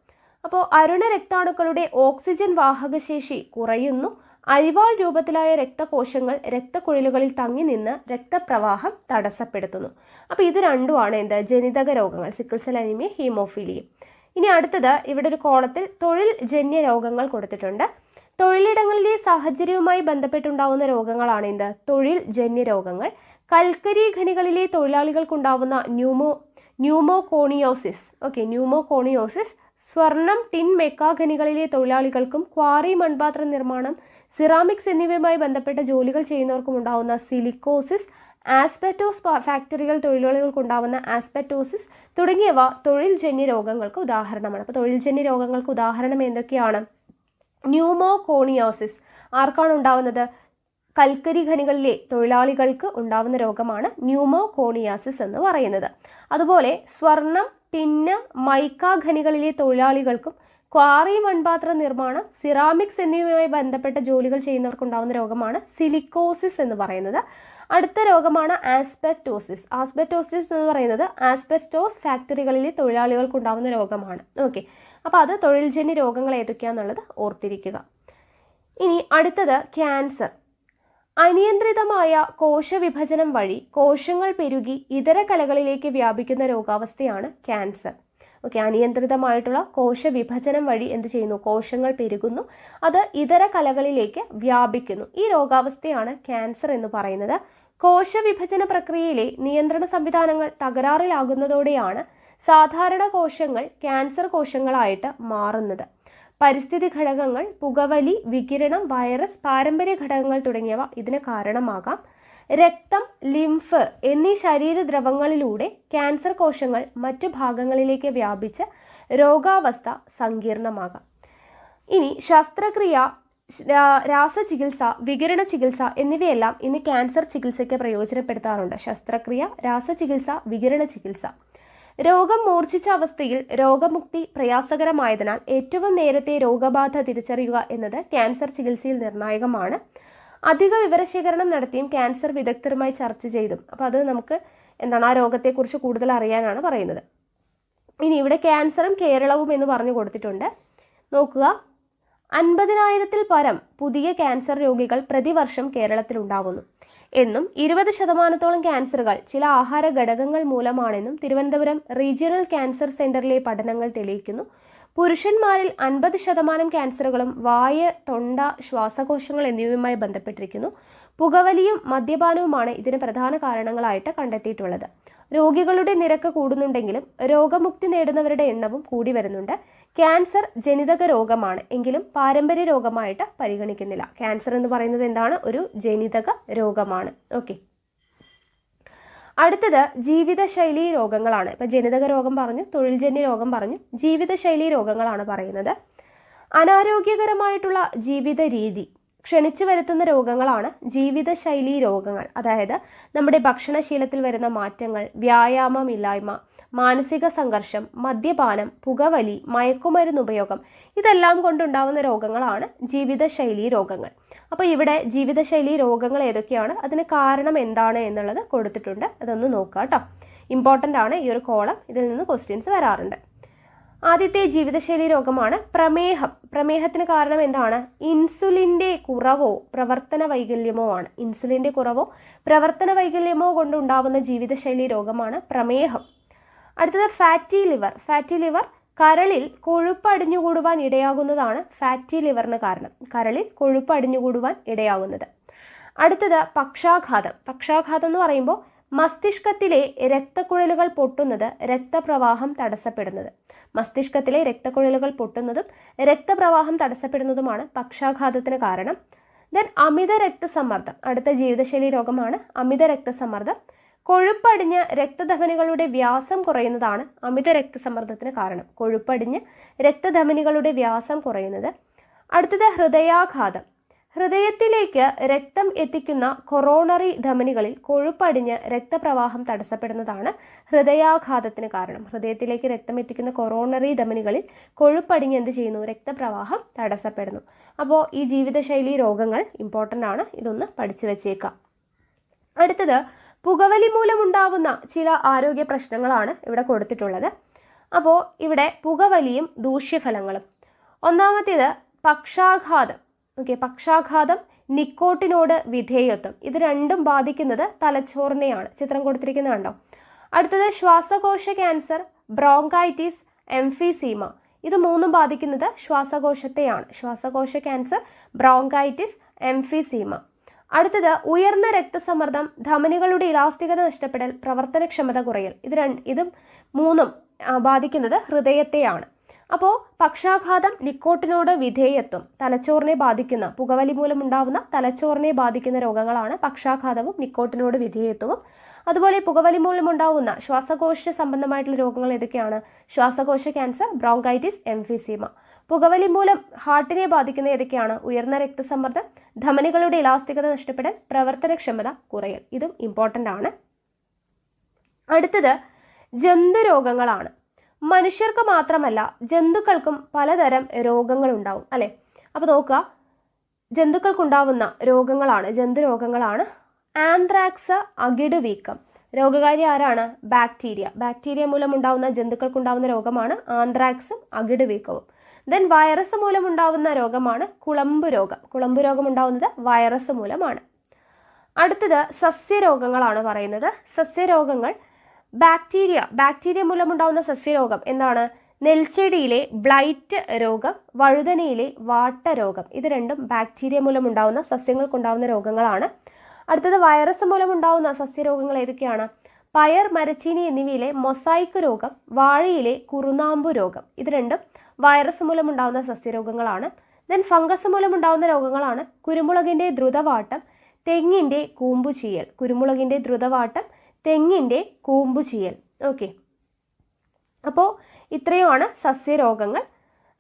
അപ്പോൾ അരുണ രക്താണുക്കളുടെ ഓക്സിജൻ വാഹകശേഷി കുറയുന്നു. അരിവാൾ രൂപത്തിലായ രക്തകോശങ്ങൾ രക്തക്കുഴലുകളിൽ തങ്ങി നിന്ന് രക്തപ്രവാഹം തടസ്സപ്പെടുത്തുന്നു. അപ്പോൾ ഇത് രണ്ടുമാണ് ജനിതക രോഗങ്ങൾ, സിക്കിൾ സെൽ അനീമിയ, ഹീമോഫീലിയ. ഇനി അടുത്തത് ഇവിടെ ഒരു കോളത്തിൽ തൊഴിൽ ജന്യ രോഗങ്ങൾ കൊടുത്തിട്ടുണ്ട്. തൊഴിലിടങ്ങളിലെ സാഹചര്യവുമായി ബന്ധപ്പെട്ടുണ്ടാവുന്ന രോഗങ്ങളാണ് തൊഴിൽ ജന്യ രോഗങ്ങൾ. കൽക്കരി ഖനികളിലെ തൊഴിലാളികൾക്കുണ്ടാവുന്ന ന്യൂമോകോണിയോസിസ്. Okay, pneumoconiosis. സ്വർണം, ടിൻ, മെക്ക ഖനികളിലെ തൊഴിലാളികൾക്കും ക്വാറി, മൺപാത്ര നിർമ്മാണം, സിറാമിക്സ് എന്നിവയുമായി ബന്ധപ്പെട്ട ജോലികൾ ചെയ്യുന്നവർക്കും ഉണ്ടാകുന്ന സിലിക്കോസിസ്. ആസ്ബറ്റോസ് ഫാക്ടറികൾ തൊഴിലാളികൾക്കുണ്ടാവുന്ന ആസ്ബറ്റോസിസ് തുടങ്ങിയവ തൊഴിൽജന്യ രോഗങ്ങൾക്ക് ഉദാഹരണമാണ്. അപ്പോൾ തൊഴിൽജന്യ രോഗങ്ങൾക്ക് ഉദാഹരണം എന്തൊക്കെയാണ്? ന്യൂമോകോണിയോസിസ് ആർക്കാണ് ഉണ്ടാവുന്നത്? കൽക്കരി ഖനികളിലെ തൊഴിലാളികൾക്ക് ഉണ്ടാവുന്ന രോഗമാണ് ന്യൂമോകോണിയാസിസ് എന്ന് പറയുന്നത്. അതുപോലെ സ്വർണം, ടിന്ന്, മൈക്ക ഖനികളിലെ തൊഴിലാളികൾക്കും ക്വാറി, മൺപാത്ര നിർമ്മാണം, സിറാമിക്സ് എന്നിവയുമായി ബന്ധപ്പെട്ട ജോലികൾ ചെയ്യുന്നവർക്കുണ്ടാവുന്ന രോഗമാണ് സിലിക്കോസിസ് എന്ന് പറയുന്നത്. അടുത്ത രോഗമാണ് ആസ്ബറ്റോസിസ്. ആസ്ബറ്റോസിസ് എന്ന് പറയുന്നത് ആസ്ബസ്റ്റോസ് ഫാക്ടറികളിലെ തൊഴിലാളികൾക്കുണ്ടാവുന്ന രോഗമാണ്. ഓക്കെ, അപ്പോൾ അത് തൊഴിൽജന്യ രോഗങ്ങൾ ഏതൊക്കെയാണെന്നുള്ളത് ഓർത്തിരിക്കുക. ഇനി അടുത്തത് ക്യാൻസർ. അനിയന്ത്രിതമായ കോശവിഭജനം വഴി കോശങ്ങൾ പെരുകി ഇതര കലകളിലേക്ക് വ്യാപിക്കുന്ന രോഗാവസ്ഥയാണ് ക്യാൻസർ. ഓക്കെ, അനിയന്ത്രിതമായിട്ടുള്ള കോശവിഭജനം വഴി എന്ത് ചെയ്യുന്നു? കോശങ്ങൾ പെരുകുന്നു, അത് ഇതര കലകളിലേക്ക് വ്യാപിക്കുന്നു. ഈ രോഗാവസ്ഥയാണ് ക്യാൻസർ എന്ന് പറയുന്നത്. കോശവിഭജന പ്രക്രിയയിലെ നിയന്ത്രണ സംവിധാനങ്ങൾ തകരാറിലാകുന്നതോടെയാണ് സാധാരണ കോശങ്ങൾ ക്യാൻസർ കോശങ്ങളായിട്ട് മാറുന്നത്. പരിസ്ഥിതി ഘടകങ്ങൾ, പുകവലി, വികിരണം, വൈറസ്, പാരമ്പര്യ ഘടകങ്ങൾ തുടങ്ങിയവ ഇതിന് കാരണമാകാം. രക്തം, ലിംഫ് എന്നീ ശരീരദ്രവങ്ങളിലൂടെ ക്യാൻസർ കോശങ്ങൾ മറ്റു ഭാഗങ്ങളിലേക്ക് വ്യാപിച്ച് രോഗാവസ്ഥ സങ്കീർണമാകാം. ഇനി ശസ്ത്രക്രിയ, രാസചികിത്സ, വികിരണ ചികിത്സ എന്നിവയെല്ലാം ഇന്ന് ക്യാൻസർ ചികിത്സയ്ക്ക് പ്രയോജനപ്പെടുത്താറുണ്ട്. ശസ്ത്രക്രിയ, രാസചികിത്സ, വികിരണ ചികിത്സ. രോഗം മൂർച്ഛിച്ച അവസ്ഥയിൽ രോഗമുക്തി പ്രയാസകരമായതിനാൽ ഏറ്റവും നേരത്തെ രോഗബാധ തിരിച്ചറിയുക എന്നത് ക്യാൻസർ ചികിത്സയിൽ നിർണായകമാണ്. അധിക വിവരശേഖരണം നടത്തിയും ക്യാൻസർ വിദഗ്ധരുമായി ചർച്ച ചെയ്തും, അപ്പോൾ അത് നമുക്ക് എന്താണ് ആ രോഗത്തെക്കുറിച്ച് കൂടുതൽ അറിയാനാണ് പറയുന്നത്. ഇനി ഇവിടെ ക്യാൻസറും കേരളവും എന്ന് പറഞ്ഞു കൊടുത്തിട്ടുണ്ട്. നോക്കുക, 50,000-ൽ പരം പുതിയ ക്യാൻസർ രോഗികൾ പ്രതിവർഷം കേരളത്തിലുണ്ടാവുന്നു എന്നും 20% ക്യാൻസറുകൾ ചില ആഹാര ഘടകങ്ങൾ മൂലമാണെന്നും തിരുവനന്തപുരം റീജിയണൽ ക്യാൻസർ സെന്ററിലെ പഠനങ്ങൾ തെളിയിക്കുന്നു. പുരുഷന്മാരിൽ 50% ക്യാൻസറുകളും വായ, തൊണ്ട, ശ്വാസകോശങ്ങൾ എന്നിവയുമായി ബന്ധപ്പെട്ടിരിക്കുന്നു. പുകവലിയും മദ്യപാനവുമാണ് ഇതിന് പ്രധാന കാരണങ്ങളായിട്ട് കണ്ടെത്തിയിട്ടുള്ളത്. രോഗികളുടെ നിരക്ക് കൂടുന്നുണ്ടെങ്കിലും രോഗമുക്തി നേടുന്നവരുടെ എണ്ണവും കൂടി വരുന്നുണ്ട്. ക്യാൻസർ ജനിതക രോഗമാണ് എങ്കിലും പാരമ്പര്യ രോഗമായിട്ട് പരിഗണിക്കുന്നില്ല. ക്യാൻസർ എന്ന് പറയുന്നത് എന്താണ്? ഒരു ജനിതക രോഗമാണ്. ഓക്കെ, അടുത്തത് ജീവിതശൈലി രോഗങ്ങളാണ്. ഇപ്പം ജനിതക രോഗം പറഞ്ഞു, തൊഴിൽജന്യ രോഗം പറഞ്ഞു, ജീവിതശൈലി രോഗങ്ങളാണ് പറയുന്നത്. അനാരോഗ്യകരമായിട്ടുള്ള ജീവിത രീതി ക്ഷണിച്ചു വരുത്തുന്ന രോഗങ്ങളാണ് ജീവിതശൈലി രോഗങ്ങൾ. അതായത് നമ്മുടെ ഭക്ഷണശീലത്തിൽ വരുന്ന മാറ്റങ്ങൾ, വ്യായാമമില്ലായ്മ, മാനസിക സംഘർഷം, മദ്യപാനം, പുകവലി, മയക്കുമരുന്ന് ഉപയോഗം ഇതെല്ലാം കൊണ്ടുണ്ടാവുന്ന രോഗങ്ങളാണ് ജീവിതശൈലി രോഗങ്ങൾ. അപ്പോൾ ഇവിടെ ജീവിതശൈലി രോഗങ്ങൾ ഏതൊക്കെയാണ്, അതിന് കാരണം എന്താണ് എന്നുള്ളത് കൊടുത്തിട്ടുണ്ട്. അതൊന്ന് നോക്കുക കേട്ടോ, ഇമ്പോർട്ടൻ്റ് ആണ് ഈ ഒരു കോളം. ഇതിൽ നിന്ന് ക്വസ്റ്റ്യൻസ് വരാറുണ്ട്. ആദ്യത്തെ ജീവിതശൈലി രോഗമാണ് പ്രമേഹം. പ്രമേഹത്തിന് കാരണം എന്താണ്? ഇൻസുലിൻ്റെ കുറവോ പ്രവർത്തന വൈകല്യമോ ആണ്. ഇൻസുലിൻ്റെ കുറവോ പ്രവർത്തന വൈകല്യമോ കൊണ്ടുണ്ടാവുന്ന ജീവിതശൈലി രോഗമാണ് പ്രമേഹം. അടുത്തത് ഫാറ്റി ലിവർ. ഫാറ്റി ലിവർ കരളിൽ കൊഴുപ്പ് അടിഞ്ഞുകൂടുവാൻ ഇടയാകുന്നതാണ് ഫാറ്റി ലിവറിന് കാരണം. കരളിൽ കൊഴുപ്പ് അടിഞ്ഞുകൂടുവാൻ ഇടയാകുന്നത്. അടുത്തത് പക്ഷാഘാതം. പക്ഷാഘാതം എന്ന് പറയുമ്പോൾ മസ്തിഷ്കത്തിലെ രക്തക്കുഴലുകൾ പൊട്ടുന്നത്, രക്തപ്രവാഹം തടസ്സപ്പെടുന്നത്. മസ്തിഷ്കത്തിലെ രക്തക്കുഴലുകൾ പൊട്ടുന്നതും രക്തപ്രവാഹം തടസ്സപ്പെടുന്നതുമാണ് പക്ഷാഘാതത്തിന് കാരണം. ദെൻ അമിത രക്തസമ്മർദ്ദം. അടുത്ത ജീവിതശൈലി രോഗമാണ് അമിത രക്തസമ്മർദ്ദം. കൊഴുപ്പടിഞ്ഞ് രക്തധമനികളുടെ വ്യാസം കുറയുന്നതാണ് അമിത രക്തസമ്മർദ്ദത്തിന് കാരണം. കൊഴുപ്പടിഞ്ഞ് രക്തധമനികളുടെ വ്യാസം കുറയുന്നത്. അടുത്തത് ഹൃദയാഘാതം. ഹൃദയത്തിലേക്ക് രക്തം എത്തിക്കുന്ന കൊറോണറി ധമനികളിൽ കൊഴുപ്പടിഞ്ഞ് രക്തപ്രവാഹം തടസ്സപ്പെടുന്നതാണ് ഹൃദയാഘാതത്തിന് കാരണം. ഹൃദയത്തിലേക്ക് രക്തം എത്തിക്കുന്ന കൊറോണറി ധമനികളിൽ കൊഴുപ്പടിഞ്ഞ് എന്ത് ചെയ്യുന്നു? രക്തപ്രവാഹം തടസ്സപ്പെടുന്നു. അപ്പോൾ ഈ ജീവിതശൈലി രോഗങ്ങൾ ഇമ്പോർട്ടൻ്റ് ആണ്, ഇതൊന്ന് പഠിച്ചു വെച്ചേക്കാം. അടുത്തത് പുകവലി മൂലമുണ്ടാവുന്ന ചില ആരോഗ്യ പ്രശ്നങ്ങളാണ് ഇവിടെ കൊടുത്തിട്ടുള്ളത്. അപ്പോൾ ഇവിടെ പുകവലിയും ദൂഷ്യഫലങ്ങളും. ഒന്നാമത്തേത് പക്ഷാഘാതം. ഓക്കെ, പക്ഷാഘാതം, നിക്കോട്ടിനോട് വിധേയത്വം, ഇത് രണ്ടും ബാധിക്കുന്നത് തലച്ചോറിനെയാണ്. ചിത്രം കൊടുത്തിരിക്കുന്നത് കണ്ടോ. അടുത്തത് ശ്വാസകോശ ക്യാൻസർ, ബ്രോങ്കൈറ്റിസ്, എംഫീസീമ, ഇത് മൂന്നും ബാധിക്കുന്നത് ശ്വാസകോശത്തെയാണ്. ശ്വാസകോശ ക്യാൻസർ, ബ്രോങ്കൈറ്റിസ്, എംഫീസീമ. അടുത്തത് ഉയർന്ന രക്തസമ്മർദ്ദം, ധമനികളുടെ ഇലാസ്തികത നഷ്ടപ്പെടൽ, പ്രവർത്തനക്ഷമത കുറയൽ, ഇത് മൂന്നും ബാധിക്കുന്നത് ഹൃദയത്തെയാണ്. അപ്പോൾ പക്ഷാഘാതം, നിക്കോട്ടിനോട് വിധേയത്വം, തലച്ചോറിനെ ബാധിക്കുന്ന, പുകവലി മൂലമുണ്ടാവുന്ന തലച്ചോറിനെ ബാധിക്കുന്ന രോഗങ്ങളാണ് പക്ഷാഘാതവും നിക്കോട്ടിനോട് വിധേയത്വവും. അതുപോലെ പുകവലി മൂലമുണ്ടാവുന്ന ശ്വാസകോശ സംബന്ധമായിട്ടുള്ള രോഗങ്ങൾ ഏതൊക്കെയാണ്? ശ്വാസകോശ ക്യാൻസർ, ബ്രോങ്കൈറ്റിസ്, എംഫിസീമ. പുകവലി മൂലം ഹാർട്ടിനെ ബാധിക്കുന്ന ഏതൊക്കെയാണ്? ഉയർന്ന രക്തസമ്മർദ്ദം, ധമനികളുടെ ഇലാസ്തികത നഷ്ടപ്പെടൽ, പ്രവർത്തനക്ഷമത കുറയൽ. ഇതും ഇമ്പോർട്ടൻ്റ് ആണ്. അടുത്തത് ജന്തുരോഗങ്ങളാണ്. മനുഷ്യർക്ക് മാത്രമല്ല ജന്തുക്കൾക്കും പലതരം രോഗങ്ങൾ ഉണ്ടാവും അല്ലേ? അപ്പോൾ നോക്കുക, ജന്തുക്കൾക്കുണ്ടാവുന്ന രോഗങ്ങളാണ്, ജന്തുരോഗങ്ങളാണ് ആന്ത്രാക്സ്, അകിട് വീക്കം. രോഗകാരി ആരാണ്? ബാക്ടീരിയ. ബാക്ടീരിയ മൂലമുണ്ടാവുന്ന ജന്തുക്കൾക്കുണ്ടാവുന്ന രോഗമാണ് ആന്ത്രാക്സും അകിട് വീക്കവും. ദെൻ വൈറസ് മൂലമുണ്ടാവുന്ന രോഗമാണ് കുളമ്പ് രോഗം. കുളമ്പ് രോഗം ഉണ്ടാവുന്നത് വൈറസ് മൂലമാണ്. അടുത്തത് സസ്യരോഗങ്ങളാണ് പറയുന്നത്. സസ്യരോഗങ്ങൾ ബാക്ടീരിയ മൂലമുണ്ടാവുന്ന സസ്യരോഗം എന്താണ്? നെൽച്ചെടിയിലെ ബ്ലൈറ്റ് രോഗം, വഴുതനയിലെ വാട്ടരോഗം. ഇത് രണ്ടും ബാക്ടീരിയ മൂലമുണ്ടാവുന്ന സസ്യങ്ങൾക്കുണ്ടാവുന്ന രോഗങ്ങളാണ്. അടുത്തത് വൈറസ് മൂലമുണ്ടാവുന്ന സസ്യരോഗങ്ങൾ ഏതൊക്കെയാണ്? പയർ, മരച്ചീനി എന്നിവയിലെ മൊസൈക്ക് രോഗം, വാഴയിലെ കുറുനാമ്പു രോഗം. ഇത് രണ്ടും വൈറസ് മൂലമുണ്ടാവുന്ന സസ്യരോഗങ്ങളാണ്. ദെൻ ഫംഗസ് മൂലമുണ്ടാവുന്ന രോഗങ്ങളാണ് കുരുമുളകിൻ്റെ ദ്രുതവാട്ടം, തെങ്ങിൻ്റെ കൂമ്പുചീയൽ. കുരുമുളകിൻ്റെ ദ്രുതവാട്ടം, തെങ്ങിൻ്റെ കൂമ്പുചീയൽ. ഓക്കെ, അപ്പോൾ ഇത്രയുമാണ് സസ്യരോഗങ്ങൾ.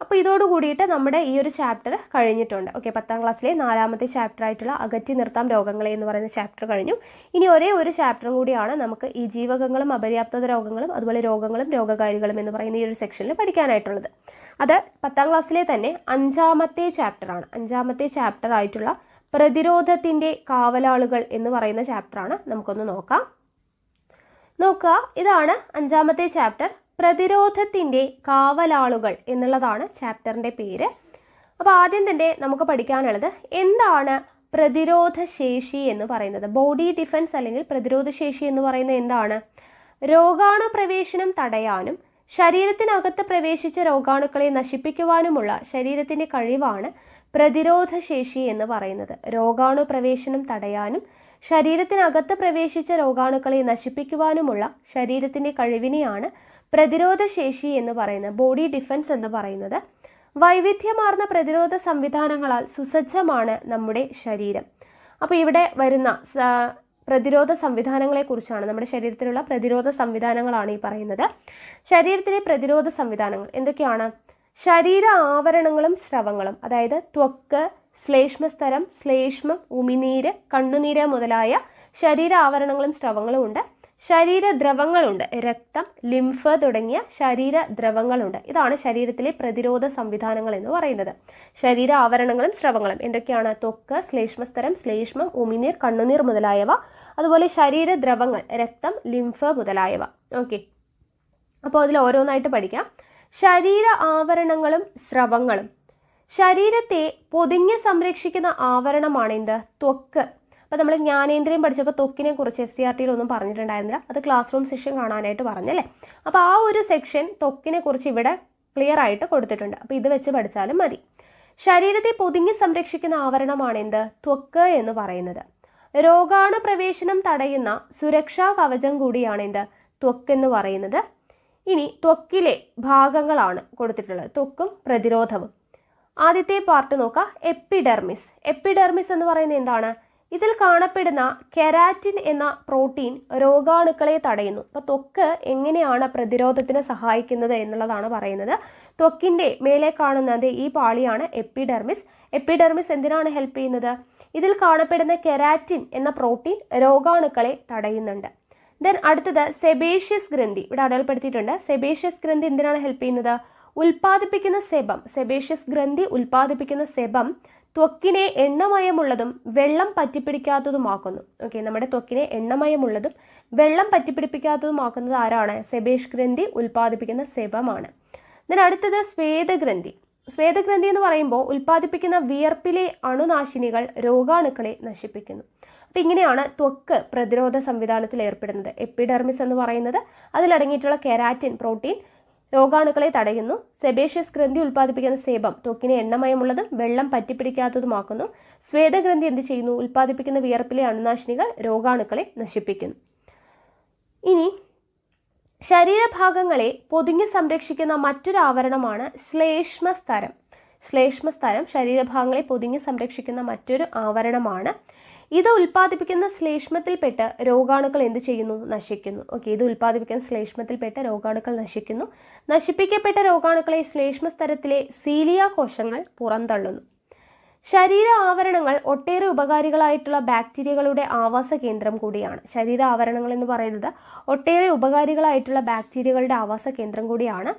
അപ്പോൾ ഇതോട് കൂടിയിട്ട് നമ്മുടെ ഈ ഒരു ചാപ്റ്റർ കഴിഞ്ഞിട്ടുണ്ട്. ഓക്കെ, 10ാം ക്ലാസ്സിലെ 4ാമത്തെ ചാപ്റ്റർ ആയിട്ടുള്ള അകറ്റി നിർത്താം രോഗങ്ങളെ എന്ന് പറയുന്ന ചാപ്റ്റർ കഴിഞ്ഞു. ഇനി ഒരേ ഒരു ചാപ്റ്ററും കൂടിയാണ് നമുക്ക് ഈ ജീവകങ്ങളും അപര്യാപ്തത രോഗങ്ങളും അതുപോലെ രോഗങ്ങളും രോഗകാരികളും എന്ന് പറയുന്ന ഈ ഒരു സെക്ഷനിൽ പഠിക്കാനായിട്ടുള്ളത്. അത് 10ാം ക്ലാസ്സിലെ തന്നെ 5ാമത്തെ ചാപ്റ്ററാണ്. 5ാമത്തെ ചാപ്റ്റർ ആയിട്ടുള്ള പ്രതിരോധത്തിൻ്റെ കാവലാളുകൾ എന്ന് പറയുന്ന ചാപ്റ്ററാണ്. നമുക്കൊന്ന് നോക്കാം. ഇതാണ് 5ാമത്തെ ചാപ്റ്റർ, പ്രതിരോധത്തിൻ്റെ കാവലാളുകൾ എന്നുള്ളതാണ് ചാപ്റ്ററിൻ്റെ പേര്. അപ്പോൾ ആദ്യം തന്നെ നമുക്ക് പഠിക്കാനുള്ളത് എന്താണ് പ്രതിരോധ ശേഷി എന്ന് പറയുന്നത്. ബോഡി ഡിഫൻസ് അല്ലെങ്കിൽ പ്രതിരോധ ശേഷി എന്ന് പറയുന്നത് എന്താണ്? രോഗാണു പ്രവേശനം തടയാനും ശരീരത്തിനകത്ത് പ്രവേശിച്ച രോഗാണുക്കളെ നശിപ്പിക്കുവാനുമുള്ള ശരീരത്തിൻ്റെ കഴിവാണ് പ്രതിരോധ ശേഷി എന്ന് പറയുന്നത്. രോഗാണു പ്രവേശനം തടയാനും ശരീരത്തിനകത്ത് പ്രവേശിച്ച രോഗാണുക്കളെ നശിപ്പിക്കുവാനുമുള്ള ശരീരത്തിൻ്റെ കഴിവിനെയാണ് പ്രതിരോധ ശേഷി എന്ന് പറയുന്നത്, ബോഡി ഡിഫൻസ് എന്ന് പറയുന്നത്. വൈവിധ്യമാർന്ന പ്രതിരോധ സംവിധാനങ്ങളാൽ സുസജ്ജമാണ് നമ്മുടെ ശരീരം. അപ്പോൾ ഇവിടെ വരുന്ന പ്രതിരോധ സംവിധാനങ്ങളെക്കുറിച്ചാണ്, നമ്മുടെ ശരീരത്തിലുള്ള പ്രതിരോധ സംവിധാനങ്ങളാണ് ഈ പറയുന്നത്. ശരീരത്തിലെ പ്രതിരോധ സംവിധാനങ്ങൾ എന്തൊക്കെയാണ്? ശരീര ആവരണങ്ങളും സ്രവങ്ങളും, അതായത് ത്വക്ക്, ശ്ലേഷ്മസ്തരം, ശ്ലേഷ്മം, ഉമിനീര്, കണ്ണുനീര് മുതലായ ശരീര ആവരണങ്ങളും സ്രവങ്ങളും ഉണ്ട്. ശരീരദ്രവങ്ങളുണ്ട്, രക്തം, ലിംഫ് തുടങ്ങിയ ശരീരദ്രവങ്ങളുണ്ട്. ഇതാണ് ശരീരത്തിലെ പ്രതിരോധ സംവിധാനങ്ങൾ എന്ന് പറയുന്നത്. ശരീര ആവരണങ്ങളും സ്രവങ്ങളും എന്തൊക്കെയാണ്? ത്വക്ക്, ശ്ലേഷ്മസ്തരം, ശ്ലേഷ്മം, ഉമിനീർ, കണ്ണുനീർ മുതലായവ. അതുപോലെ ശരീരദ്രവങ്ങൾ, രക്തം, ലിംഫ് മുതലായവ. ഓക്കെ, അപ്പോൾ അതിൽ ഓരോന്നായിട്ട് പഠിക്കാം. ശരീര ആവരണങ്ങളും സ്രവങ്ങളും. ശരീരത്തെ പൊതിഞ്ഞ് സംരക്ഷിക്കുന്ന ആവരണമാണ് എന്ത്? ത്വക്ക്. അപ്പോൾ നമ്മൾ ജ്ഞാനേന്ദ്രിയം പഠിച്ചപ്പോൾ ത്വക്കിനെ കുറിച്ച് SCRT ഒന്നും പറഞ്ഞിട്ടുണ്ടായിരുന്നില്ല. അത് ക്ലാസ് റൂം സെഷൻ കാണാനായിട്ട് പറഞ്ഞല്ലേ. അപ്പോൾ ആ ഒരു സെക്ഷൻ ത്വക്കിനെ കുറിച്ച് ഇവിടെ ക്ലിയർ ആയിട്ട് കൊടുത്തിട്ടുണ്ട്. അപ്പോൾ ഇത് വെച്ച് പഠിച്ചാലും മതി. ശരീരത്തെ പൊതിഞ്ഞ് സംരക്ഷിക്കുന്ന ആവരണമാണ് എന്ത്? ത്വക്ക് എന്ന് പറയുന്നത്. രോഗാണു പ്രവേശനം തടയുന്ന സുരക്ഷാ കവചം കൂടിയാണ് എന്ത്? ത്വക്ക് എന്ന് പറയുന്നത്. ഇനി ത്വക്കിലെ ഭാഗങ്ങളാണ് കൊടുത്തിട്ടുള്ളത്, ത്വക്കും പ്രതിരോധവും. ആദ്യത്തെ പാർട്ട് നോക്കാം, എപ്പിഡെർമിസ്. എപ്പിഡെർമിസ് എന്ന് പറയുന്നത് എന്താണ്? ഇതിൽ കാണപ്പെടുന്ന കെരാറ്റിൻ എന്ന പ്രോട്ടീൻ രോഗാണുക്കളെ തടയുന്നു. അപ്പോൾ ത്വക്ക് എങ്ങനെയാണ് പ്രതിരോധത്തിന് സഹായിക്കുന്നത് എന്നുള്ളതാണ് പറയുന്നത്. ത്വക്കിൻ്റെ മേലെ കാണുന്നത് ഈ പാളിയാണ് എപ്പിഡെർമിസ്. എപ്പിഡെർമിസ് എന്തിനാണ് ഹെൽപ്പ് ചെയ്യുന്നത്? ഇതിൽ കാണപ്പെടുന്ന കെരാറ്റിൻ എന്ന പ്രോട്ടീൻ രോഗാണുക്കളെ തടയുന്നുണ്ട്. ദെൻ അടുത്തത് സെബേഷ്യസ് ഗ്രന്ഥി, ഇവിടെ അടയാളപ്പെടുത്തിയിട്ടുണ്ട്. സെബേഷ്യസ് ഗ്രന്ഥി എന്തിനാണ് ഹെൽപ്പ് ചെയ്യുന്നത്? ഉൽപ്പാദിപ്പിക്കുന്ന സെബം, സെബേഷ്യസ് ഗ്രന്ഥി ഉൽപ്പാദിപ്പിക്കുന്ന സെബം ത്വക്കിനെ എണ്ണമയമുള്ളതും വെള്ളം പറ്റിപ്പിടിക്കാത്തതുമാക്കുന്നു. ഓക്കെ, നമ്മുടെ ത്വക്കിനെ എണ്ണമയമുള്ളതും വെള്ളം പറ്റിപ്പിടിപ്പിക്കാത്തതുമാക്കുന്നത് ആരാണ്? സെബേഷ് ഗ്രന്ഥി ഉൽപ്പാദിപ്പിക്കുന്ന സെബമാണ്. then അടുത്തത് സ്വേദഗ്രന്ഥി. സ്വേദഗ്രന്ഥി എന്ന് പറയുമ്പോൾ ഉൽപ്പാദിപ്പിക്കുന്ന വിയർപ്പിലെ അണുനാശിനികൾ രോഗാണുക്കളെ നശിപ്പിക്കുന്നു. അപ്പോൾ ഇങ്ങനെയാണ് ത്വക്ക് പ്രതിരോധ സംവിധാനത്തിൽ ഏർപ്പെടുന്നത്. എപ്പിഡെർമിസ് എന്ന് പറയുന്നത് അതിലടങ്ങിയിട്ടുള്ള കെരാറ്റിൻ പ്രോട്ടീൻ രോഗാണുക്കളെ തടയുന്നു. സെബേഷ്യസ് ഗ്രന്ഥി ഉൽപ്പാദിപ്പിക്കുന്ന സേബം ത്വക്കിനെ എണ്ണമയമുള്ളതും വെള്ളം പറ്റിപ്പിടിക്കാത്തതുമാക്കുന്നു. സ്വേദഗ്രന്ഥി എന്ത് ചെയ്യുന്നു? ഉൽപ്പാദിപ്പിക്കുന്ന വിയർപ്പിലെ അണുനാശിനികൾ രോഗാണുക്കളെ നശിപ്പിക്കുന്നു. ഇനി ശരീരഭാഗങ്ങളെ പൊതിഞ്ഞു സംരക്ഷിക്കുന്ന മറ്റൊരു ആവരണമാണ് ശ്ലേഷ്മസ്തരം. ശ്ലേഷ്മസ്തരം ശരീരഭാഗങ്ങളെ പൊതിഞ്ഞു സംരക്ഷിക്കുന്ന മറ്റൊരു ആവരണമാണ്. ഇത് ഉൽപ്പാദിപ്പിക്കുന്ന ശ്ലേഷ്മത്തിൽപ്പെട്ട് രോഗാണുക്കൾ എന്ത് ചെയ്യുന്നു? നശിക്കുന്നു. ഓക്കെ, ഇത് ഉൽപ്പാദിപ്പിക്കുന്ന ശ്ലേഷ്മത്തിൽപ്പെട്ട രോഗാണുക്കൾ നശിക്കുന്നു. നശിപ്പിക്കപ്പെട്ട രോഗാണുക്കളെ ശ്ലേഷ്മസ്തരത്തിലെ സീലിയ കോശങ്ങൾ പുറന്തള്ളുന്നു. ശരീര ആവരണങ്ങൾ ഒട്ടേറെ ഉപകാരികളായിട്ടുള്ള ബാക്ടീരിയകളുടെ ആവാസ കേന്ദ്രം കൂടിയാണ്. ശരീര ആവരണങ്ങൾ എന്ന് പറയുന്നത് ഒട്ടേറെ ഉപകാരികളായിട്ടുള്ള ബാക്ടീരിയകളുടെ ആവാസ കേന്ദ്രം കൂടിയാണ്.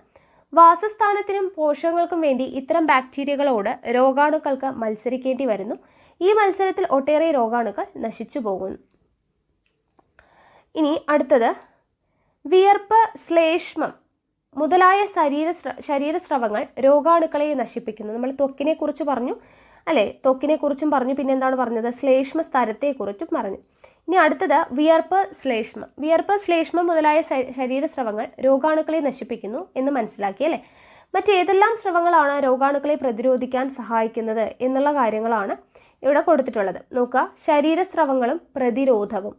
വാസസ്ഥാനത്തിനും പോഷകങ്ങൾക്കും വേണ്ടി ഇത്തരം ബാക്ടീരിയകളോട് രോഗാണുക്കൾക്ക് മത്സരിക്കേണ്ടി വരുന്നു. ഈ മത്സരത്തിൽ ഒട്ടേറെ രോഗാണുക്കൾ നശിച്ചു പോകുന്നു. ഇനി അടുത്തത് വിയർപ്പ്, ശ്ലേഷ്മം മുതലായ ശരീരസ്രവങ്ങൾ രോഗാണുക്കളെ നശിപ്പിക്കുന്നു. നമ്മൾ ത്വക്കിനെ കുറിച്ച് പറഞ്ഞു അല്ലേ? ത്വക്കിനെ കുറിച്ചും പറഞ്ഞു. പിന്നെ എന്താണ് പറഞ്ഞത്? ശ്ലേഷ്മ സ്തരത്തെക്കുറിച്ചും പറഞ്ഞു. ഇനി അടുത്തത് വിയർപ്പ്, ശ്ലേഷ്മം. വിയർപ്പ്, ശ്ലേഷ്മം മുതലായ ശരീരസ്രവങ്ങൾ രോഗാണുക്കളെ നശിപ്പിക്കുന്നു എന്ന് മനസ്സിലാക്കി അല്ലേ? മറ്റേതെല്ലാം സ്രവങ്ങളാണ് രോഗാണുക്കളെ പ്രതിരോധിക്കാൻ സഹായിക്കുന്നത് എന്നുള്ള കാര്യങ്ങളാണ് ഇവിടെ കൊടുത്തിട്ടുള്ളത്. നോക്കുക, ശരീരസ്രവങ്ങളും പ്രതിരോധവും.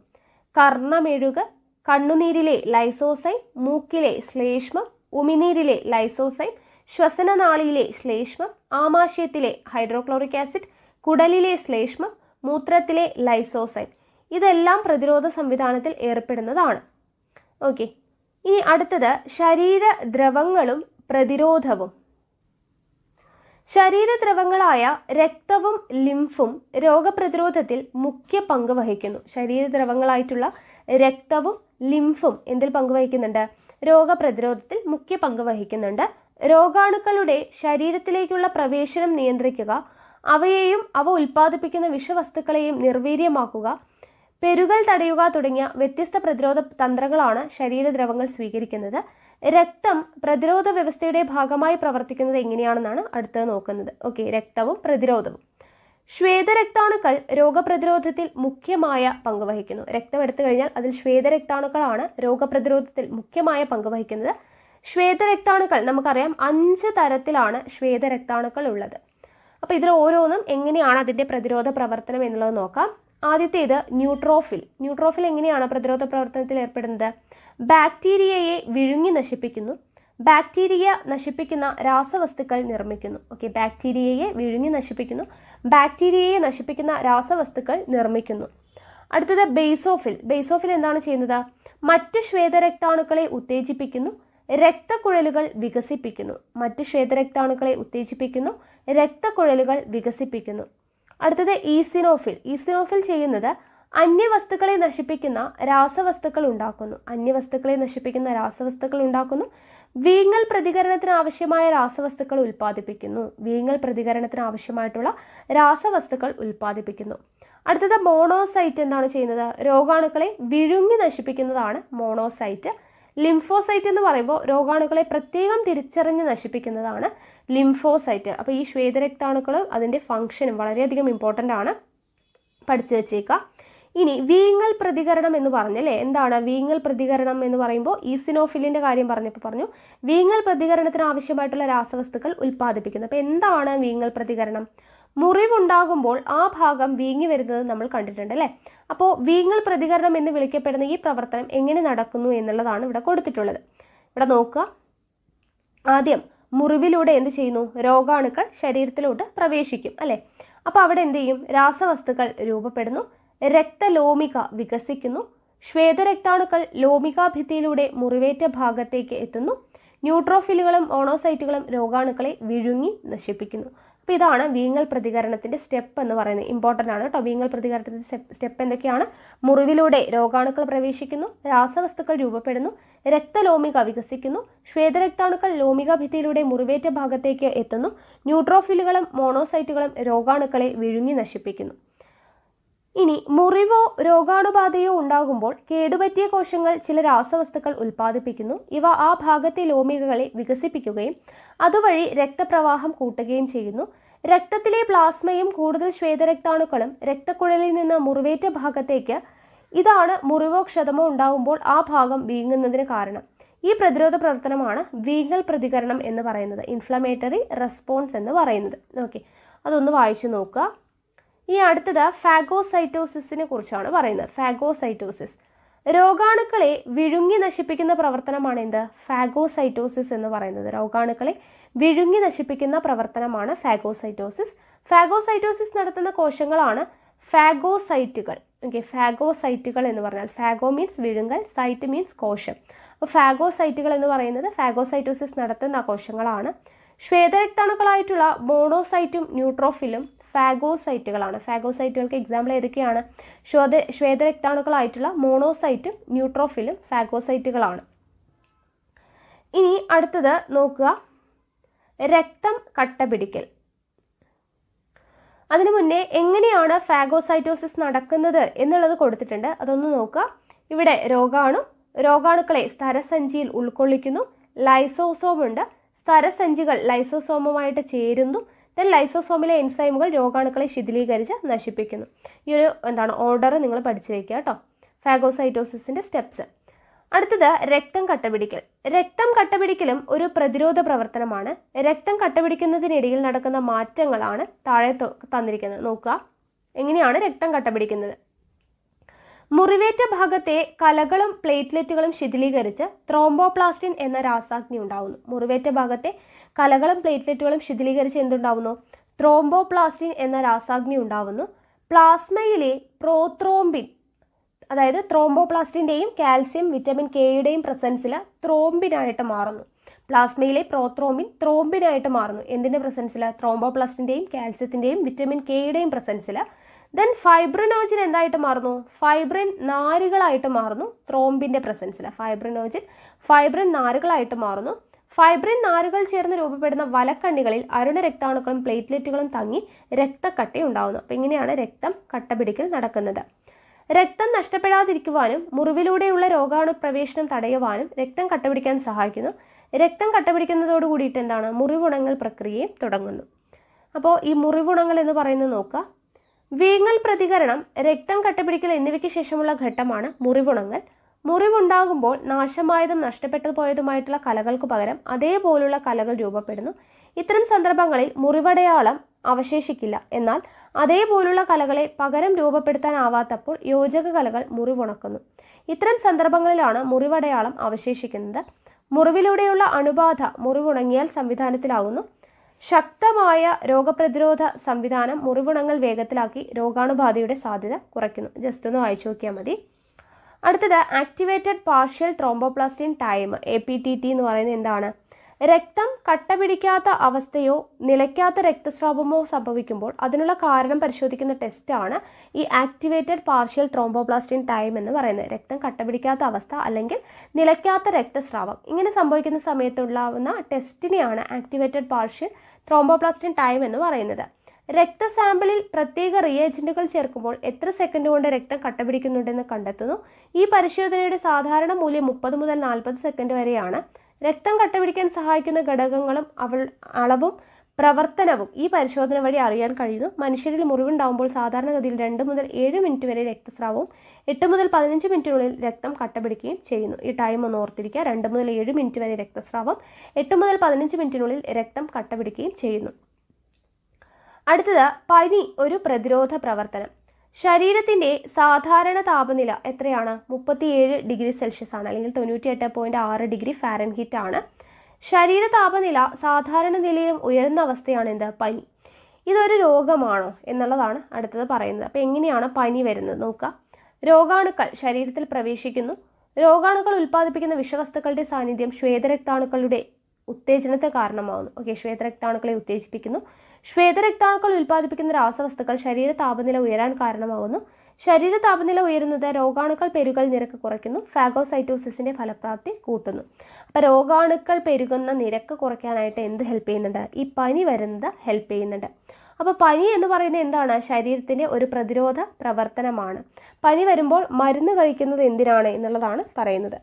കർണമെഴുക്, കണ്ണുനീരിലെ ലൈസോസൈം, മൂക്കിലെ ശ്ലേഷ്മം, ഉമിനീരിലെ ലൈസോസൈം, ശ്വസനനാളിയിലെ ശ്ലേഷ്മം, ആമാശയത്തിലെ ഹൈഡ്രോക്ലോറിക് ആസിഡ്, കുടലിലെ ശ്ലേഷ്മം, മൂത്രത്തിലെ ലൈസോസൈം, ഇതെല്ലാം പ്രതിരോധ സംവിധാനത്തിൽ ഏർപ്പെടുന്നതാണ്. ഓക്കെ, ഇനി അടുത്തത് ശരീരദ്രവങ്ങളും പ്രതിരോധവും. ശരീരദ്രവങ്ങളായ രക്തവും ലിംഫും രോഗപ്രതിരോധത്തിൽ മുഖ്യ പങ്ക് വഹിക്കുന്നു. ശരീരദ്രവങ്ങളായിട്ടുള്ള രക്തവും ലിംഫും എന്തിൽ പങ്കുവഹിക്കുന്നുണ്ട്? രോഗപ്രതിരോധത്തിൽ മുഖ്യ പങ്ക് വഹിക്കുന്നുണ്ട്. രോഗാണുക്കളുടെ ശരീരത്തിലേക്കുള്ള പ്രവേശനം നിയന്ത്രിക്കുക, അവയെയും അവ ഉൽപ്പാദിപ്പിക്കുന്ന വിഷവസ്തുക്കളെയും നിർവീര്യമാക്കുക, പെരുകൽ തടയുക തുടങ്ങിയ വ്യത്യസ്ത പ്രതിരോധ തന്ത്രങ്ങളാണ് ശരീരദ്രവങ്ങൾ സ്വീകരിക്കുന്നത്. രക്തം പ്രതിരോധ വ്യവസ്ഥയുടെ ഭാഗമായി പ്രവർത്തിക്കുന്നത് എങ്ങനെയാണെന്നാണ് അടുത്തത് നോക്കുന്നത്. ഓക്കെ, രക്തവും പ്രതിരോധവും. ശ്വേതരക്താണുക്കൾ രോഗപ്രതിരോധത്തിൽ മുഖ്യമായ പങ്ക് വഹിക്കുന്നു. രക്തം എടുത്തു കഴിഞ്ഞാൽ അതിൽ ശ്വേതരക്താണുക്കളാണ് രോഗപ്രതിരോധത്തിൽ മുഖ്യമായ പങ്ക് വഹിക്കുന്നത്. ശ്വേതരക്താണുക്കൾ നമുക്കറിയാം 5 തരത്തിലാണ് ശ്വേതരക്താണുക്കൾ ഉള്ളത്. അപ്പോൾ ഇതിൽ ഓരോന്നും എങ്ങനെയാണ് അതിൻ്റെ പ്രതിരോധ പ്രവർത്തനം എന്നുള്ളത് നോക്കാം. ആദ്യത്തേത് ന്യൂട്രോഫിൽ. ന്യൂട്രോഫിൽ എങ്ങനെയാണ് പ്രതിരോധ പ്രവർത്തനത്തിൽ ഏർപ്പെടുന്നത്? ബാക്ടീരിയയെ വിഴുങ്ങി നശിപ്പിക്കുന്നു. ബാക്ടീരിയ നശിപ്പിക്കുന്ന രാസവസ്തുക്കൾ നിർമ്മിക്കുന്നു. ഓക്കെ, ബാക്ടീരിയയെ വിഴുങ്ങി നശിപ്പിക്കുന്നു. ബാക്ടീരിയയെ നശിപ്പിക്കുന്ന രാസവസ്തുക്കൾ നിർമ്മിക്കുന്നു. അടുത്തത് ബേസോഫിൽ. ബേസോഫിൽ എന്താണ് ചെയ്യുന്നത്? മറ്റ് ശ്വേതരക്താണുക്കളെ ഉത്തേജിപ്പിക്കുന്നു, രക്തക്കുഴലുകൾ വികസിപ്പിക്കുന്നു. മറ്റ് ശ്വേതരക്താണുക്കളെ ഉത്തേജിപ്പിക്കുന്നു, രക്തക്കുഴലുകൾ വികസിപ്പിക്കുന്നു. അടുത്തത് ഈസിനോഫിൽ. ഈസിനോഫിൽ ചെയ്യുന്നത് അന്യവസ്തുക്കളെ നശിപ്പിക്കുന്ന രാസവസ്തുക്കൾ ഉണ്ടാക്കുന്നു. അന്യവസ്തുക്കളെ നശിപ്പിക്കുന്ന രാസവസ്തുക്കൾ ഉണ്ടാക്കുന്നു. വീങ്ങൽ പ്രതികരണത്തിന് ആവശ്യമായ രാസവസ്തുക്കൾ ഉൽപ്പാദിപ്പിക്കുന്നു. വീങ്ങൽ പ്രതികരണത്തിന് ആവശ്യമായിട്ടുള്ള രാസവസ്തുക്കൾ ഉൽപ്പാദിപ്പിക്കുന്നു. അടുത്തത് മോണോസൈറ്റ്. എന്താണ് ചെയ്യുന്നത്? രോഗാണുക്കളെ വിഴുങ്ങി നശിപ്പിക്കുന്നതാണ് മോണോസൈറ്റ്. ലിംഫോസൈറ്റ് എന്ന് പറയുമ്പോൾ രോഗാണുക്കളെ പ്രത്യേകം തിരിച്ചറിഞ്ഞ് നശിപ്പിക്കുന്നതാണ് ലിംഫോസൈറ്റ്. അപ്പോൾ ഈ ശ്വേതരക്താണുക്കളും അതിൻ്റെ ഫംഗ്ഷനും വളരെയധികം ഇമ്പോർട്ടൻ്റ് ആണ്, പഠിച്ചു വെച്ചേക്കുക. ഇനി വീങ്ങൽ പ്രതികരണം എന്ന് പറഞ്ഞല്ലേ, എന്താണ് വീങ്ങൽ പ്രതികരണം എന്ന് പറയുമ്പോൾ ഈസിനോഫിലിൻ്റെ കാര്യം പറഞ്ഞു വീങ്ങൽ പ്രതികരണത്തിന് ആവശ്യമായിട്ടുള്ള രാസവസ്തുക്കൾ ഉൽപ്പാദിപ്പിക്കുന്നത്. അപ്പോൾ എന്താണ് വീങ്ങൽ പ്രതികരണം? മുറിവുണ്ടാകുമ്പോൾ ആ ഭാഗം വീങ്ങി വരുന്നത് നമ്മൾ കണ്ടിട്ടുണ്ട് അല്ലേ? അപ്പോൾ വീങ്ങൽ പ്രതികരണം എന്ന് വിളിക്കപ്പെടുന്ന ഈ പ്രവർത്തനം എങ്ങനെ നടക്കുന്നു എന്നുള്ളതാണ് ഇവിടെ കൊടുത്തിട്ടുള്ളത്. ഇവിടെ നോക്കുക, ആദ്യം മുറിവിലൂടെ എന്ത് ചെയ്യുന്നു? രോഗാണുക്കൾ ശരീരത്തിലോട്ട് പ്രവേശിക്കും അല്ലേ? അപ്പോൾ അവിടെ എന്ത് ചെയ്യും? രാസവസ്തുക്കൾ രൂപപ്പെടുന്നു, രക്തലോമിക വികസിക്കുന്നു, ശ്വേതരക്താണുക്കൾ ലോമികാഭിത്തിയിലൂടെ മുറിവേറ്റ ഭാഗത്തേക്ക് എത്തുന്നു, ന്യൂട്രോഫിലുകളും മോണോസൈറ്റുകളും രോഗാണുക്കളെ വിഴുങ്ങി നശിപ്പിക്കുന്നു. അപ്പോൾ ഇതാണ് വീങ്ങൽ പ്രതികരണത്തിൻ്റെ സ്റ്റെപ്പ് എന്ന് പറയുന്നത്. ഇമ്പോർട്ടൻ്റ് ആണ് കേട്ടോ. വീങ്ങൽ പ്രതികരണത്തിൻ്റെ സ്റ്റെപ്പ് എന്തൊക്കെയാണ്? മുറിവിലൂടെ രോഗാണുക്കൾ പ്രവേശിക്കുന്നു, രാസവസ്തുക്കൾ രൂപപ്പെടുന്നു, രക്തലോമിക വികസിക്കുന്നു, ശ്വേതരക്താണുക്കൾ ലോമിക ഭിത്തിയിലൂടെ മുറിവേറ്റ ഭാഗത്തേക്ക് എത്തുന്നു, ന്യൂട്രോഫിലുകളും മോണോസൈറ്റുകളും രോഗാണുക്കളെ വിഴുങ്ങി നശിപ്പിക്കുന്നു. ഇനി മുറിവോ രോഗാണുബാധയോ ഉണ്ടാകുമ്പോൾ കേടുപറ്റിയ കോശങ്ങൾ ചില രാസവസ്തുക്കൾ ഉൽപ്പാദിപ്പിക്കുന്നു. ഇവ ആ ഭാഗത്തെ ലോമികകളെ വികസിപ്പിക്കുകയും അതുവഴി രക്തപ്രവാഹം കൂട്ടുകയും ചെയ്യുന്നു. രക്തത്തിലെ പ്ലാസ്മയും കൂടുതൽ ശ്വേതരക്താണുക്കളും രക്തക്കുഴലിൽ നിന്ന് മുറിവേറ്റ ഭാഗത്തേക്ക്, ഇതാണ് മുറിവോ ക്ഷതമോ ഉണ്ടാകുമ്പോൾ ആ ഭാഗം വീങ്ങുന്നതിന് കാരണം. ഈ പ്രതിരോധ പ്രവർത്തനമാണ് വീങ്ങൽ പ്രതികരണം എന്ന് പറയുന്നത്, ഇൻഫ്ലമേറ്ററി റെസ്പോൺസ് എന്ന് പറയുന്നത്. ഓക്കെ, അതൊന്ന് വായിച്ചു നോക്കുക. ഈ അടുത്തത് ഫാഗോസൈറ്റോസിസിനെ കുറിച്ചാണ് പറയുന്നത്. ഫാഗോസൈറ്റോസിസ് രോഗാണുക്കളെ വിഴുങ്ങി നശിപ്പിക്കുന്ന പ്രവർത്തനമാണ് എന്ത്? ഫാഗോസൈറ്റോസിസ് എന്ന് പറയുന്നത്. രോഗാണുക്കളെ വിഴുങ്ങി നശിപ്പിക്കുന്ന പ്രവർത്തനമാണ് ഫാഗോസൈറ്റോസിസ്. ഫാഗോസൈറ്റോസിസ് നടത്തുന്ന കോശങ്ങളാണ് ഫാഗോസൈറ്റുകൾ. ഓക്കെ, ഫാഗോസൈറ്റുകൾ എന്ന് പറഞ്ഞാൽ ഫാഗോ മീൻസ് വിഴുങ്ങൽ, സൈറ്റ് മീൻസ് കോശം. അപ്പോൾ ഫാഗോസൈറ്റുകൾ എന്ന് പറയുന്നത് ഫാഗോസൈറ്റോസിസ് നടത്തുന്ന കോശങ്ങളാണ്. ശ്വേതരക്താണുക്കളായിട്ടുള്ള മോണോസൈറ്റും ന്യൂട്രോഫിലും ഫാഗോസൈറ്റുകളാണ്. ഫാഗോസൈറ്റുകൾക്ക് എക്സാമ്പിൾ ഏതൊക്കെയാണ്? ശ്വേതരക്താണുക്കളായിട്ടുള്ള മോണോസൈറ്റും ന്യൂട്രോഫിലും ഫാഗോസൈറ്റുകളാണ്. ഇനി അടുത്തത് നോക്കുക, രക്തം കട്ടപിടിക്കൽ. അതിനു മുന്നേ എങ്ങനെയാണ് ഫാഗോസൈറ്റോസിസ് നടക്കുന്നത് എന്നുള്ളത് കൊടുത്തിട്ടുണ്ട്, അതൊന്ന് നോക്കുക. ഇവിടെ രോഗാണുക്കളെ സ്തരസഞ്ചിയിൽ ഉൾക്കൊള്ളിക്കുന്നു. ലൈസോസോം ഉണ്ട്. സ്തരസഞ്ചികൾ ലൈസോസോമുമായിട്ട് ചേരുന്നു. ദെൻ ലൈസോസോമിലെ എൻസൈമുകൾ രോഗാണുക്കളെ ശിഥിലീകരിച്ച് നശിപ്പിക്കുന്നു. ഈ ഒരു ഓർഡർ നിങ്ങൾ പഠിച്ചു വയ്ക്കുക കേട്ടോ, ഫാഗോസൈറ്റോസിസിൻ്റെ സ്റ്റെപ്സ്. അടുത്തത് രക്തം കട്ടപിടിക്കൽ. രക്തം കട്ടപിടിക്കലും ഒരു പ്രതിരോധ പ്രവർത്തനമാണ്. രക്തം കട്ടപിടിക്കുന്നതിനിടയിൽ നടക്കുന്ന മാറ്റങ്ങളാണ് താഴെ തന്നിരിക്കുന്നത്. നോക്കുക, എങ്ങനെയാണ് രക്തം കട്ടപിടിക്കുന്നത്. മുറിവേറ്റ ഭാഗത്തെ കലകളും പ്ലേറ്റ്ലെറ്റുകളും ശിഥിലീകരിച്ച് ത്രോംബോപ്ലാസ്റ്റിൻ എന്ന രാസാഗ്നി ഉണ്ടാവുന്നു. മുറിവേറ്റ ഭാഗത്തെ കലകളും പ്ലേറ്റ്ലെറ്റുകളും ശിഥിലീകരിച്ച് എന്തുണ്ടാവുന്നു? ത്രോംബോപ്ലാസ്റ്റിൻ എന്ന രാസാഗ്നി ഉണ്ടാവുന്നു. പ്ലാസ്മയിലെ പ്രോത്രോംബിൻ, അതായത് ത്രോംബോപ്ലാസ്റ്റിൻ്റെയും കാൽസ്യം വിറ്റമിൻ കെയുടെയും പ്രസൻസിൽ ത്രോംബിനായിട്ട് മാറുന്നു. പ്ലാസ്മയിലെ പ്രോത്രോംബിൻ ത്രോംബിനായിട്ട് മാറുന്നു. എന്തിൻ്റെ പ്രസൻസിൽ? ത്രോംബോപ്ലാസ്റ്റിൻ്റെയും കാൽസ്യത്തിൻ്റെയും വിറ്റമിൻ കെയുടെയും പ്രസൻസിൽ. ദെൻ ഫൈബ്രിനോജിൻ എന്തായിട്ട് മാറുന്നു? ഫൈബ്രിൻ നാരുകളായിട്ട് മാറുന്നു ത്രോംബിൻ്റെ പ്രസൻസിൽ. ഫൈബ്രിൻ നാരുകളായിട്ട് മാറുന്നു. ഫൈബ്രിൻ നാരുകൾ ചേർന്ന് രൂപപ്പെടുന്ന വലക്കണ്ണികളിൽ അരുണ രക്താണുക്കളും പ്ലേറ്റ്ലെറ്റുകളും തങ്ങി രക്തക്കട്ടി ഉണ്ടാകുന്നു. അപ്പോൾ ഇങ്ങനെയാണ് രക്തം കട്ടപിടിക്കൽ നടക്കുന്നത്. രക്തം നഷ്ടപ്പെടാതിരിക്കുവാനും മുറിവിലൂടെയുള്ള രോഗാണു പ്രവേശനം തടയുവാനും രക്തം കട്ടപിടിക്കാൻ സഹായിക്കുന്നു. രക്തം കട്ടപിടിക്കുന്നതോട് കൂടിയിട്ട് എന്താണ്? മുറിവുണങ്ങൽ പ്രക്രിയയും തുടങ്ങുന്നു. അപ്പോൾ ഈ മുറിവുണങ്ങൽ എന്ന് പറയുന്നത് നോക്കുക, വീങ്ങൽ പ്രതികരണം, രക്തം കട്ടപിടിക്കൽ എന്നിവയ്ക്ക് ശേഷമുള്ള ഘട്ടമാണ് മുറിവുണങ്ങൽ. മുറിവുണ്ടാകുമ്പോൾ നാശമായതും നഷ്ടപ്പെട്ടു പോയതുമായിട്ടുള്ള കലകൾക്ക് പകരം അതേപോലുള്ള കലകൾ രൂപപ്പെടുന്നു. ഇത്തരം സന്ദർഭങ്ങളിൽ മുറിവടയാളം അവശേഷിക്കില്ല. എന്നാൽ അതേപോലുള്ള കലകളെ പകരം രൂപപ്പെടുത്താനാവാത്തപ്പോൾ യോജക കലകൾ മുറിവുണക്കുന്നു. ഇത്തരം സന്ദർഭങ്ങളിലാണ് മുറിവടയാളം അവശേഷിക്കുന്നത്. മുറിവിലൂടെയുള്ള അണുബാധ മുറിവുണങ്ങിയാൽ സംവിധാനത്തിലാകുന്നു. ശക്തമായ രോഗപ്രതിരോധ സംവിധാനം മുറിവുണങ്ങൽ വേഗത്തിലാക്കി രോഗാണുബാധയുടെ സാധ്യത കുറയ്ക്കുന്നു. ജസ്റ്റ് ഒന്ന് വായിച്ചു നോക്കിയാൽ മതി. അടുത്തത് activated partial thromboplastin time, APTT എന്ന് പറയുന്നത് എന്താണ്? രക്തം കട്ടപിടിക്കാത്ത അവസ്ഥയോ നിലയ്ക്കാത്ത രക്തസ്രാവമോ സംഭവിക്കുമ്പോൾ അതിനുള്ള കാരണം പരിശോധിക്കുന്ന ടെസ്റ്റാണ് ഈ ആക്ടിവേറ്റഡ് പാർഷ്യൽ ത്രോംബോപ്ലാസ്റ്റിൻ ടൈം എന്ന് പറയുന്നത്. രക്തം കട്ടപിടിക്കാത്ത അവസ്ഥ അല്ലെങ്കിൽ നിലയ്ക്കാത്ത രക്തസ്രാവം ഇങ്ങനെ സംഭവിക്കുന്ന സമയത്തുണ്ടാവുന്ന ടെസ്റ്റിനെയാണ് ആക്ടിവേറ്റഡ് പാർഷ്യൽ ത്രോംബോപ്ലാസ്റ്റിൻ ടൈം എന്ന് പറയുന്നത്. രക്തസാമ്പിളിൽ പ്രത്യേക റിയേജന്റുകൾ ചേർക്കുമ്പോൾ എത്ര സെക്കൻഡ് കൊണ്ട് രക്തം കട്ടപിടിക്കുന്നുണ്ടെന്ന് കണ്ടെത്തുന്നു. ഈ പരിശോധനയുടെ സാധാരണ മൂല്യം 30 മുതൽ 40 സെക്കൻഡ് വരെയാണ്. രക്തം കട്ടപിടിക്കാൻ സഹായിക്കുന്ന ഘടകങ്ങളും അളവും പ്രവർത്തനവും ഈ പരിശോധന വഴി അറിയാൻ കഴിയുന്നു. മനുഷ്യരിൽ മുറിവുണ്ടാകുമ്പോൾ സാധാരണഗതിയിൽ 2 മുതൽ 7 മിനിറ്റ് വരെ രക്തസ്രാവവും 8 മുതൽ 15 മിനിറ്റിനുള്ളിൽ രക്തം കട്ടപിടിക്കുകയും ചെയ്യുന്നു. ഈ ടൈം ഒന്ന് ഓർത്തിരിക്കുക. 2 മുതൽ 7 മിനിറ്റ് വരെ രക്തസ്രാവം, 8 മുതൽ 15 മിനിറ്റിനുള്ളിൽ രക്തം കട്ടപിടിക്കുകയും ചെയ്യുന്നു. അടുത്തത് പനി ഒരു പ്രതിരോധ പ്രവർത്തനം. ശരീരത്തിൻ്റെ സാധാരണ താപനില എത്രയാണ്? 37 ഡിഗ്രി സെൽഷ്യസ് ആണ്, അല്ലെങ്കിൽ 98.6 ഡിഗ്രി ഫാരൻഹീറ്റ് ആണ്. ശരീര താപനില സാധാരണ നിലയിലും ഉയർന്ന അവസ്ഥയാണ് എന്ത്? പനി. ഇതൊരു രോഗമാണോ എന്നുള്ളതാണ് അടുത്തത് പറയുന്നത്. അപ്പോൾ എങ്ങനെയാണ് പനി വരുന്നത് നോക്കുക. രോഗാണുക്കൾ ശരീരത്തിൽ പ്രവേശിക്കുന്നു. രോഗാണുക്കൾ ഉൽപ്പാദിപ്പിക്കുന്ന വിഷവസ്തുക്കളുടെ സാന്നിധ്യം ശ്വേതരക്താണുക്കളുടെ ഉത്തേജനത്തിന് കാരണമാകുന്നു. ഓക്കെ, ശ്വേതരക്താണുക്കളെ ഉത്തേജിപ്പിക്കുന്നു. ശ്വേതരക്താണുക്കൾ ഉൽപ്പാദിപ്പിക്കുന്ന രാസവസ്തുക്കൾ ശരീര താപനില ഉയരാൻ കാരണമാകുന്നു. ശരീര താപനില ഉയരുന്നത് രോഗാണുക്കൾ പെരുകൽ നിരക്ക് കുറയ്ക്കുന്നു. ഫാഗോസൈറ്റോസിസിന്റെ ഫലപ്രാപ്തി കൂട്ടുന്നു. അപ്പോൾ രോഗാണുക്കൾ പെരുകുന്ന നിരക്ക് കുറയ്ക്കാനായിട്ട് എന്ത് ഹെൽപ്പ് ചെയ്യുന്നുണ്ട്? ഈ പനി വരുന്നത് ഹെൽപ്പ് ചെയ്യുന്നുണ്ട്. അപ്പോൾ പനി എന്ന് പറയുന്നത് എന്താണ്? ശരീരത്തിൻ്റെ ഒരു പ്രതിരോധ പ്രവർത്തനമാണ്. പനി വരുമ്പോൾ മരുന്ന് കഴിക്കുന്നത് എന്തിനാണ് എന്നുള്ളതാണ് പറയുന്നത്.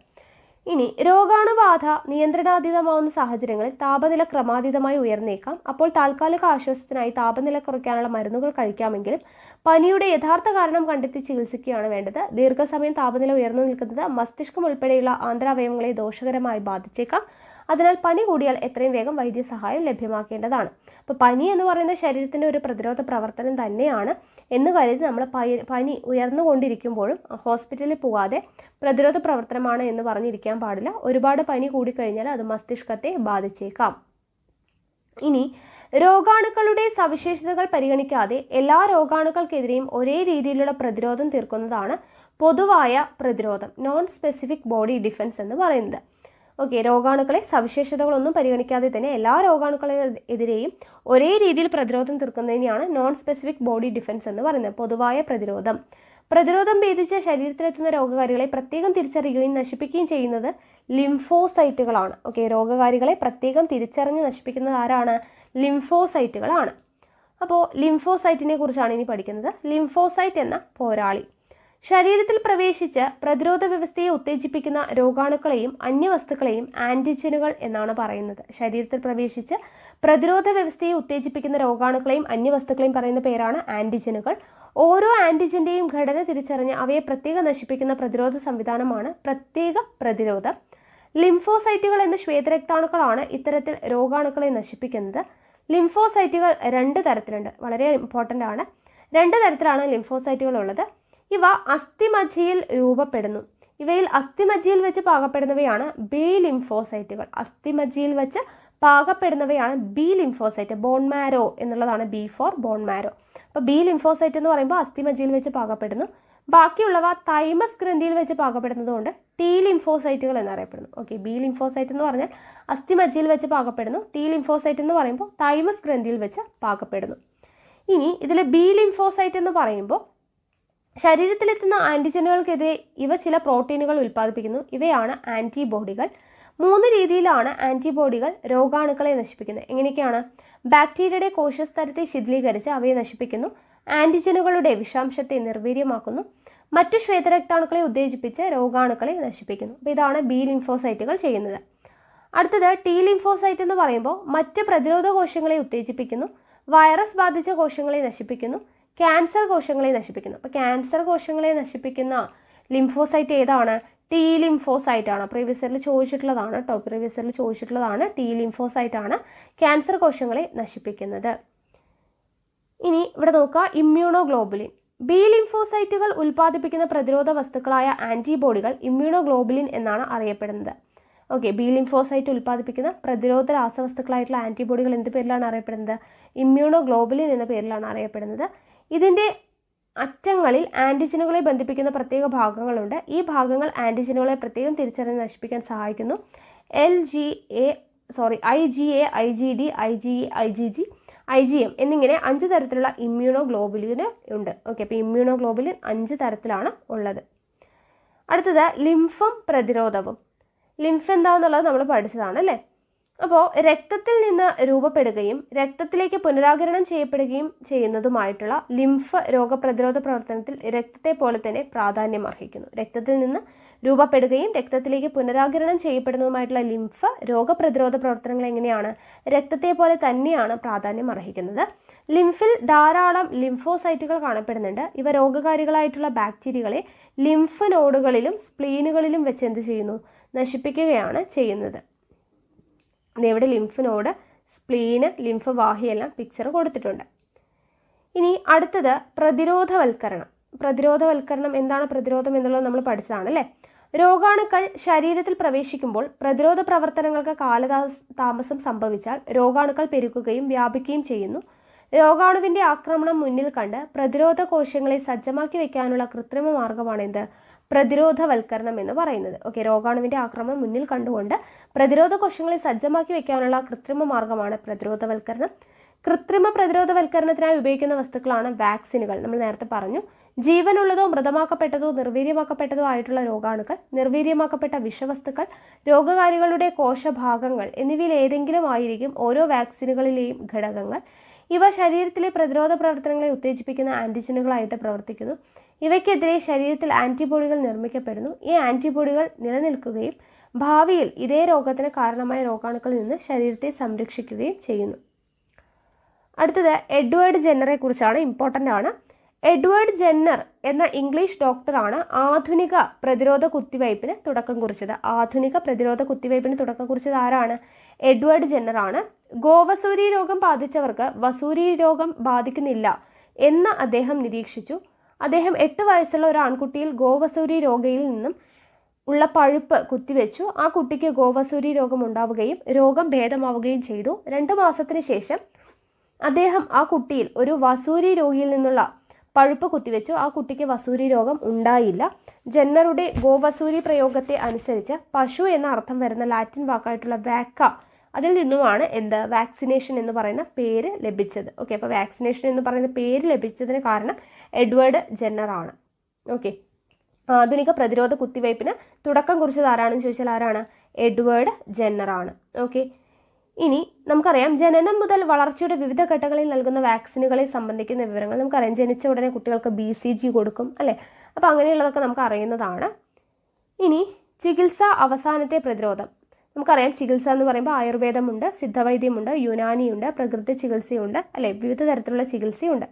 ഇനി രോഗാണുബാധ നിയന്ത്രണാതീതമാവുന്ന സാഹചര്യങ്ങളിൽ താപനില ക്രമാതീതമായി ഉയർന്നേക്കാം. അപ്പോൾ താൽക്കാലിക ആശ്വാസത്തിനായി താപനില കുറയ്ക്കാനുള്ള മരുന്നുകൾ കഴിക്കാമെങ്കിലും പനിയുടെ യഥാർത്ഥ കാരണം കണ്ടെത്തി ചികിത്സിക്കുകയാണ് വേണ്ടത്. ദീർഘസമയം താപനില ഉയർന്നു നിൽക്കുന്നത് മസ്തിഷ്കം ഉൾപ്പെടെയുള്ള ആന്തരാവയവങ്ങളെ ദോഷകരമായി ബാധിച്ചേക്കാം. അതിനാൽ പനി കൂടിയാൽ എത്രയും വേഗം വൈദ്യസഹായം ലഭ്യമാക്കേണ്ടതാണ്. അപ്പോൾ പനി എന്ന് പറയുന്ന ശരീരത്തിൻ്റെ ഒരു പ്രതിരോധ പ്രവർത്തനം തന്നെയാണ് എന്ന് കരുതി നമ്മൾ പനി ഉയർന്നുകൊണ്ടിരിക്കുമ്പോഴും ഹോസ്പിറ്റലിൽ പോകാതെ പ്രതിരോധ പ്രവർത്തനമാണ് എന്ന് പറഞ്ഞിരിക്കാൻ പാടില്ല. ഒരുപാട് പനി കൂടിക്കഴിഞ്ഞാൽ അത് മസ്തിഷ്കത്തെ ബാധിച്ചേക്കാം. ഇനി രോഗാണുക്കളുടെ സവിശേഷതകൾ പരിഗണിക്കാതെ എല്ലാ രോഗാണുക്കൾക്കെതിരെയും ഒരേ രീതിയിലുള്ള പ്രതിരോധം തീർക്കുന്നതാണ് പൊതുവായ പ്രതിരോധം, നോൺ സ്പെസിഫിക് ബോഡി ഡിഫൻസ് എന്ന് പറയുന്നത്. ഓക്കെ, രോഗാണുക്കളെ സവിശേഷതകളൊന്നും പരിഗണിക്കാതെ തന്നെ എല്ലാ രോഗാണുക്കളെതിരെയും ഒരേ രീതിയിൽ പ്രതിരോധം തീർക്കുന്നതിനെയാണ് നോൺ സ്പെസിഫിക് ബോഡി ഡിഫൻസ് എന്ന് പറയുന്നത്, പൊതുവായ പ്രതിരോധം. പ്രതിരോധം ഭേദിച്ച് ശരീരത്തിലെത്തുന്ന രോഗകാരികളെ പ്രത്യേകം തിരിച്ചറിയുകയും നശിപ്പിക്കുകയും ചെയ്യുന്നത് ലിംഫോസൈറ്റുകളാണ്. ഓക്കെ, രോഗകാരികളെ പ്രത്യേകം തിരിച്ചറിഞ്ഞ് നശിപ്പിക്കുന്നത് ആരാണ്? ലിംഫോസൈറ്റുകളാണ്. അപ്പോൾ ലിംഫോസൈറ്റിനെ കുറിച്ചാണ് ഇനി പഠിക്കുന്നത്. ലിംഫോസൈറ്റ് എന്ന പോരാളി ശരീരത്തിൽ പ്രവേശിച്ച് പ്രതിരോധ വ്യവസ്ഥയെ ഉത്തേജിപ്പിക്കുന്ന രോഗാണുക്കളെയും അന്യവസ്തുക്കളെയും ആൻറ്റിജനുകൾ എന്നാണ് പറയുന്നത്. ശരീരത്തിൽ പ്രവേശിച്ച് പ്രതിരോധ വ്യവസ്ഥയെ ഉത്തേജിപ്പിക്കുന്ന രോഗാണുക്കളെയും അന്യവസ്തുക്കളെയും പറയുന്ന പേരാണ് ആൻറ്റിജനുകൾ. ഓരോ ആൻറ്റിജൻ്റെയും ഘടന തിരിച്ചറിഞ്ഞ് അവയെ പ്രത്യേകം നശിപ്പിക്കുന്ന പ്രതിരോധ സംവിധാനമാണ് പ്രത്യേക പ്രതിരോധം. ലിംഫോസൈറ്റുകൾ എന്ന ശ്വേതരക്താണുക്കളാണ് ഇത്തരത്തിൽ രോഗാണുക്കളെ നശിപ്പിക്കുന്നത്. ലിംഫോസൈറ്റുകൾ 2 തരത്തിലുണ്ട്, വളരെ ഇമ്പോർട്ടൻ്റ് ആണ്. 2 തരത്തിലാണ് ലിംഫോസൈറ്റുകൾ ഉള്ളത്. ഇവ അസ്ഥിമജ്ജയിൽ രൂപപ്പെടുന്നു. ഇവയിൽ അസ്ഥിമജ്ജയിൽ വെച്ച് പാകപ്പെടുന്നവയാണ് ബി ലിംഫോസൈറ്റുകൾ. അസ്ഥിമജ്ജയിൽ വെച്ച് പാകപ്പെടുന്നവയാണ് ബി ലിംഫോസൈറ്റ്. ബോൺ മാരോ എന്നുള്ളതാണ് ബി ഫോർ ബോൺ മാരോ. അപ്പോൾ ബി ലിംഫോസൈറ്റ് എന്ന് പറയുമ്പോൾ അസ്ഥിമജ്ജയിൽ വെച്ച് പാകപ്പെടുന്നു. ബാക്കിയുള്ളവ തൈമസ് ഗ്രന്ഥിയിൽ വെച്ച് പാകപ്പെടുന്നതുകൊണ്ട് ടി ലിംഫോസൈറ്റുകൾ എന്നറിയപ്പെടുന്നു. ഓക്കെ, ബി ലിംഫോസൈറ്റ് എന്ന് പറഞ്ഞാൽ അസ്ഥിമജ്ജയിൽ വെച്ച് പാകപ്പെടുന്നു. ടി ലിംഫോസൈറ്റ് എന്ന് പറയുമ്പോൾ തൈമസ് ഗ്രന്ഥിയിൽ വെച്ച് പാകപ്പെടുന്നു. ഇനി ഇതിൽ ബി ലിംഫോസൈറ്റ് എന്ന് പറയുമ്പോൾ ശരീരത്തിലെത്തുന്ന ആൻറ്റിജനുകൾക്കെതിരെ ഇവ ചില പ്രോട്ടീനുകൾ ഉൽപ്പാദിപ്പിക്കുന്നു. ഇവയാണ് ആൻറ്റിബോഡികൾ. 3 രീതിയിലാണ് ആൻറ്റിബോഡികൾ രോഗാണുക്കളെ നശിപ്പിക്കുന്നത്. എങ്ങനെയൊക്കെയാണ്? ബാക്ടീരിയയുടെ കോശസ്തരത്തെ ശിഥിലീകരിച്ച് അവയെ നശിപ്പിക്കുന്നു. ആൻറ്റിജനുകളുടെ വിഷാംശത്തെ നിർവീര്യമാക്കുന്നു. മറ്റു ശ്വേതരക്താണുക്കളെ ഉത്തേജിപ്പിച്ച് രോഗാണുക്കളെ നശിപ്പിക്കുന്നു. അപ്പോൾ ഇതാണ് ബി ലിംഫോസൈറ്റുകൾ ചെയ്യുന്നത്. അടുത്തത് ടി ലിംഫോസൈറ്റ് എന്ന് പറയുമ്പോൾ മറ്റ് പ്രതിരോധ കോശങ്ങളെ ഉത്തേജിപ്പിക്കുന്നു. വൈറസ് ബാധിച്ച കോശങ്ങളെ നശിപ്പിക്കുന്നു. ക്യാൻസർ കോശങ്ങളെ നശിപ്പിക്കുന്നു. അപ്പോൾ ക്യാൻസർ കോശങ്ങളെ നശിപ്പിക്കുന്ന ലിംഫോസൈറ്റ് ഏതാണ്? ടി ലിംഫോസൈറ്റ് ആണ്. പ്രീവിയസ് ഇയറിൽ ചോദിച്ചിട്ടുള്ളതാണ് കേട്ടോ. പ്രീവിയസ് ഇയറിൽ ചോദിച്ചിട്ടുള്ളതാണ്. ടി ലിംഫോസൈറ്റ് ആണ് ക്യാൻസർ കോശങ്ങളെ നശിപ്പിക്കുന്നത്. ഇനി ഇവിടെ നോക്കുക, ഇമ്മ്യൂണോഗ്ലോബുലിൻ. ബി ലിംഫോസൈറ്റുകൾ ഉൽപ്പാദിപ്പിക്കുന്ന പ്രതിരോധ വസ്തുക്കളായ ആൻറ്റിബോഡികൾ ഇമ്മ്യൂണോഗ്ലോബുലിൻ എന്നാണ് അറിയപ്പെടുന്നത്. ഓക്കെ, ബി ലിംഫോസൈറ്റ് ഉൽപ്പാദിപ്പിക്കുന്ന പ്രതിരോധ രാസവസ്തുക്കളായിട്ടുള്ള ആൻറ്റിബോഡികൾ എന്ത് പേരിലാണ് അറിയപ്പെടുന്നത്? ഇമ്മ്യൂണോഗ്ലോബുലിൻ എന്ന പേരിലാണ് അറിയപ്പെടുന്നത്. ഇതിൻ്റെ അറ്റങ്ങളിൽ ആൻറ്റിജനുകളെ ബന്ധിപ്പിക്കുന്ന പ്രത്യേക ഭാഗങ്ങളുണ്ട്. ഈ ഭാഗങ്ങൾ ആൻറ്റിജനുകളെ പ്രത്യേകം തിരിച്ചറിഞ്ഞ് നശിപ്പിക്കാൻ സഹായിക്കുന്നു. IgA, IgD, IgE, IgG, IgM എന്നിങ്ങനെ 5 തരത്തിലുള്ള ഇമ്മ്യൂണോഗ്ലോബുലിന് ഉണ്ട്. ഓക്കെ, അപ്പോൾ ഇമ്മ്യൂണോഗ്ലോബുലിൻ 5 തരത്തിലാണ് ഉള്ളത്. അടുത്തത് ലിംഫും പ്രതിരോധവും. ലിംഫ് എന്താണെന്നുള്ളത് നമ്മൾ പഠിച്ചതാണ് അല്ലേ. അപ്പോൾ രക്തത്തിൽ നിന്ന് രൂപപ്പെടുകയും രക്തത്തിലേക്ക് പുനരാഗിരണം ചെയ്യപ്പെടുകയും ചെയ്യുന്നതുമായിട്ടുള്ള ലിംഫ് രോഗപ്രതിരോധ പ്രവർത്തനത്തിൽ രക്തത്തെ പോലെ തന്നെ പ്രാധാന്യം അർഹിക്കുന്നു. രക്തത്തിൽ നിന്ന് രൂപപ്പെടുകയും രക്തത്തിലേക്ക് പുനരാഗിരണം ചെയ്യപ്പെടുന്നതുമായിട്ടുള്ള ലിംഫ് രോഗപ്രതിരോധ പ്രവർത്തനങ്ങൾ എങ്ങനെയാണ്? രക്തത്തെ പോലെ തന്നെയാണ് പ്രാധാന്യം അർഹിക്കുന്നത്. ലിംഫിൽ ധാരാളം ലിംഫോസൈറ്റുകൾ കാണപ്പെടുന്നുണ്ട്. ഇവ രോഗകാരികളായിട്ടുള്ള ബാക്ടീരിയകളെ ലിംഫ് നോഡുകളിലും സ്പ്ലീനുകളിലും വെച്ച് എന്ത് ചെയ്യുന്നു? നശിപ്പിക്കുകയാണ് ചെയ്യുന്നത്. ഇവിടെ ലിംഫ് നോഡ്, സ്പ്ലീന്, ലിംഫ് വാഹിയെല്ലാം പിക്ചർ കൊടുത്തിട്ടുണ്ട്. ഇനി അടുത്തത് പ്രതിരോധവൽക്കരണം. പ്രതിരോധവൽക്കരണം എന്താണ്? പ്രതിരോധം എന്നുള്ളത് നമ്മൾ പഠിച്ചതാണ് അല്ലേ. രോഗാണുക്കൾ ശരീരത്തിൽ പ്രവേശിക്കുമ്പോൾ പ്രതിരോധ പ്രവർത്തനങ്ങൾക്ക് കാലതാമസം സംഭവിച്ചാൽ രോഗാണുക്കൾ പെരുകുകയും വ്യാപിക്കുകയും ചെയ്യുന്നു. രോഗാണുവിൻ്റെ ആക്രമണം മുന്നിൽ കണ്ട് പ്രതിരോധ കോശങ്ങളെ സജ്ജമാക്കി വയ്ക്കാനുള്ള കൃത്രിമ മാർഗമാണ് എന്ത്? പ്രതിരോധവൽക്കരണം എന്ന് പറയുന്നത്. ഓക്കെ, രോഗാണുവിൻ്റെ ആക്രമണം മുന്നിൽ കണ്ടുകൊണ്ട് പ്രതിരോധ കോശങ്ങളെ സജ്ജമാക്കി വയ്ക്കാനുള്ള കൃത്രിമ മാർഗമാണ് പ്രതിരോധവൽക്കരണം. കൃത്രിമ പ്രതിരോധവൽക്കരണത്തിനായി ഉപയോഗിക്കുന്ന വസ്തുക്കളാണ് വാക്സിനുകൾ. നമ്മൾ നേരത്തെ പറഞ്ഞു. ജീവനുള്ളതോ മൃതമാക്കപ്പെട്ടതോ നിർവീര്യമാക്കപ്പെട്ടതോ ആയിട്ടുള്ള രോഗാണുക്കൾ, നിർവീര്യമാക്കപ്പെട്ട വിഷവസ്തുക്കൾ, രോഗകാരികളുടെ കോശഭാഗങ്ങൾ എന്നിവയിൽ ഏതെങ്കിലും ആയിരിക്കും ഓരോ വാക്സിനുകളിലെയും ഘടകങ്ങൾ. ഇവ ശരീരത്തിലെ പ്രതിരോധ പ്രവർത്തനങ്ങളെ ഉത്തേജിപ്പിക്കുന്ന ആൻറ്റിജനുകളായിട്ട് പ്രവർത്തിക്കുന്നു. ഇവയ്ക്കെതിരെ ശരീരത്തിൽ ആൻറ്റിബോഡികൾ നിർമ്മിക്കപ്പെടുന്നു. ഈ ആൻറ്റിബോഡികൾ നിലനിൽക്കുകയും ഭാവിയിൽ ഇതേ രോഗത്തിന് കാരണമായ രോഗാണുക്കളിൽ നിന്ന് ശരീരത്തെ സംരക്ഷിക്കുകയും ചെയ്യുന്നു. അടുത്തത് എഡ്വേർഡ് ജെന്നറെ കുറിച്ചാണ്, ഇമ്പോർട്ടൻ്റ് ആണ്. എഡ്വേർഡ് ജെന്നർ എന്ന ഇംഗ്ലീഷ് ഡോക്ടറാണ് ആധുനിക പ്രതിരോധ കുത്തിവയ്പ്പിന് തുടക്കം കുറിച്ചത്. ആധുനിക പ്രതിരോധ കുത്തിവയ്പ്പിന് തുടക്കം കുറിച്ചത് ആരാണ്? എഡ്വേർഡ് ജെന്നർ ആണ്. ഗോവസൂരി രോഗം ബാധിച്ചവർക്ക് വസൂരി രോഗം ബാധിക്കുന്നില്ല എന്ന് അദ്ദേഹം നിരീക്ഷിച്ചു. അദ്ദേഹം 8 വയസ്സുള്ള ഒരു ആൺകുട്ടിയിൽ ഗോവസൂരി രോഗയിൽ നിന്നും ഉള്ള പഴുപ്പ് കുത്തിവെച്ചു. ആ കുട്ടിക്ക് ഗോവസൂരി രോഗം ഉണ്ടാവുകയും രോഗം ഭേദമാവുകയും ചെയ്തു. 2 മാസത്തിന് ശേഷം അദ്ദേഹം ആ കുട്ടിയിൽ ഒരു വസൂരി രോഗിയിൽ നിന്നുള്ള പഴുപ്പ് കുത്തിവെച്ചു. ആ കുട്ടിക്ക് വസൂരി രോഗം ഉണ്ടായില്ല. ജെന്നറുടെ ഗോവസൂരി പ്രയോഗത്തെ അനുസരിച്ച് പശു എന്ന അർത്ഥം വരുന്ന ലാറ്റിൻ വാക്കായിട്ടുള്ള വാക്ക, അതിൽ നിന്നുമാണ് വാക്സിനേഷൻ എന്ന് പറയുന്ന പേര് ലഭിച്ചത്. ഓക്കെ, അപ്പോൾ വാക്സിനേഷൻ എന്ന് പറയുന്ന പേര് ലഭിച്ചതിന് കാരണം എഡ്വേർഡ് ജെന്നർ ആണ്. ഓക്കെ, ആധുനിക പ്രതിരോധ കുത്തിവയ്പ്പിന് തുടക്കം കുറിച്ചത് ആരാണെന്ന് ചോദിച്ചാൽ ആരാണ്? എഡ്വേർഡ് ജെന്നർ ആണ്. ഓക്കെ, ഇനി നമുക്കറിയാം ജനനം മുതൽ വളർച്ചയുടെ വിവിധ ഘട്ടങ്ങളിൽ നൽകുന്ന വാക്സിനുകളെ സംബന്ധിക്കുന്ന വിവരങ്ങൾ നമുക്കറിയാം. ജനിച്ച ഉടനെ കുട്ടികൾക്ക് BCG കൊടുക്കും അല്ലേ? അപ്പോൾ അങ്ങനെയുള്ളതൊക്കെ നമുക്ക് അറിയുന്നതാണ്. ഇനി ചികിത്സ, അവസാനത്തെ പ്രതിരോധം. നമുക്കറിയാം ചികിത്സ എന്ന് പറയുമ്പോൾ ആയുർവേദമുണ്ട്, സിദ്ധവൈദ്യമുണ്ട്, യുനാനിയുണ്ട്, പ്രകൃതി ചികിത്സയുണ്ട് അല്ലേ? വിവിധ തരത്തിലുള്ള ചികിത്സയുണ്ട്.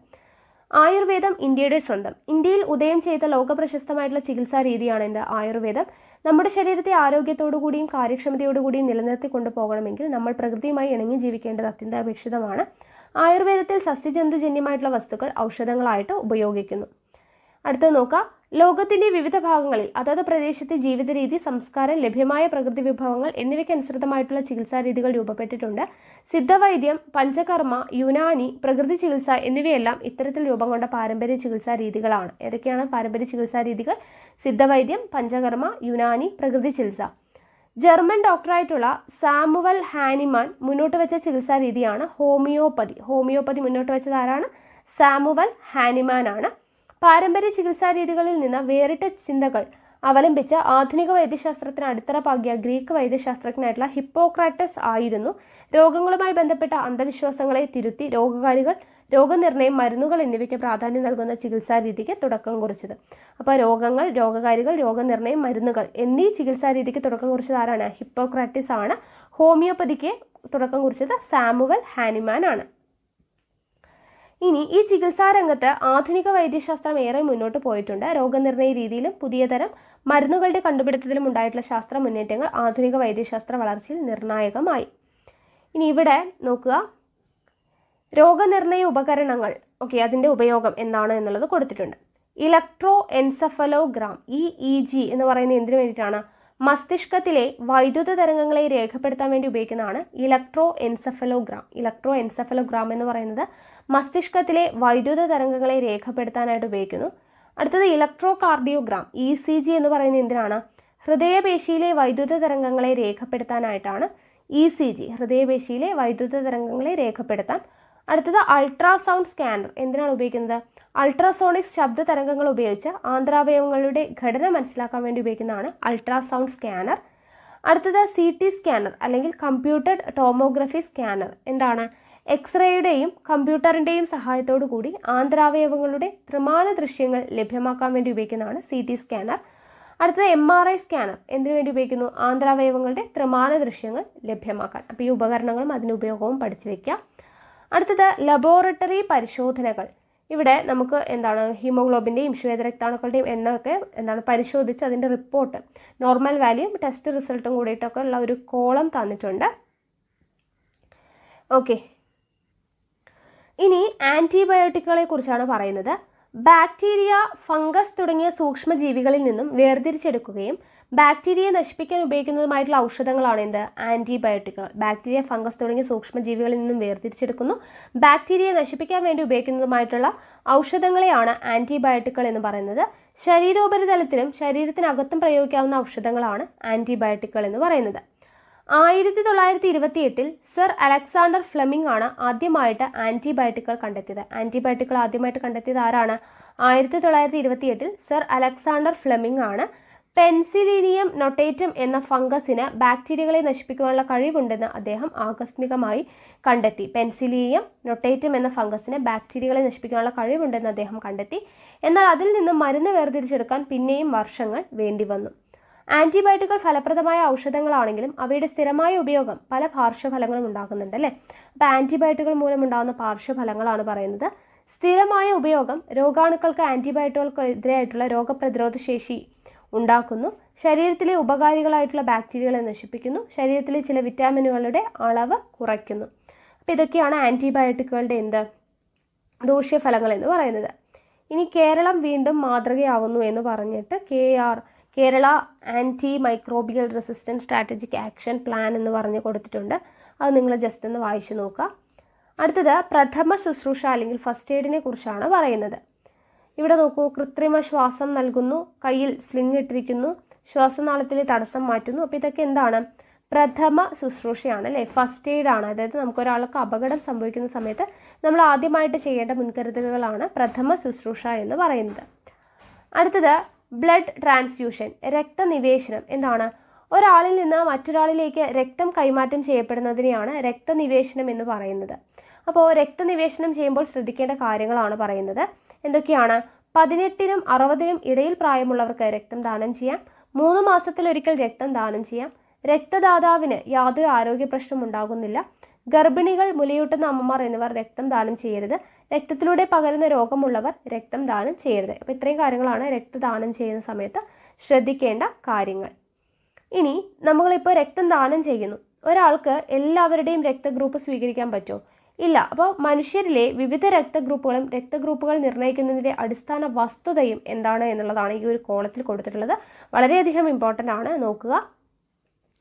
ആയുർവേദം ഇന്ത്യയുടെ സ്വന്തം. ഇന്ത്യയിൽ ഉദയം ചെയ്ത ലോകപ്രശസ്തമായിട്ടുള്ള ചികിത്സാ രീതിയാണ് ആയുർവേദം. നമ്മുടെ ശരീരത്തെ ആരോഗ്യത്തോടുകൂടിയും കാര്യക്ഷമതയോടുകൂടിയും നിലനിർത്തി കൊണ്ടുപോകണമെങ്കിൽ നമ്മൾ പ്രകൃതിയുമായി ഇണങ്ങി ജീവിക്കേണ്ടത് അത്യന്താപേക്ഷിതമാണ്. ആയുർവേദത്തിൽ സസ്യജന്തുജന്യമായിട്ടുള്ള വസ്തുക്കൾ ഔഷധങ്ങളായിട്ട് ഉപയോഗിക്കുന്നു. അടുത്തത് നോക്കാം. ലോകത്തിന്റെ വിവിധ ഭാഗങ്ങളിൽ അതത് പ്രദേശത്തെ ജീവിത രീതി, സംസ്കാരം, ലഭ്യമായ പ്രകൃതി വിഭവങ്ങൾ എന്നിവയ്ക്കനുസൃതമായിട്ടുള്ള ചികിത്സാ രീതികൾ രൂപപ്പെട്ടിട്ടുണ്ട്. സിദ്ധവൈദ്യം, പഞ്ചകർമ്മ, യുനാനി, പ്രകൃതി ചികിത്സ എന്നിവയെല്ലാം ഇത്തരത്തിൽ രൂപം കൊണ്ട പാരമ്പര്യ ചികിത്സാ രീതികളാണ്. ഏതൊക്കെയാണ് പാരമ്പര്യ ചികിത്സാ രീതികൾ? സിദ്ധവൈദ്യം, പഞ്ചകർമ്മ, യുനാനി, പ്രകൃതി ചികിത്സ. ജർമ്മൻ ഡോക്ടറായിട്ടുള്ള സാമുവൽ ഹാനിമാൻ മുന്നോട്ട് വെച്ച ചികിത്സാ രീതിയാണ് ഹോമിയോപ്പതി. ഹോമിയോപ്പതി മുന്നോട്ട് വെച്ചത് ആരാണ്? സാമുവൽ ഹാനിമാൻ ആണ്. പാരമ്പര്യ ചികിത്സാ രീതികളിൽ നിന്ന് വേറിട്ട ചിന്തകൾ അവലംബിച്ച് ആധുനിക വൈദ്യശാസ്ത്രത്തിന് അടിത്തറ പാകിയ ഗ്രീക്ക് വൈദ്യശാസ്ത്രജ്ഞനായിട്ടുള്ള ഹിപ്പോക്രാറ്റസ് ആയിരുന്നു രോഗങ്ങളുമായി ബന്ധപ്പെട്ട അന്ധവിശ്വാസങ്ങളെ തിരുത്തി രോഗകാരികൾ, രോഗനിർണയം, മരുന്നുകൾ എന്നിവയ്ക്ക് പ്രാധാന്യം നൽകുന്ന ചികിത്സാ രീതിക്ക് തുടക്കം കുറിച്ചത്. അപ്പോൾ രോഗങ്ങൾ, രോഗകാരികൾ, രോഗനിർണയം, മരുന്നുകൾ എന്നീ ചികിത്സാ രീതിക്ക് തുടക്കം കുറിച്ചത് ആരാണ്? ഹിപ്പോക്രാറ്റസ് ആണ്. ഹോമിയോപ്പതിക്ക് തുടക്കം കുറിച്ചത് സാമുവൽ ഹാനിമാൻ ആണ്. ഇനി ഈ ചികിത്സാ രംഗത്ത് ആധുനിക വൈദ്യശാസ്ത്രം ഏറെ മുന്നോട്ട് പോയിട്ടുണ്ട്. രോഗനിർണയ രീതിയിലും പുതിയ തരം മരുന്നുകളുടെ കണ്ടുപിടുത്തത്തിലും ഉണ്ടായിട്ടുള്ള ശാസ്ത്ര മുന്നേറ്റങ്ങൾ ആധുനിക വൈദ്യശാസ്ത്ര വളർച്ചയിൽ നിർണായകമായി. ഇനി ഇവിടെ നോക്കുക, രോഗനിർണയ ഉപകരണങ്ങൾ. ഓക്കെ, അതിൻ്റെ ഉപയോഗം എന്താണ് എന്നുള്ളത് കൊടുത്തിട്ടുണ്ട്. ഇലക്ട്രോ എൻസെഫലോഗ്രാം, EEG എന്ന് പറയുന്നത് എന്തിനു വേണ്ടിയിട്ടാണ്? മസ്തിഷ്കത്തിലെ വൈദ്യുത തരംഗങ്ങളെ രേഖപ്പെടുത്താൻ വേണ്ടി ഉപയോഗിക്കുന്നതാണ് ഇലക്ട്രോ എൻസെഫലോഗ്രാം. ഇലക്ട്രോ എൻസെഫലോഗ്രാം എന്ന് പറയുന്നത് മസ്തിഷ്കത്തിലെ വൈദ്യുത തരംഗങ്ങളെ രേഖപ്പെടുത്താനായിട്ട് ഉപയോഗിക്കുന്നു. അടുത്തത് ഇലക്ട്രോ കാർഡിയോഗ്രാം, ECG എന്ന് പറയുന്നത് എന്തിനാണ്? ഹൃദയപേശിയിലെ വൈദ്യുത തരംഗങ്ങളെ രേഖപ്പെടുത്താനായിട്ടാണ് ECG. ഹൃദയപേശിയിലെ വൈദ്യുത തരംഗങ്ങളെ രേഖപ്പെടുത്താൻ. അടുത്തത് അൾട്രാസൗണ്ട് സ്കാനർ. എന്തിനാണ് ഉപയോഗിക്കുന്നത്? അൾട്രാസോണിക് ശബ്ദ തരംഗങ്ങൾ ഉപയോഗിച്ച് ആന്തരാവയവങ്ങളുടെ ഘടന മനസ്സിലാക്കാൻ വേണ്ടി ഉപയോഗിക്കുന്നതാണ് അൾട്രാസൗണ്ട് സ്കാനർ. അടുത്തത് CT സ്കാനർ അല്ലെങ്കിൽ കമ്പ്യൂട്ടഡ് ടോമോഗ്രഫി സ്കാനർ. എന്താണ്? എക്സ്റേയുടെയും കമ്പ്യൂട്ടറിൻ്റെയും സഹായത്തോടു കൂടി ആന്തരാവയവങ്ങളുടെ ത്രിമാന ദൃശ്യങ്ങൾ ലഭ്യമാക്കാൻ വേണ്ടി ഉപയോഗിക്കുന്നതാണ് CT സ്കാനർ. അടുത്തത് MRI സ്കാനർ. എന്തിനു വേണ്ടി ഉപയോഗിക്കുന്നു? ആന്തരാവയവങ്ങളുടെ ത്രിമാന ദൃശ്യങ്ങൾ ലഭ്യമാക്കാൻ. അപ്പോൾ ഈ ഉപകരണങ്ങളും അതിൻ്റെ ഉപയോഗവും പഠിച്ചു വയ്ക്കുക. അടുത്തത് ലബോറട്ടറി പരിശോധനകൾ. ഇവിടെ നമുക്ക് എന്താണ് ഹീമോഗ്ലോബിൻ്റെയും ശ്വേതരക്താണുക്കളുടെയും എണ്ണമൊക്കെ പരിശോധിച്ച് അതിൻ്റെ റിപ്പോർട്ട്, നോർമൽ വാല്യൂം, ടെസ്റ്റ് റിസൾട്ടും കൂടിയിട്ടൊക്കെ ഉള്ള ഒരു കോളം തന്നിട്ടുണ്ട്. ഓക്കെ, ഇനി ആൻറ്റിബയോട്ടിക്കുകളെ കുറിച്ചാണ് പറയുന്നത്. ബാക്ടീരിയ, ഫംഗസ് തുടങ്ങിയ സൂക്ഷ്മജീവികളിൽ നിന്നും വേർതിരിച്ചെടുക്കുകയും ബാക്ടീരിയയെ നശിപ്പിക്കാൻ ഉപയോഗിക്കുന്നതുമായിട്ടുള്ള ഔഷധങ്ങളാണ് ആൻറ്റിബയോട്ടിക്കുകൾ. ബാക്ടീരിയ, ഫംഗസ് തുടങ്ങിയ സൂക്ഷ്മജീവികളിൽ നിന്നും വേർതിരിച്ചെടുക്കുന്നു, ബാക്ടീരിയയെ നശിപ്പിക്കാൻ വേണ്ടി ഉപയോഗിക്കുന്നതുമായിട്ടുള്ള ഔഷധങ്ങളെയാണ് ആൻറ്റിബയോട്ടിക്കുകൾ എന്ന് പറയുന്നത്. ശരീരോപരിതലത്തിലും ശരീരത്തിനകത്തും പ്രയോഗിക്കാവുന്ന ഔഷധങ്ങളാണ് ആൻറ്റിബയോട്ടിക്കുകൾ എന്ന് പറയുന്നത്. 1928 സർ അലക്സാണ്ടർ ഫ്ലെമിംഗ് ആണ് ആദ്യമായിട്ട് ആൻറ്റിബയോട്ടിക്കുകൾ കണ്ടെത്തിയത്. ആൻറ്റിബയോട്ടിക്കുകൾ ആദ്യമായിട്ട് കണ്ടെത്തിയത് ആരാണ്? 1928 സർ അലക്സാണ്ടർ ഫ്ലെമിംഗ് ആണ്. പെൻസിലീനിയം നൊട്ടേറ്റം എന്ന ഫംഗസിന് ബാക്ടീരിയകളെ നശിപ്പിക്കാനുള്ള കഴിവുണ്ടെന്ന് അദ്ദേഹം ആകസ്മികമായി കണ്ടെത്തി. പെൻസിലീനിയം നൊട്ടേറ്റം എന്ന ഫംഗസിന് ബാക്ടീരിയകളെ നശിപ്പിക്കാനുള്ള കഴിവുണ്ടെന്ന് അദ്ദേഹം കണ്ടെത്തി. എന്നാൽ അതിൽ നിന്നും മരുന്ന് വേർതിരിച്ചെടുക്കാൻ പിന്നെയും വർഷങ്ങൾ വേണ്ടി വന്നു. ആൻറ്റിബയോട്ടിക്കുകൾ ഫലപ്രദമായ ഔഷധങ്ങളാണെങ്കിലും അവയുടെ സ്ഥിരമായ ഉപയോഗം പല പാർശ്വഫലങ്ങളും ഉണ്ടാകുന്നുണ്ട് അല്ലേ? അപ്പോൾ ആൻറ്റിബയോട്ടിക്കുകൾ മൂലമുണ്ടാകുന്ന പാർശ്വഫലങ്ങളാണ് പറയുന്നത്. സ്ഥിരമായ ഉപയോഗം രോഗാണുക്കൾക്ക് ആൻറ്റിബയോട്ടിക്കുകൾക്കെതിരായിട്ടുള്ള രോഗപ്രതിരോധ ശേഷി ഉണ്ടാക്കുന്നു. ശരീരത്തിലെ ഉപകാരികളായിട്ടുള്ള ബാക്ടീരിയകളെ നശിപ്പിക്കുന്നു. ശരീരത്തിലെ ചില വിറ്റാമിനുകളുടെ അളവ് കുറയ്ക്കുന്നു. അപ്പോൾ ഇതൊക്കെയാണ് ആൻറ്റിബയോട്ടിക്കുകളുടെ ദൂഷ്യഫലങ്ങൾ എന്ന് പറയുന്നത്. ഇനി കേരളം വീണ്ടും മാതൃകയാവുന്നു എന്ന് പറഞ്ഞിട്ട് Kerala antimicrobial resistance strategic action plan എന്ന് പറഞ്ഞ് കൊടുത്തിട്ടുണ്ട്. അത് നിങ്ങൾ ജസ്റ്റ് ഒന്ന് വായിച്ചു നോക്കുക. അടുത്തത് പ്രഥമ ശുശ്രൂഷ അല്ലെങ്കിൽ ഫസ്റ്റ് എയ്ഡിനെ കുറിച്ചാണ് പറയുന്നത്. ഇവിടെ നോക്കൂ, കൃത്രിമ ശ്വാസം നൽകുന്നു, കയ്യിൽ സ്ലിംഗ് ഇട്ടിരിക്കുന്നു, ശ്വാസനാളത്തിലെ തടസ്സം മാറ്റുന്നു. അപ്പോൾ ഇതൊക്കെ എന്താണ്? പ്രഥമ ശുശ്രൂഷയാണ് അല്ലേ, ഫസ്റ്റ് എയ്ഡ് ആണ്. അതായത് നമുക്കൊരാൾക്ക് അപകടം സംഭവിക്കുന്ന സമയത്ത് നമ്മൾ ആദ്യമായിട്ട് ചെയ്യേണ്ട മുൻകരുതലുകളാണ് പ്രഥമ ശുശ്രൂഷ എന്ന് പറയുന്നത്. അടുത്തത് ബ്ലഡ് ട്രാൻസ്ഫ്യൂഷൻ, രക്തനിവേശനം. എന്താണ്? ഒരാളിൽ നിന്ന് മറ്റൊരാളിലേക്ക് രക്തം കൈമാറ്റം ചെയ്യപ്പെടുന്നതിനെയാണ് രക്തനിവേശനം എന്ന് പറയുന്നത്. അപ്പോൾ രക്തനിവേശനം ചെയ്യുമ്പോൾ ശ്രദ്ധിക്കേണ്ട കാര്യങ്ങളാണ് പറയുന്നത്. എന്തൊക്കെയാണ്? 18നും 60നും ഇടയിൽ പ്രായമുള്ളവർക്ക് രക്തം ദാനം ചെയ്യാം. 3 മാസത്തിലൊരിക്കൽ രക്തം ദാനം ചെയ്യാം. രക്തദാതാവിന് യാതൊരു ആരോഗ്യ പ്രശ്നം ഉണ്ടാകുന്നില്ല. ഗർഭിണികൾ, മുലയൂട്ടുന്ന അമ്മമാർ എന്നിവർ രക്തം ദാനം ചെയ്യരുത്. രക്തത്തിലൂടെ പകരുന്ന രോഗമുള്ളവർ രക്തം ദാനം ചെയ്യരുത്. അപ്പോൾ ഇത്രയും കാര്യങ്ങളാണ് രക്തദാനം ചെയ്യുന്ന സമയത്ത് ശ്രദ്ധിക്കേണ്ട കാര്യങ്ങൾ. ഇനി നമ്മളിപ്പോൾ രക്തം ദാനം ചെയ്യുന്നു. ഒരാൾക്ക് എല്ലാവരുടെയും രക്തഗ്രൂപ്പ് സ്വീകരിക്കാൻ പറ്റുമോ? ഇല്ല. അപ്പോൾ മനുഷ്യരിലെ വിവിധ രക്തഗ്രൂപ്പുകൾ നിർണ്ണയിക്കുന്നതിൻ്റെ അടിസ്ഥാന വസ്തുതയും എന്താണ് എന്നുള്ളതാണ് ഈ ഒരു കോളത്തിൽ കൊടുത്തിട്ടുള്ളത്. വളരെയധികം ഇമ്പോർട്ടൻ്റ് ആണ്, നോക്കുക.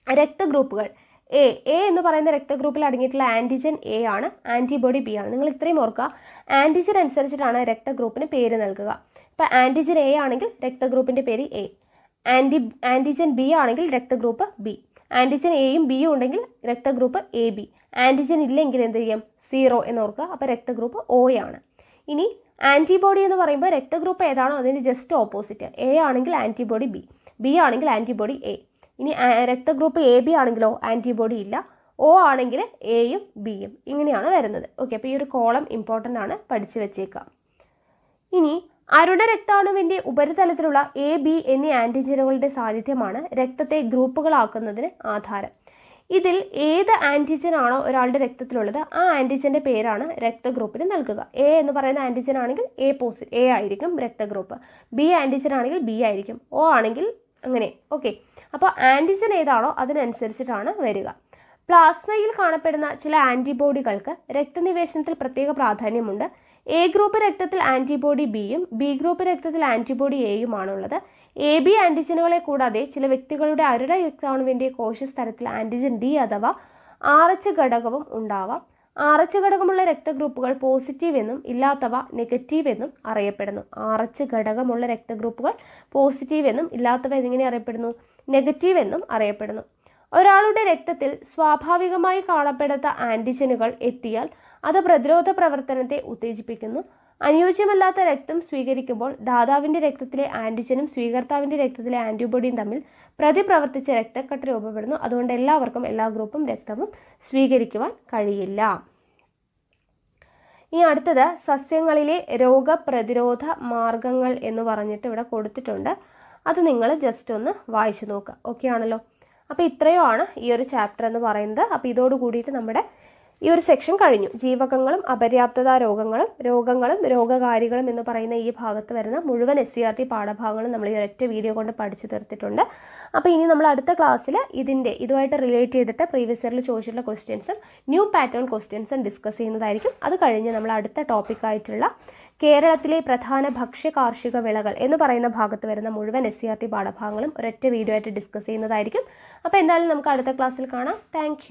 രക്തഗ്രൂപ്പുകൾ എ എന്ന് പറയുന്ന രക്തഗ്രൂപ്പിൽ അടങ്ങിയിട്ടുള്ള ആൻറ്റിജൻ എ ആണ്, ആൻറ്റിബോഡി ബി ആണ്. നിങ്ങൾ ഇത്രയും ഓർക്കുക. ആൻറ്റിജൻ അനുസരിച്ചിട്ടാണ് രക്തഗ്രൂപ്പിന് പേര് നൽകുക. ഇപ്പോൾ ആൻറ്റിജൻ എ ആണെങ്കിൽ രക്തഗ്രൂപ്പിൻ്റെ പേര് എ, ആൻറ്റിജൻ ബി ആണെങ്കിൽ രക്തഗ്രൂപ്പ് ബി, ആൻറ്റിജൻ എയും ബിയും ഉണ്ടെങ്കിൽ രക്തഗ്രൂപ്പ് എ ബി, ആൻറ്റിജൻ ഇല്ലെങ്കിൽ എന്ത് ചെയ്യും? 0 എന്ന് ഓർക്കുക. അപ്പോൾ രക്തഗ്രൂപ്പ് ഒ ആണ്. ഇനി ആൻറ്റിബോഡി എന്ന് പറയുമ്പോൾ രക്തഗ്രൂപ്പ് ഏതാണോ അതിന് ജസ്റ്റ് ഓപ്പോസിറ്റ്. എ ആണെങ്കിൽ ആൻറ്റിബോഡി ബി, ബി ആണെങ്കിൽ ആൻറ്റിബോഡി എ. ഇനി രക്തഗ്രൂപ്പ് എ ബി ആണെങ്കിലോ ആൻറ്റിബോഡി ഇല്ല, ഒ ആണെങ്കിൽ എയും ബിയും, ഇങ്ങനെയാണ് വരുന്നത്. ഓക്കെ, അപ്പോൾ ഈ ഒരു കോളം ഇമ്പോർട്ടൻ്റ് ആണ്, പഠിച്ചു വെച്ചേക്കാം. ഇനി അരുണ രക്താണുവിൻ്റെ ഉപരിതലത്തിലുള്ള എ ബി എന്നീ ആൻറ്റിജനുകളുടെ സാന്നിധ്യമാണ് രക്തത്തെ ഗ്രൂപ്പുകളാക്കുന്നതിന് ആധാരം. ഇതിൽ ഏത് ആൻറ്റിജൻ ആണോ ഒരാളുടെ രക്തത്തിലുള്ളത് ആ ആൻറ്റിജൻ്റെ പേരാണ് രക്തഗ്രൂപ്പിന് നൽകുക. എ എന്ന് പറയുന്ന ആൻറ്റിജൻ ആണെങ്കിൽ എ ആയിരിക്കും രക്തഗ്രൂപ്പ്, ബി ആൻറ്റിജൻ ആണെങ്കിൽ ബി ആയിരിക്കും, ഒ ആണെങ്കിൽ അങ്ങനെ. ഓക്കെ, അപ്പോൾ ആൻറ്റിജൻ ഏതാണോ അതിനനുസരിച്ചിട്ടാണ് വരിക. പ്ലാസ്മയിൽ കാണപ്പെടുന്ന ചില ആൻറ്റിബോഡികൾക്ക് രക്തനിവേശനത്തിൽ പ്രത്യേക പ്രാധാന്യമുണ്ട്. എ ഗ്രൂപ്പ് രക്തത്തിൽ ആൻറ്റിബോഡി ബിയും ബി ഗ്രൂപ്പ് രക്തത്തിൽ ആൻറ്റിബോഡി എയുമാണുള്ളത്. എ ബി ആൻറ്റിജനുകളെ കൂടാതെ ചില വ്യക്തികളുടെ അരുണ രക്താണുവിൻ്റെ കോശസ്തരത്തിൽ ആൻറ്റിജൻ ഡി അഥവാ RH ഘടകവും ഉണ്ടാവാം. RH ഘടകമുള്ള രക്തഗ്രൂപ്പുകൾ പോസിറ്റീവ് എന്നും ഇല്ലാത്തവ നെഗറ്റീവ് എന്നും അറിയപ്പെടുന്നു. RH ഘടകമുള്ള രക്തഗ്രൂപ്പുകൾ പോസിറ്റീവ് എന്നും ഇല്ലാത്തവ എങ്ങനെ അറിയപ്പെടുന്നു? നെഗറ്റീവ് എന്നും അറിയപ്പെടുന്നു. ഒരാളുടെ രക്തത്തിൽ സ്വാഭാവികമായി കാണപ്പെടാത്ത ആൻറ്റിജനുകൾ എത്തിയാൽ അത് പ്രതിരോധ പ്രവർത്തനത്തെ ഉത്തേജിപ്പിക്കുന്നു. അനുയോജ്യമല്ലാത്ത രക്തം സ്വീകരിക്കുമ്പോൾ ദാതാവിൻ്റെ രക്തത്തിലെ ആൻറ്റിജനും സ്വീകർത്താവിൻ്റെ രക്തത്തിലെ ആൻറ്റിബോഡിയും തമ്മിൽ പ്രതിപ്രവർത്തിച്ച് രക്തക്കട്ട രൂപപ്പെടുന്നു. അതുകൊണ്ട് എല്ലാവർക്കും എല്ലാ ഗ്രൂപ്പും രക്തവും സ്വീകരിക്കുവാൻ കഴിയില്ല. ഇനി അടുത്തത് സസ്യങ്ങളിലെ രോഗപ്രതിരോധ മാർഗങ്ങൾ എന്ന് പറഞ്ഞിട്ട് ഇവിടെ കൊടുത്തിട്ടുണ്ട്. അത് നിങ്ങൾ ജസ്റ്റ് ഒന്ന് വായിച്ചു നോക്കുക. ഓക്കെ ആണല്ലോ? അപ്പോൾ ഇത്രയുമാണ് ഈ ഒരു ചാപ്റ്റർ എന്ന് പറയുന്നത്. അപ്പോൾ ഇതോട് കൂടിയിട്ട് നമ്മുടെ ഈ ഒരു സെക്ഷൻ കഴിഞ്ഞു. ജീവകങ്ങളും അപര്യാപ്തത രോഗങ്ങളും രോഗകാരികളും എന്ന് പറയുന്ന ഈ ഭാഗത്ത് വരുന്ന മുഴുവൻ SCERT പാഠഭാഗങ്ങളും നമ്മൾ ഈ ഒരൊറ്റ വീഡിയോ കൊണ്ട് പഠിച്ചു തീർത്തിട്ടുണ്ട്. അപ്പോൾ ഇനി നമ്മൾ അടുത്ത ക്ലാസ്സിൽ ഇതുമായിട്ട് റിലേറ്റ് ചെയ്തിട്ട് പ്രീവിയസ് ഇയറിൽ ചോദിച്ചിട്ടുള്ള ക്വസ്റ്റ്യൻസും ന്യൂ പാറ്റേൺ ക്വസ്റ്റ്യൻസും ഡിസ്കസ് ചെയ്യുന്നതായിരിക്കും. അത് കഴിഞ്ഞ് നമ്മൾ അടുത്ത ടോപ്പിക്കായിട്ടുള്ള കേരളത്തിലെ പ്രധാന ഭക്ഷ്യ കാർഷിക വിളകൾ എന്ന് പറയുന്ന ഭാഗത്ത് വരുന്ന മുഴുവൻ SCERT പാഠഭാഗങ്ങളും ഒരൊറ്റ വീഡിയോ ആയിട്ട് ഡിസ്കസ് ചെയ്യുന്നതായിരിക്കും. അപ്പോൾ എന്തായാലും നമുക്ക് അടുത്ത ക്ലാസ്സിൽ കാണാം. താങ്ക്